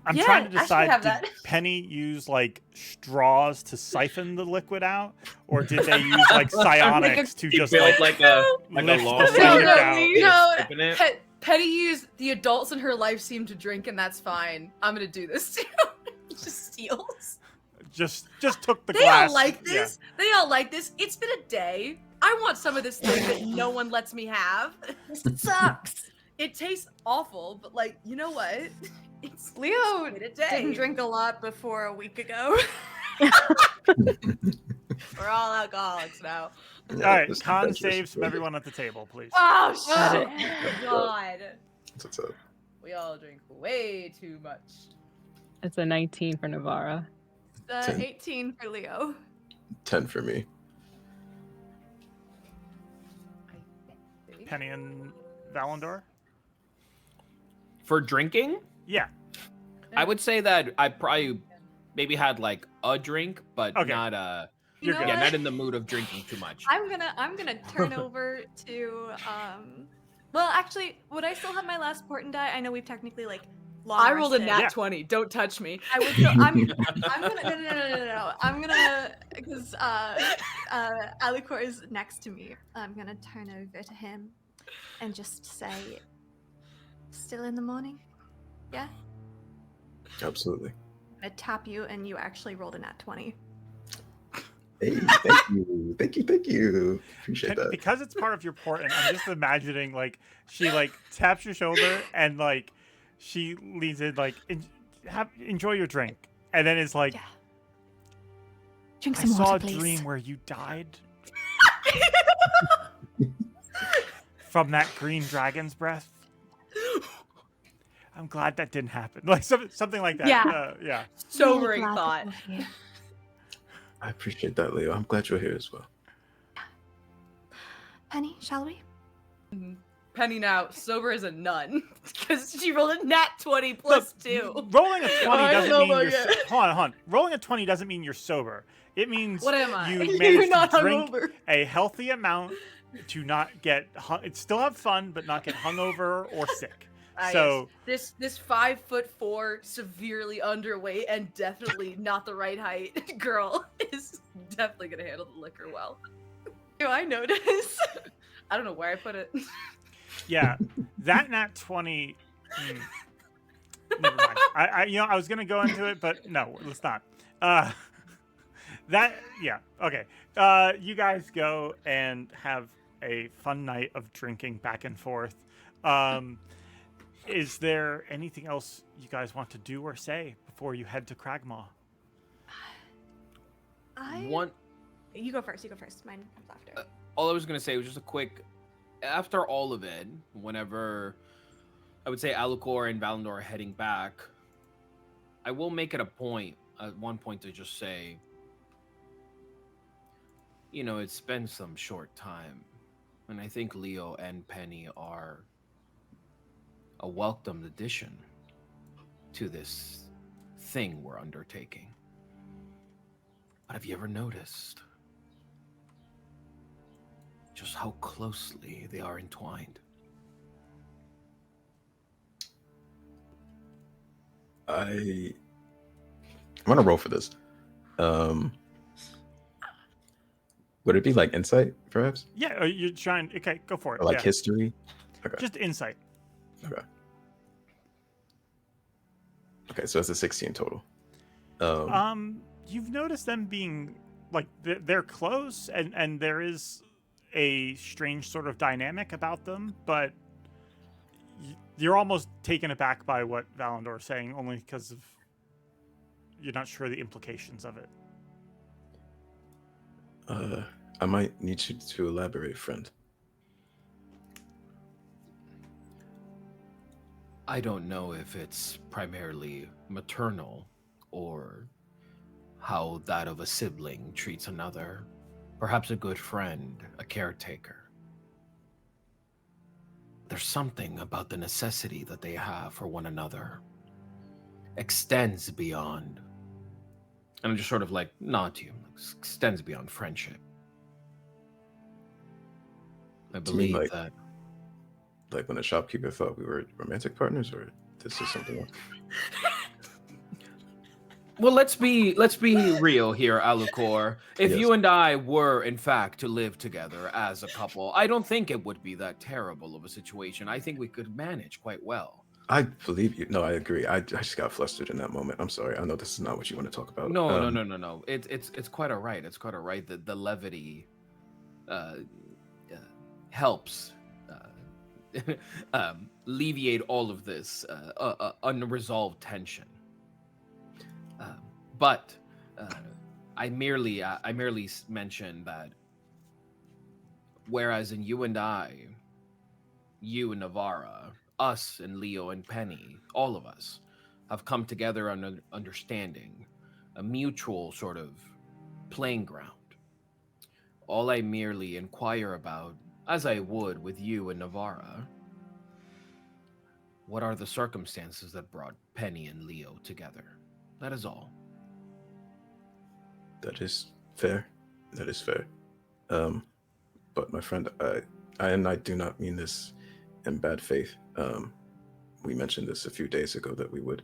I'm Yeah, trying to I should decide, have did that. Penny use like straws to siphon the liquid out, or did they use like psionics to you just built like like a lift long the stick fluid no, out? no. sipping it? Penny used the adults in her life seem to drink, and that's fine. I'm gonna do this too. Just steals. Just took the They glass. all like yeah. this. They all like this. It's been a day. I want some of this thing that no one lets me have. This sucks. It tastes awful, but like, you know what? It's Leo been a day. didn't drink a lot before a week ago. We're all alcoholics now. All right, con saves from everyone at the table, please. Oh Got shit! God, That's what's up. we all drink way too much. It's a 19 for Navarra. 18 for Leo. 10 for me. I think. Penny and Valandor? For drinking, Yeah. I would say that I probably maybe had like a drink, but Okay. not You know yeah, what? not in the mood of drinking too much. I'm gonna turn over to well, actually, would I still have my last portent die? I know we've technically like long I rolled a rested. nat Yeah. 20. Don't touch me. I would still, I'm gonna no. I'm gonna because Alucor is next to me. I'm gonna turn over to him and just say, "Still in the morning?" Yeah. Absolutely. I'm gonna tap you, and you actually rolled a nat 20. Hey, thank you. Thank you. Appreciate that. Because it's part of your portent, I'm just imagining like she like taps your shoulder and like she leans in like enjoy your drink, and then it's like Yeah. Drink I some saw water, a please. dream where you died from that green dragon's breath. I'm glad that didn't happen. Like something like that. Yeah. Yeah. Sobering Really glad thought. that you're here. I appreciate that, Leo. I'm glad you're here as well. Penny, shall we? Penny now sober as a nun because she rolled a nat 20 plus 2. Rolling a 20 I doesn't don't mean know you're yet. hold on. Rolling a 20 doesn't mean you're sober. It means What am I? you You're managed not to drink hungover. a healthy amount to not get still have fun but not get hungover or sick. So this 5'4", severely underweight and definitely not the right height girl is definitely gonna handle the liquor well. Do I notice? I don't know where I put it. yeah, that nat 20 never mind. I was gonna go into it, but no, let's not. Okay. You guys go and have a fun night of drinking back and forth. Is there anything else you guys want to do or say before you head to Cragmaw? One, You go first. Mine comes after. all I was gonna say was just a quick. After all of it, whenever I would say Alucor and Valandor are heading back, I will make it a point at one point to just say, you know, it's been some short time, and I think Leo and Penny are a welcomed addition to this thing we're undertaking. But have you ever noticed just how closely they are entwined? I'm gonna roll for this. Would it be like insight, perhaps? Yeah, you're trying. Okay, go for it. Or like yeah. history? Okay. Just insight. Okay. Okay, so that's a 16 total. You've noticed them being like they're close, and there is a strange sort of dynamic about them, but you're almost taken aback by what Valandor is saying, only because of you're not sure the implications of it. I might need you to elaborate, friend. I don't know if it's primarily maternal or how that of a sibling treats another, perhaps a good friend, a caretaker. There's something about the necessity that they have for one another. Extends beyond, and I'm just sort of like nod to you, extends beyond friendship. I Do you mean believe that. Like when the shopkeeper thought we were romantic partners, or this is something else? Well, let's be real here, Alucor. If Yes. you and I were, in fact, to live together as a couple, I don't think it would be that terrible of a situation. I think we could manage quite well. I believe you. No, I agree. I just got flustered in that moment. I'm sorry. I know this is not what you want to talk about. No. It's quite all right. It's quite all right. The levity helps alleviate all of this unresolved tension. But I merely mentioned that whereas in you and I, you and Navarra, us and Leo and Penny, all of us have come together on understanding, a mutual sort of playing ground. All I merely inquire about, as I would with you and Navarra, what are the circumstances that brought Penny and Leo together? That is all. That is fair. That is fair. But my friend, I do not mean this in bad faith. We mentioned this a few days ago that we would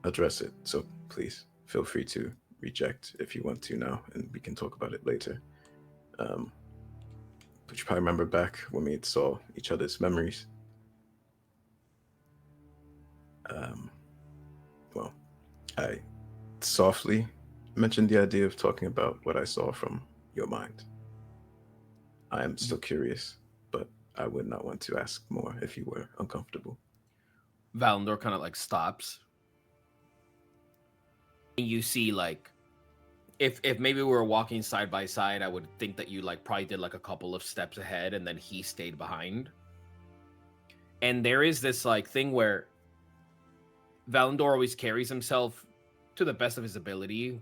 address it. So please feel free to reject if you want to now, and we can talk about it later. But you probably remember back when we saw each other's memories. Well, I softly mentioned the idea of talking about what I saw from your mind. I am still curious, but I would not want to ask more if you were uncomfortable. Valandor kind of like stops. And you see like if maybe we were walking side by side, I would think that you like probably did like a couple of steps ahead and then he stayed behind. And there is this like thing where Valandor always carries himself to the best of his ability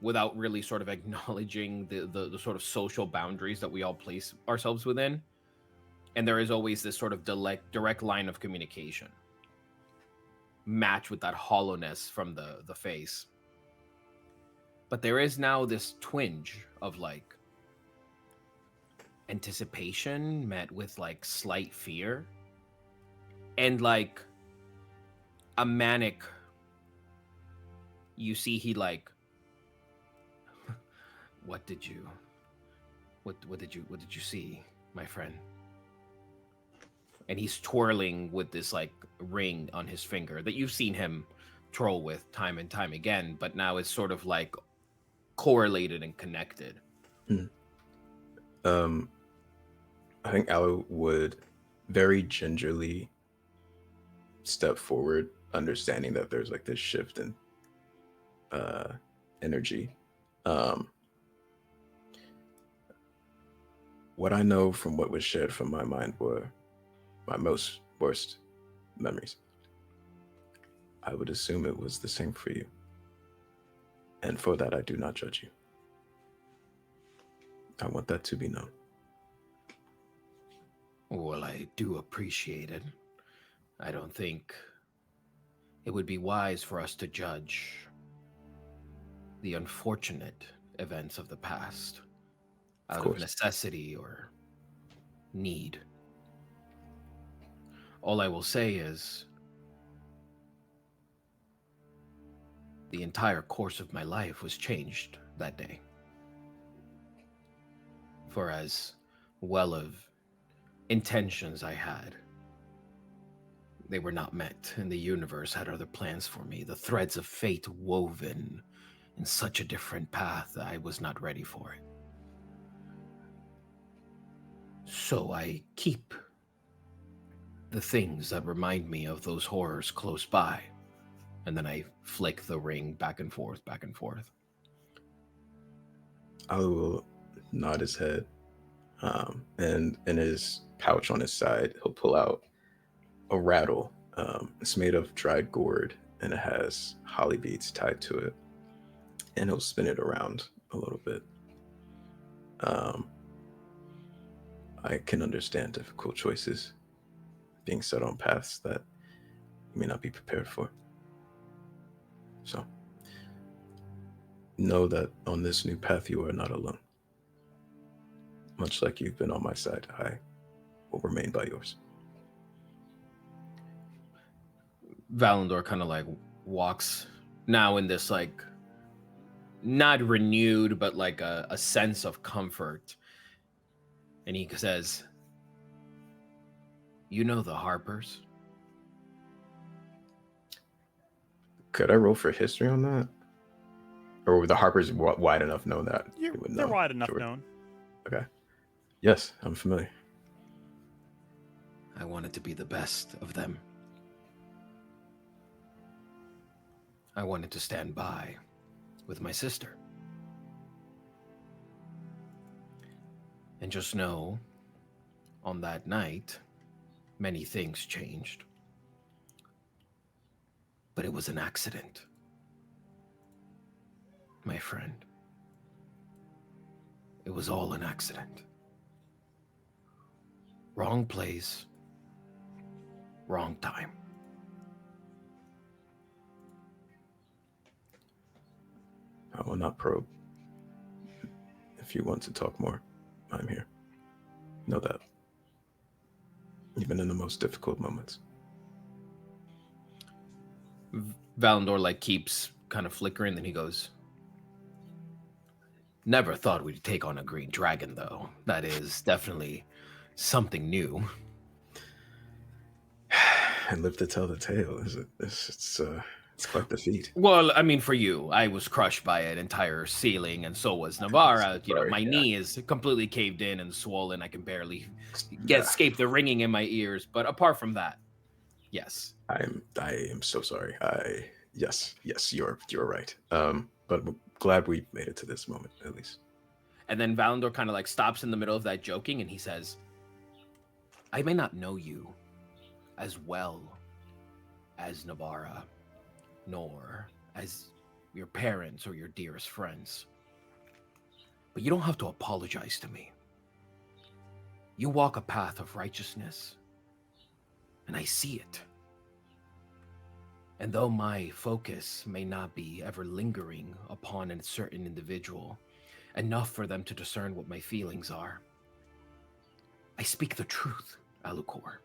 without really sort of acknowledging the sort of social boundaries that we all place ourselves within. And there is always this sort of direct line of communication matched with that hollowness from the face. But there is now this twinge of like anticipation met with like slight fear and like a manic. You see he like what did you see, my friend? And he's twirling with this like ring on his finger that you've seen him troll with time and time again, but now it's sort of like correlated and connected. I think Aloe would very gingerly step forward, understanding that there's like this shift in energy. What I know from what was shared from my mind were my most worst memories. I would assume it was the same for you. And for that, I do not judge you. I want that to be known. Well, I do appreciate it. I don't think it would be wise for us to judge the unfortunate events of the past out of necessity or need. All I will say is the entire course of my life was changed that day. For as well of intentions I had, they were not met, and the universe had other plans for me. The threads of fate woven in such a different path that I was not ready for it. So I keep the things that remind me of those horrors close by, and then I flick the ring back and forth, back and forth. I will nod his head. And in his pouch on his side, he'll pull out a rattle. It's made of dried gourd, and it has holly beads tied to it. And he'll spin it around a little bit. I can understand difficult choices being set on paths that you may not be prepared for. So, know that on this new path, you are not alone. Much like you've been on my side, I will remain by yours. Valandor kind of like walks now in this like not renewed, but like a sense of comfort. And he says, "You know the Harpers?" Could I roll for history on that? Or were the Harpers wide enough known that you would know? They're wide enough Sure. known. Okay. Yes, I'm familiar. I wanted to be the best of them. I wanted to stand by with my sister. And just know, on that night, many things changed. But it was an accident, my friend. It was all an accident. Wrong place, wrong time. I will not probe. If you want to talk more, I'm here. Know that. Even in the most difficult moments. Valandor like keeps kind of flickering, then he goes, "Never thought we'd take on a green dragon, though. That is definitely something new." And live to tell the tale. It's quite the feat. Well, I mean, for you, I was crushed by an entire ceiling, and so was Navarra. You know, Sorry, my yeah. knee is completely caved in and swollen. I can barely Yeah. escape the ringing in my ears. But apart from that, yes. I am so sorry. Yes, you're right. But I'm glad we made it to this moment, at least. And then Valandor kind of like stops in the middle of that joking, and he says, "I may not know you as well as Navarra, nor as your parents or your dearest friends. But you don't have to apologize to me. You walk a path of righteousness, and I see it. And though my focus may not be ever lingering upon a certain individual, enough for them to discern what my feelings are, I speak the truth, Alucor.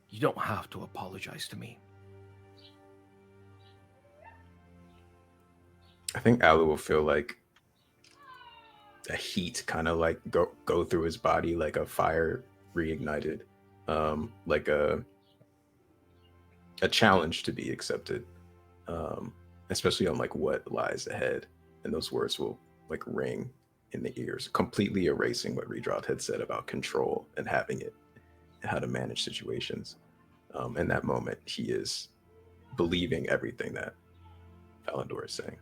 You don't have to apologize to me." I think Alu will feel like a heat kind of like go through his body, like a fire reignited, like a challenge to be accepted, especially on like what lies ahead. And those words will like ring in the ears, completely erasing what Redroth had said about control and having it and how to manage situations. In that moment, he is believing everything that Valandor is saying.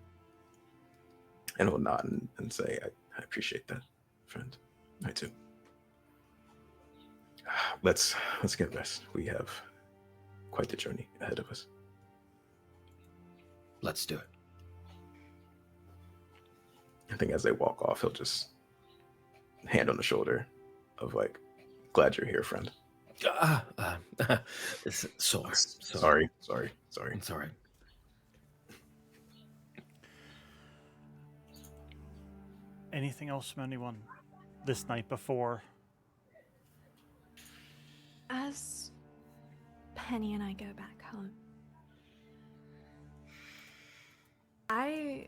And he'll nod and say, I appreciate that, friend. I too. Let's get rest. We have quite the journey ahead of us. Let's do it. I think as they walk off, he'll just hand on the shoulder of like, glad you're here, friend. It's sore. Sorry. It's all right. Anything else from anyone this night before? As Penny and I go back home, I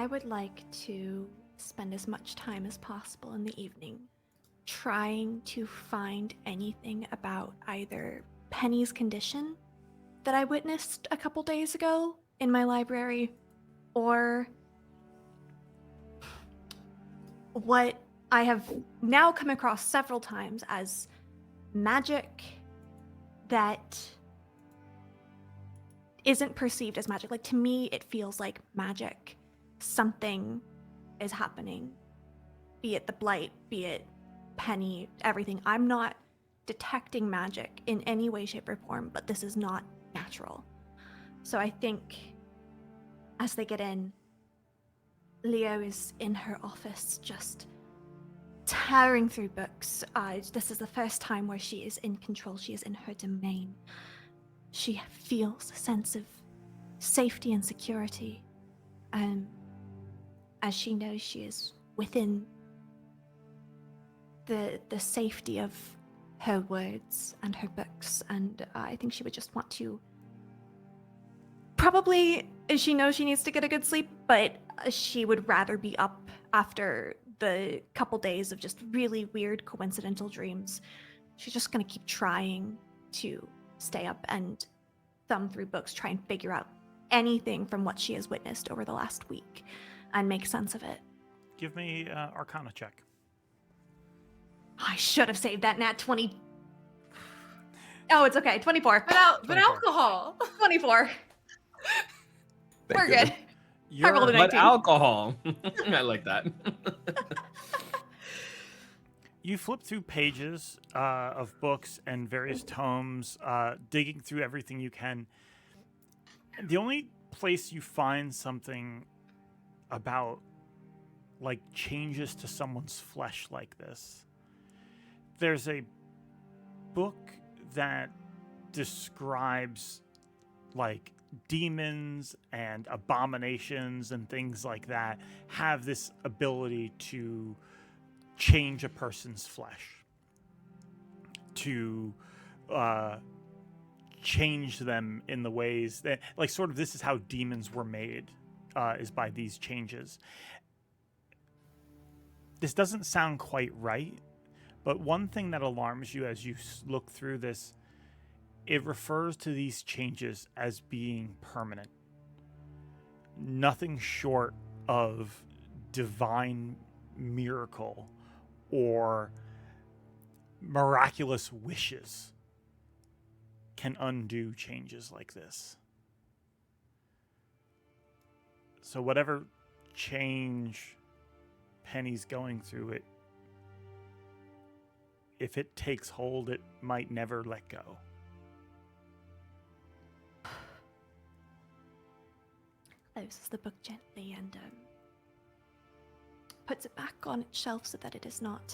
would like to spend as much time as possible in the evening trying to find anything about either Penny's condition that I witnessed a couple days ago in my library, or what I have now come across several times as magic that isn't perceived as magic. Like, to me, it feels like magic something is happening. Be it the blight, be it Penny, everything. I'm not detecting magic in any way, shape, or form, but this is not natural. So I think as they get in, Leo is in her office just tearing through books. This is the first time where she is in control. She is in her domain. She feels a sense of safety and security, as she knows she is within the safety of her words and her books. And I think she would just want to, probably she knows she needs to get a good sleep, but she would rather be up after the couple days of just really weird coincidental dreams. She's just gonna keep trying to stay up and thumb through books, try and figure out anything from what she has witnessed over the last week and make sense of it. Give me Arcana check. I should have saved that nat 20. Oh, it's okay. 24. But 24. alcohol. 24. Thank We're goodness. good. I rolled a But 19. alcohol. I like that. You flip through pages of books and various tomes, digging through everything you can. The only place you find something about like changes to someone's flesh like this, there's a book that describes like demons and abominations and things like that have this ability to change a person's flesh, to change them in the ways that, like, sort of this is how demons were made, is by these changes. This doesn't sound quite right, but one thing that alarms you as you look through this, it refers to these changes as being permanent. Nothing short of divine miracle or miraculous wishes can undo changes like this. So whatever change Penny's going through, it, if it takes hold, it might never let go. Closes the book gently and puts it back on its shelf so that it is not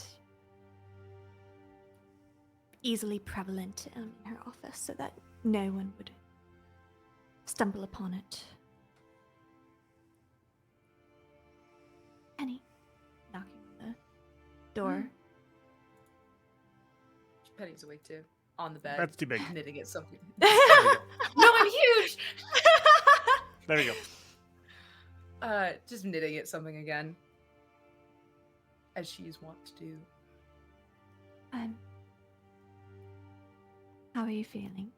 easily prevalent in her office, so that no one would stumble upon it. Penny, knocking on the door. Penny's awake too. On the bed. That's too big. Knitting at something. There we go. No, I'm huge! There we go. Just knitting at something again. As she is wont to do. How are you feeling?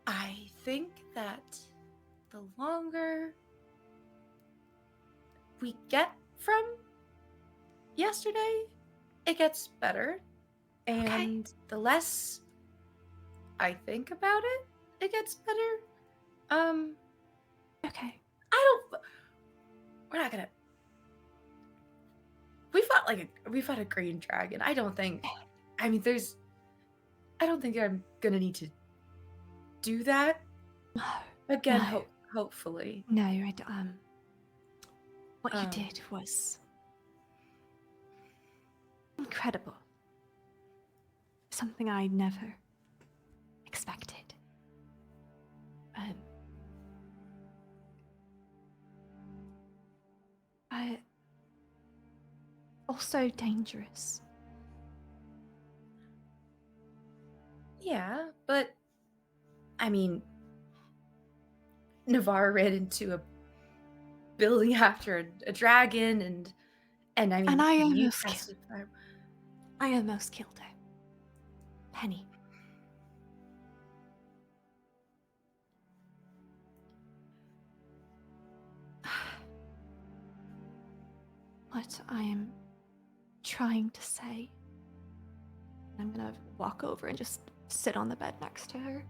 I think that the longer we get from yesterday, it gets better. And the less I think about it, it gets better. Okay. We're not gonna. We fought a green dragon. I don't think I'm gonna need to do that again. No. Hopefully. No, what you Um, did was incredible. Something I never expected. Also dangerous. Yeah, but I mean, Navarre ran into a building after a dragon, and I mean, And I you almost casted fire. I almost killed her. Penny. What I am trying to say. I'm gonna walk over and just sit on the bed next to her.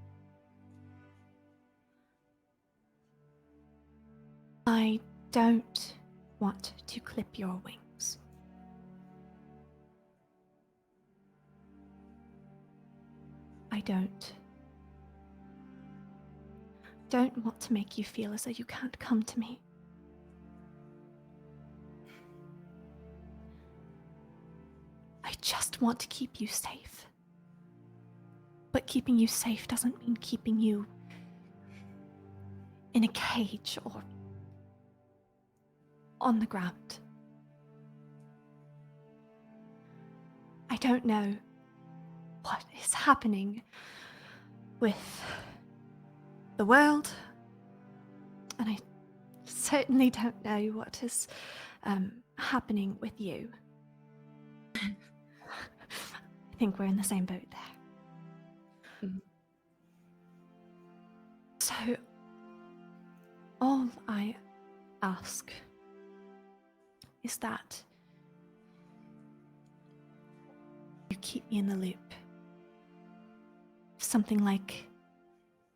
I don't want to clip your wings. I don't want to make you feel as though you can't come to me. I just want to keep you safe. But keeping you safe doesn't mean keeping you in a cage or on the ground. I don't know what is happening with the world, and I certainly don't know what is happening with you. I think we're in the same boat there. Mhm. So, all I ask is that you keep me in the loop. If something like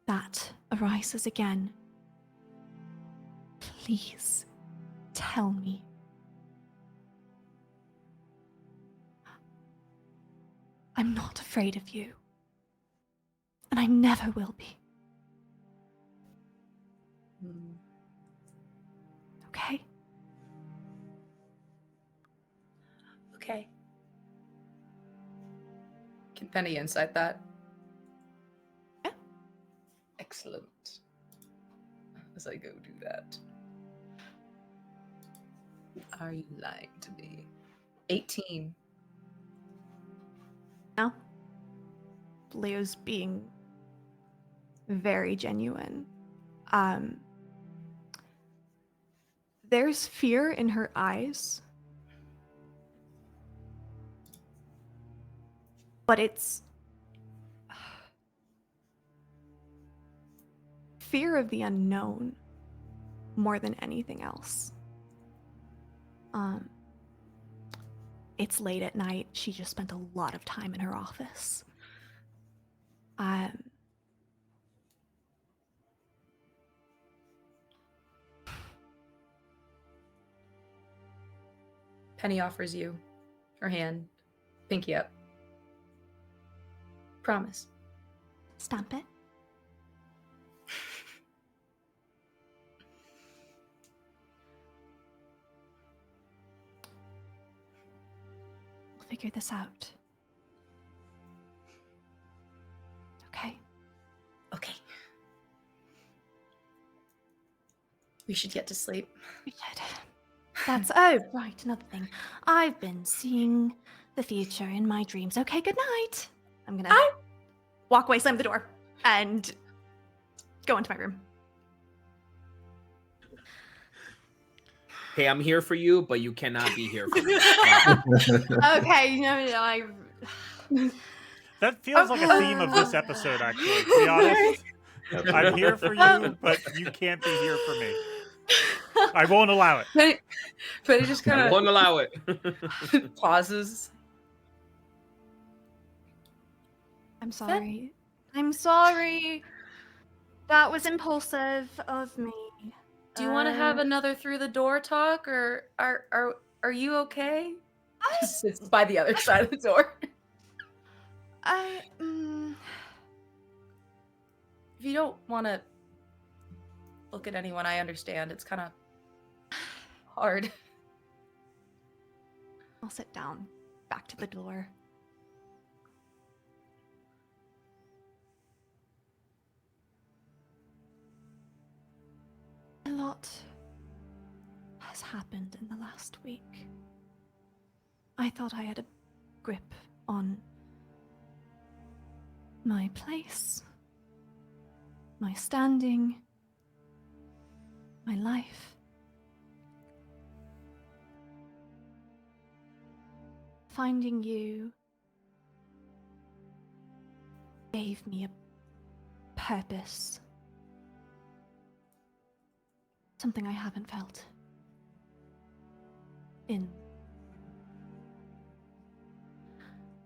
that arises again, please tell me. I'm not afraid of you, and I never will be. Okay? Okay. Can Penny insight that? Yeah. Excellent. As I go do that. Are you lying to me? 18. Now, Leo's being very genuine. There's fear in her eyes, but it's fear of the unknown more than anything else. It's late at night. She just spent a lot of time in her office. Penny offers you her hand, pinky up. Promise. Stamp it. We'll figure this out. Okay? Okay. We should get to sleep. We should. That's oh right, another thing. I've been seeing the future in my dreams. Okay, good night. I'm gonna walk away, slam the door, and go into my room. Hey, I'm here for you, but you cannot be here for me. Okay, I That feels like a theme of this episode, actually, to be honest. I'm here for you, but you can't be here for me. I won't allow it. Penny just I kind won't allow it. of pauses. I'm sorry. I'm sorry. That was impulsive of me. Do you want to have another through the door talk, or are you okay? Just sits by the other side of the door. If you don't want to look at anyone, I understand. It's kind of hard. I'll sit down, back to the door. A lot has happened in the last week. I thought I had a grip on my place, my standing, my life. Finding you gave me a purpose. Something I haven't felt in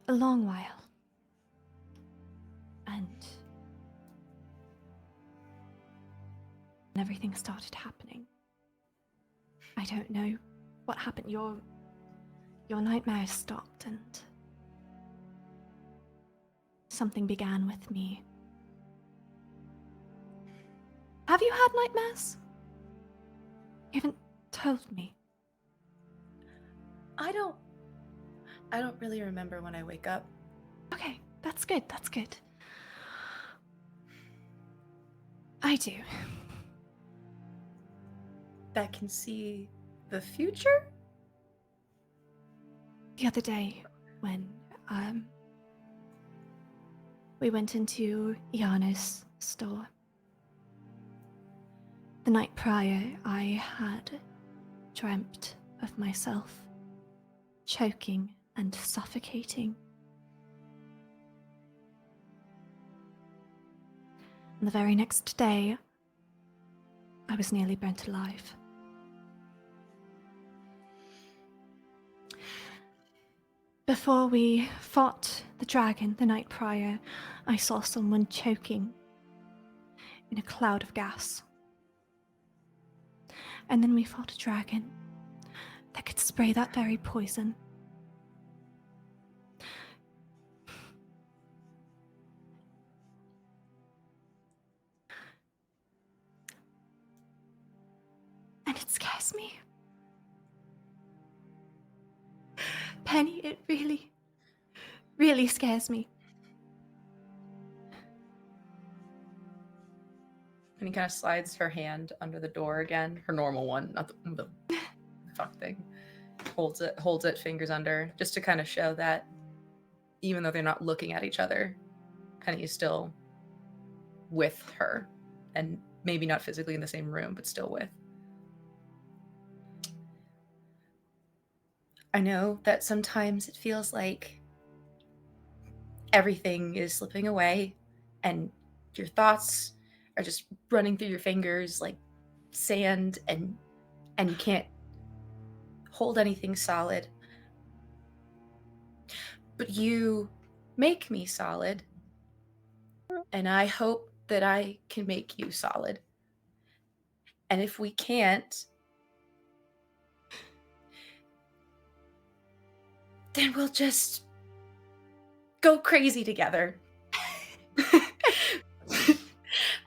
a long while. And everything started happening. I don't know what happened. Your nightmares stopped and something began with me. Have you had nightmares? You haven't told me. I don't really remember when I wake up. Okay, that's good, that's good. I do. That can see the future? The other day, when we went into Iana's store, the night prior, I had dreamt of myself choking and suffocating. And the very next day, I was nearly burnt alive. Before we fought the dragon the night prior, I saw someone choking in a cloud of gas. And then we fought a dragon that could spray that very poison. And it scares me. Penny, it really, really scares me. And he kind of slides her hand under the door again, her normal one, not the fuck thing. Holds it, fingers under, just to kind of show that even though they're not looking at each other, Penny is still with her, and maybe not physically in the same room, but still with. I know that sometimes it feels like everything is slipping away and your thoughts are just running through your fingers like sand, and you can't hold anything solid. But you make me solid, and I hope that I can make you solid. And if we can't, then we'll just go crazy together.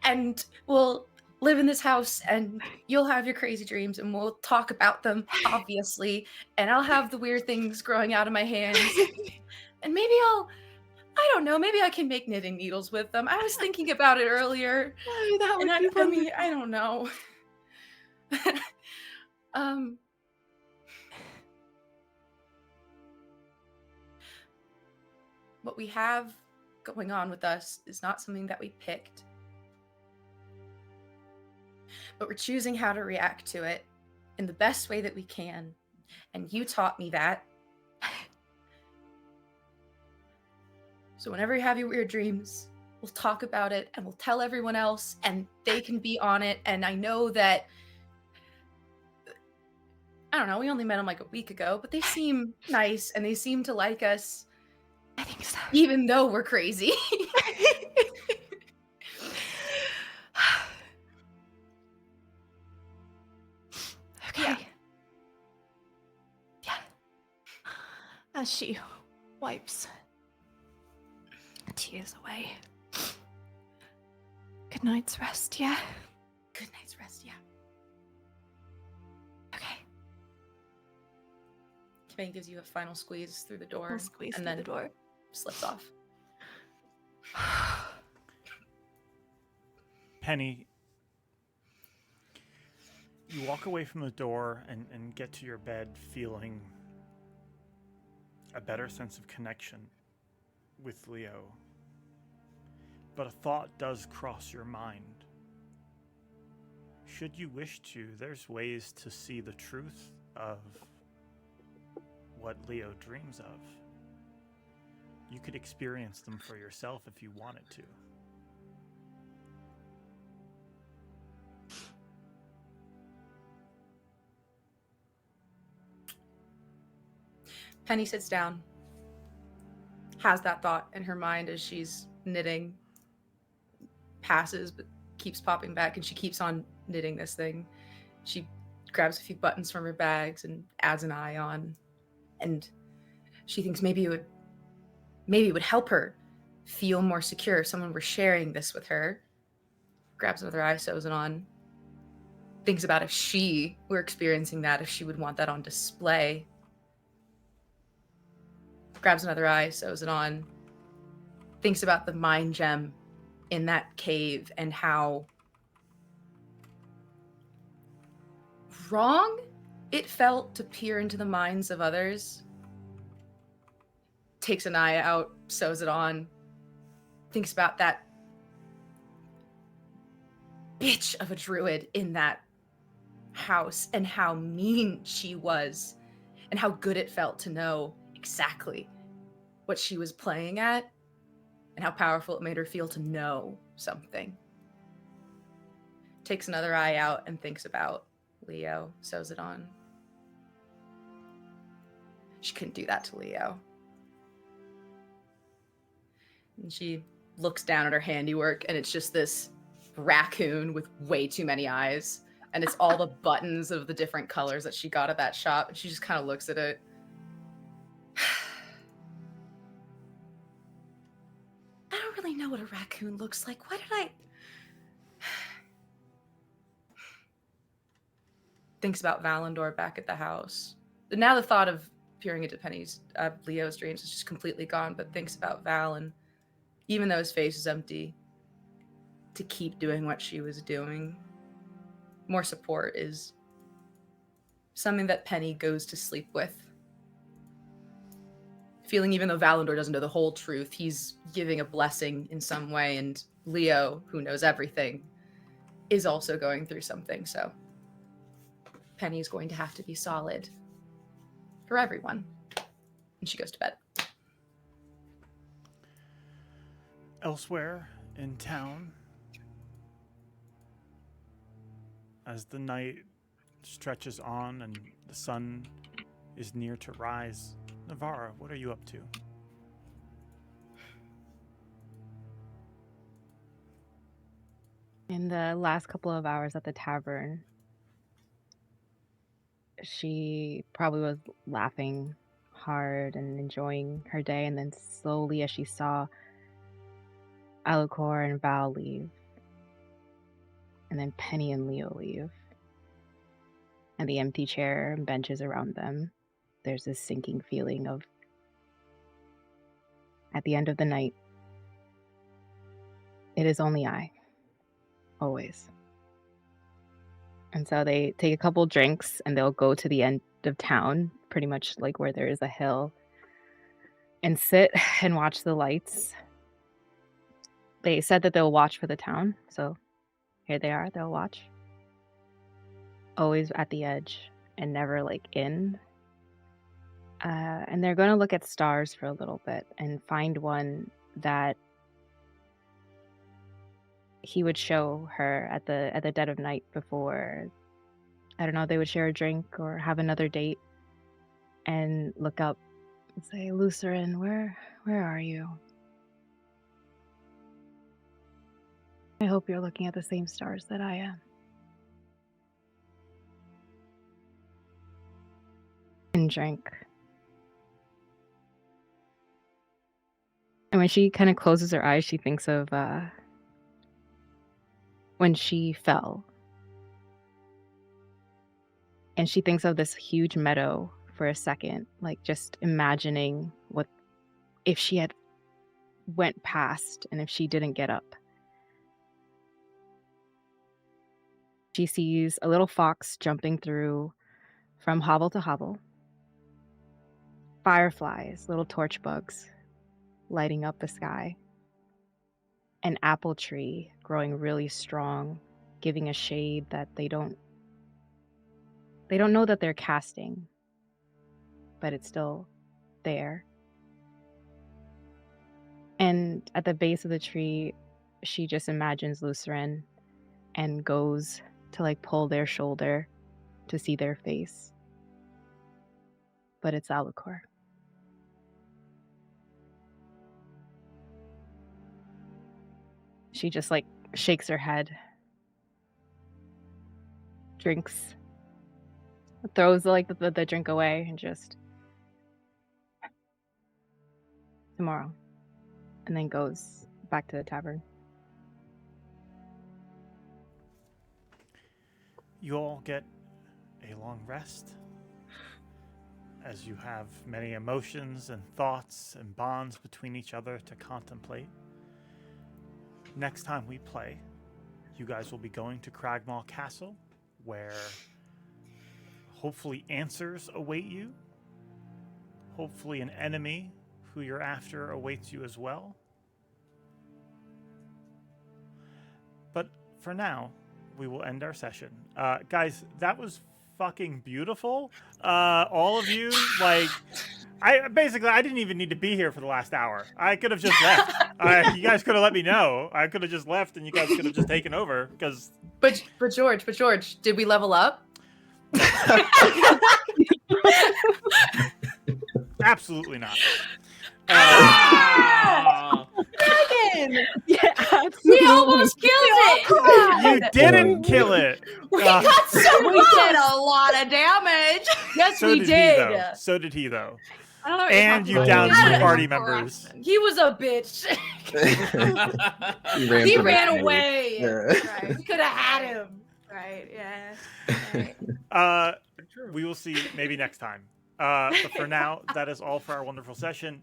And we'll live in this house, and you'll have your crazy dreams, and we'll talk about them, obviously. And I'll have the weird things growing out of my hands. And maybe I don't know, maybe I can make knitting needles with them. I was thinking about it earlier. Oh, that would be I mean, I don't know. What we have going on with us is not something that we picked. But we're choosing how to react to it in the best way that we can. And you taught me that. So whenever you have your weird dreams, we'll talk about it and we'll tell everyone else and they can be on it. And I know that, I don't know, we only met them like a week ago, but they seem nice and they seem to like us. I think so. Even though we're crazy. Okay. Yeah. As she wipes tears away. Good night's rest, yeah? Good night's rest, yeah. Okay. Kimay gives you a final squeeze through the door. I'll squeeze and through then the door. Slips off. Penny, you walk away from the door and get to your bed feeling a better sense of connection with Leo. But a thought does cross your mind. Should you wish to, there's ways to see the truth of what Leo dreams of. You could experience them for yourself if you wanted to. Penny sits down, has that thought in her mind as she's knitting, passes, but keeps popping back, and she keeps on knitting this thing. She grabs a few buttons from her bags and adds an eye on. And she thinks maybe it would help her feel more secure if someone were sharing this with her. Grabs another eye, sews it on. Thinks about if she were experiencing that, if she would want that on display. Grabs another eye, sews it on. Thinks about the mind gem in that cave and how wrong it felt to peer into the minds of others. Takes an eye out, sews it on. Thinks about that bitch of a druid in that house and how mean she was and how good it felt to know exactly what she was playing at and how powerful it made her feel to know something. Takes another eye out and thinks about Leo, sews it on. She couldn't do that to Leo. And she looks down at her handiwork and it's just this raccoon with way too many eyes. And it's all the buttons of the different colors that she got at that shop. And she just kind of looks at it. I don't really know what a raccoon looks like. Why did I... Thinks about Valandor back at the house. Now the thought of peering into Leo's dreams is just completely gone, but thinks about Val, and even though his face is empty, to keep doing what she was doing. More support is something that Penny goes to sleep with. Feeling even though Valandor doesn't know the whole truth, he's giving a blessing in some way, and Leo, who knows everything, is also going through something, so Penny's going to have to be solid for everyone. And she goes to bed. Elsewhere in town, as the night stretches on and the sun is near to rise, Navarra, what are you up to? In the last couple of hours at the tavern, she probably was laughing hard and enjoying her day, and then slowly as she saw Alucor and Val leave, and then Penny and Leo leave, and the empty chair and benches around them, there's this sinking feeling of, at the end of the night, it is only I. Always. And so they take a couple drinks and they'll go to the end of town, pretty much like where there is a hill, and sit and watch the lights. They said that they'll watch for the town, so here they are, they'll watch. Always at the edge and never like in. And they're going to look at stars for a little bit and find one that he would show her at the dead of night before, I don't know, they would share a drink or have another date, and look up and say, Lutheran, where are you? I hope you're looking at the same stars that I am. And drank. And when she kind of closes her eyes, she thinks of when she fell. And she thinks of this huge meadow for a second, like just imagining what if she had went past and if she didn't get up. She sees a little fox jumping through from hovel to hovel. Fireflies, little torch bugs, lighting up the sky. An apple tree growing really strong, giving a shade that they don't know that they're casting, but it's still there. And at the base of the tree, she just imagines Lutheran and goes to like pull their shoulder to see their face. But it's Alucor. She just like shakes her head, drinks throws like the drink away and just tomorrow, and then goes back to the tavern. You all get a long rest as you have many emotions and thoughts and bonds between each other to contemplate. Next time we play, you guys will be going to Cragmaw Castle, where hopefully answers await you. Hopefully an enemy who you're after awaits you as well. But for now, we will end our session. Guys, that was fucking beautiful. All of you, like, I didn't even need to be here for the last hour. I could have just left. You guys could have let me know. I could have just left, and you guys could have just taken over. Because, But George, did we level up? absolutely not. Dragon! Yeah, We almost killed it! You didn't kill it. We got so We did a lot of damage. Yes, So we did did. he, though. So did he, though. I don't know what And you're you talking downed about. two Yeah, party that's members. harassment. He was a bitch. He ran away. Yeah. Right. We could have had him. Right, yeah. Right. We will see maybe next time. But for now, that is all for our wonderful session.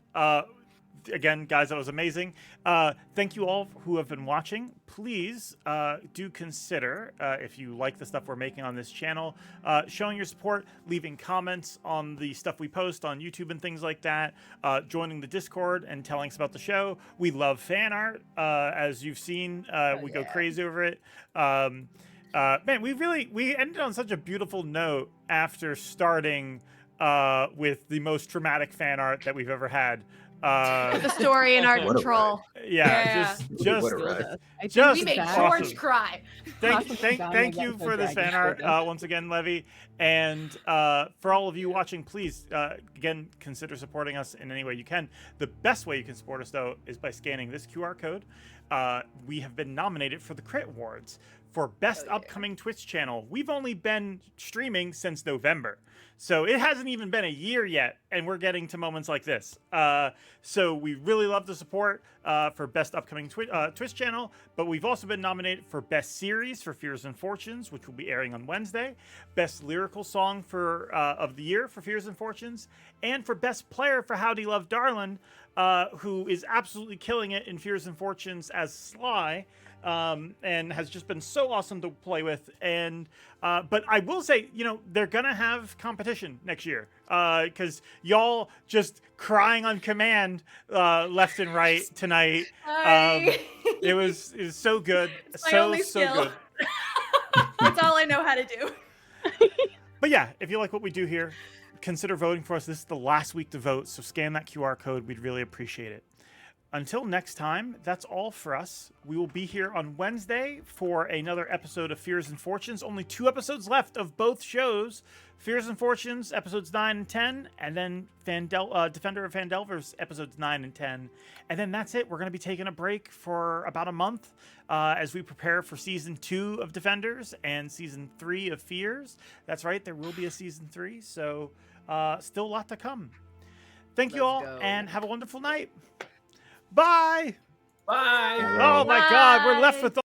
Again, guys, that was amazing. Thank you all who have been watching. Please do consider, if you like the stuff we're making on this channel, showing your support, leaving comments on the stuff we post on YouTube and things like that, joining the Discord and telling us about the show. We love fan art. As you've seen, we go crazy over it. Man, we ended on such a beautiful note after starting with the most traumatic fan art that we've ever had. The story in our What a control. Yeah, just What a ride. just We made awesome. George cry. Thank you for this fan art once again, Levy. And for all of you watching, please, again, consider supporting us in any way you can. The best way you can support us, though, is by scanning this QR code. We have been nominated for the Crit Awards for Best Upcoming Twitch Channel. We've only been streaming since November. So it hasn't even been a year yet, and we're getting to moments like this. So we really love the support for Best Upcoming Twitch Channel, but we've also been nominated for Best Series for Fears and Fortunes, which will be airing on Wednesday, Best Lyrical Song of the Year for Fears and Fortunes, and for Best Player for Howdy Love Darlin', who is absolutely killing it in Fears and Fortunes as Sly. And has just been so awesome to play with. And but I will say, they're gonna have competition next year because y'all just crying on command left and right tonight. It was so good, It's my so only skill. good. That's all I know how to do. But yeah, if you like what we do here, consider voting for us. This is the last week to vote, so scan that QR code. We'd really appreciate it. Until next time, that's all for us. We will be here on Wednesday for another episode of Fears and Fortunes. Only 2 episodes left of both shows. Fears and Fortunes, episodes 9 and 10, and then Defender of Phandelver's episodes 9 and 10. And then that's it. We're going to be taking a break for about a month as we prepare for Season 2 of Defenders and Season 3 of Fears. That's right, there will be a Season 3, so still a lot to come. Thank you all, and have a wonderful night. Bye. Bye. Oh my God, we're left with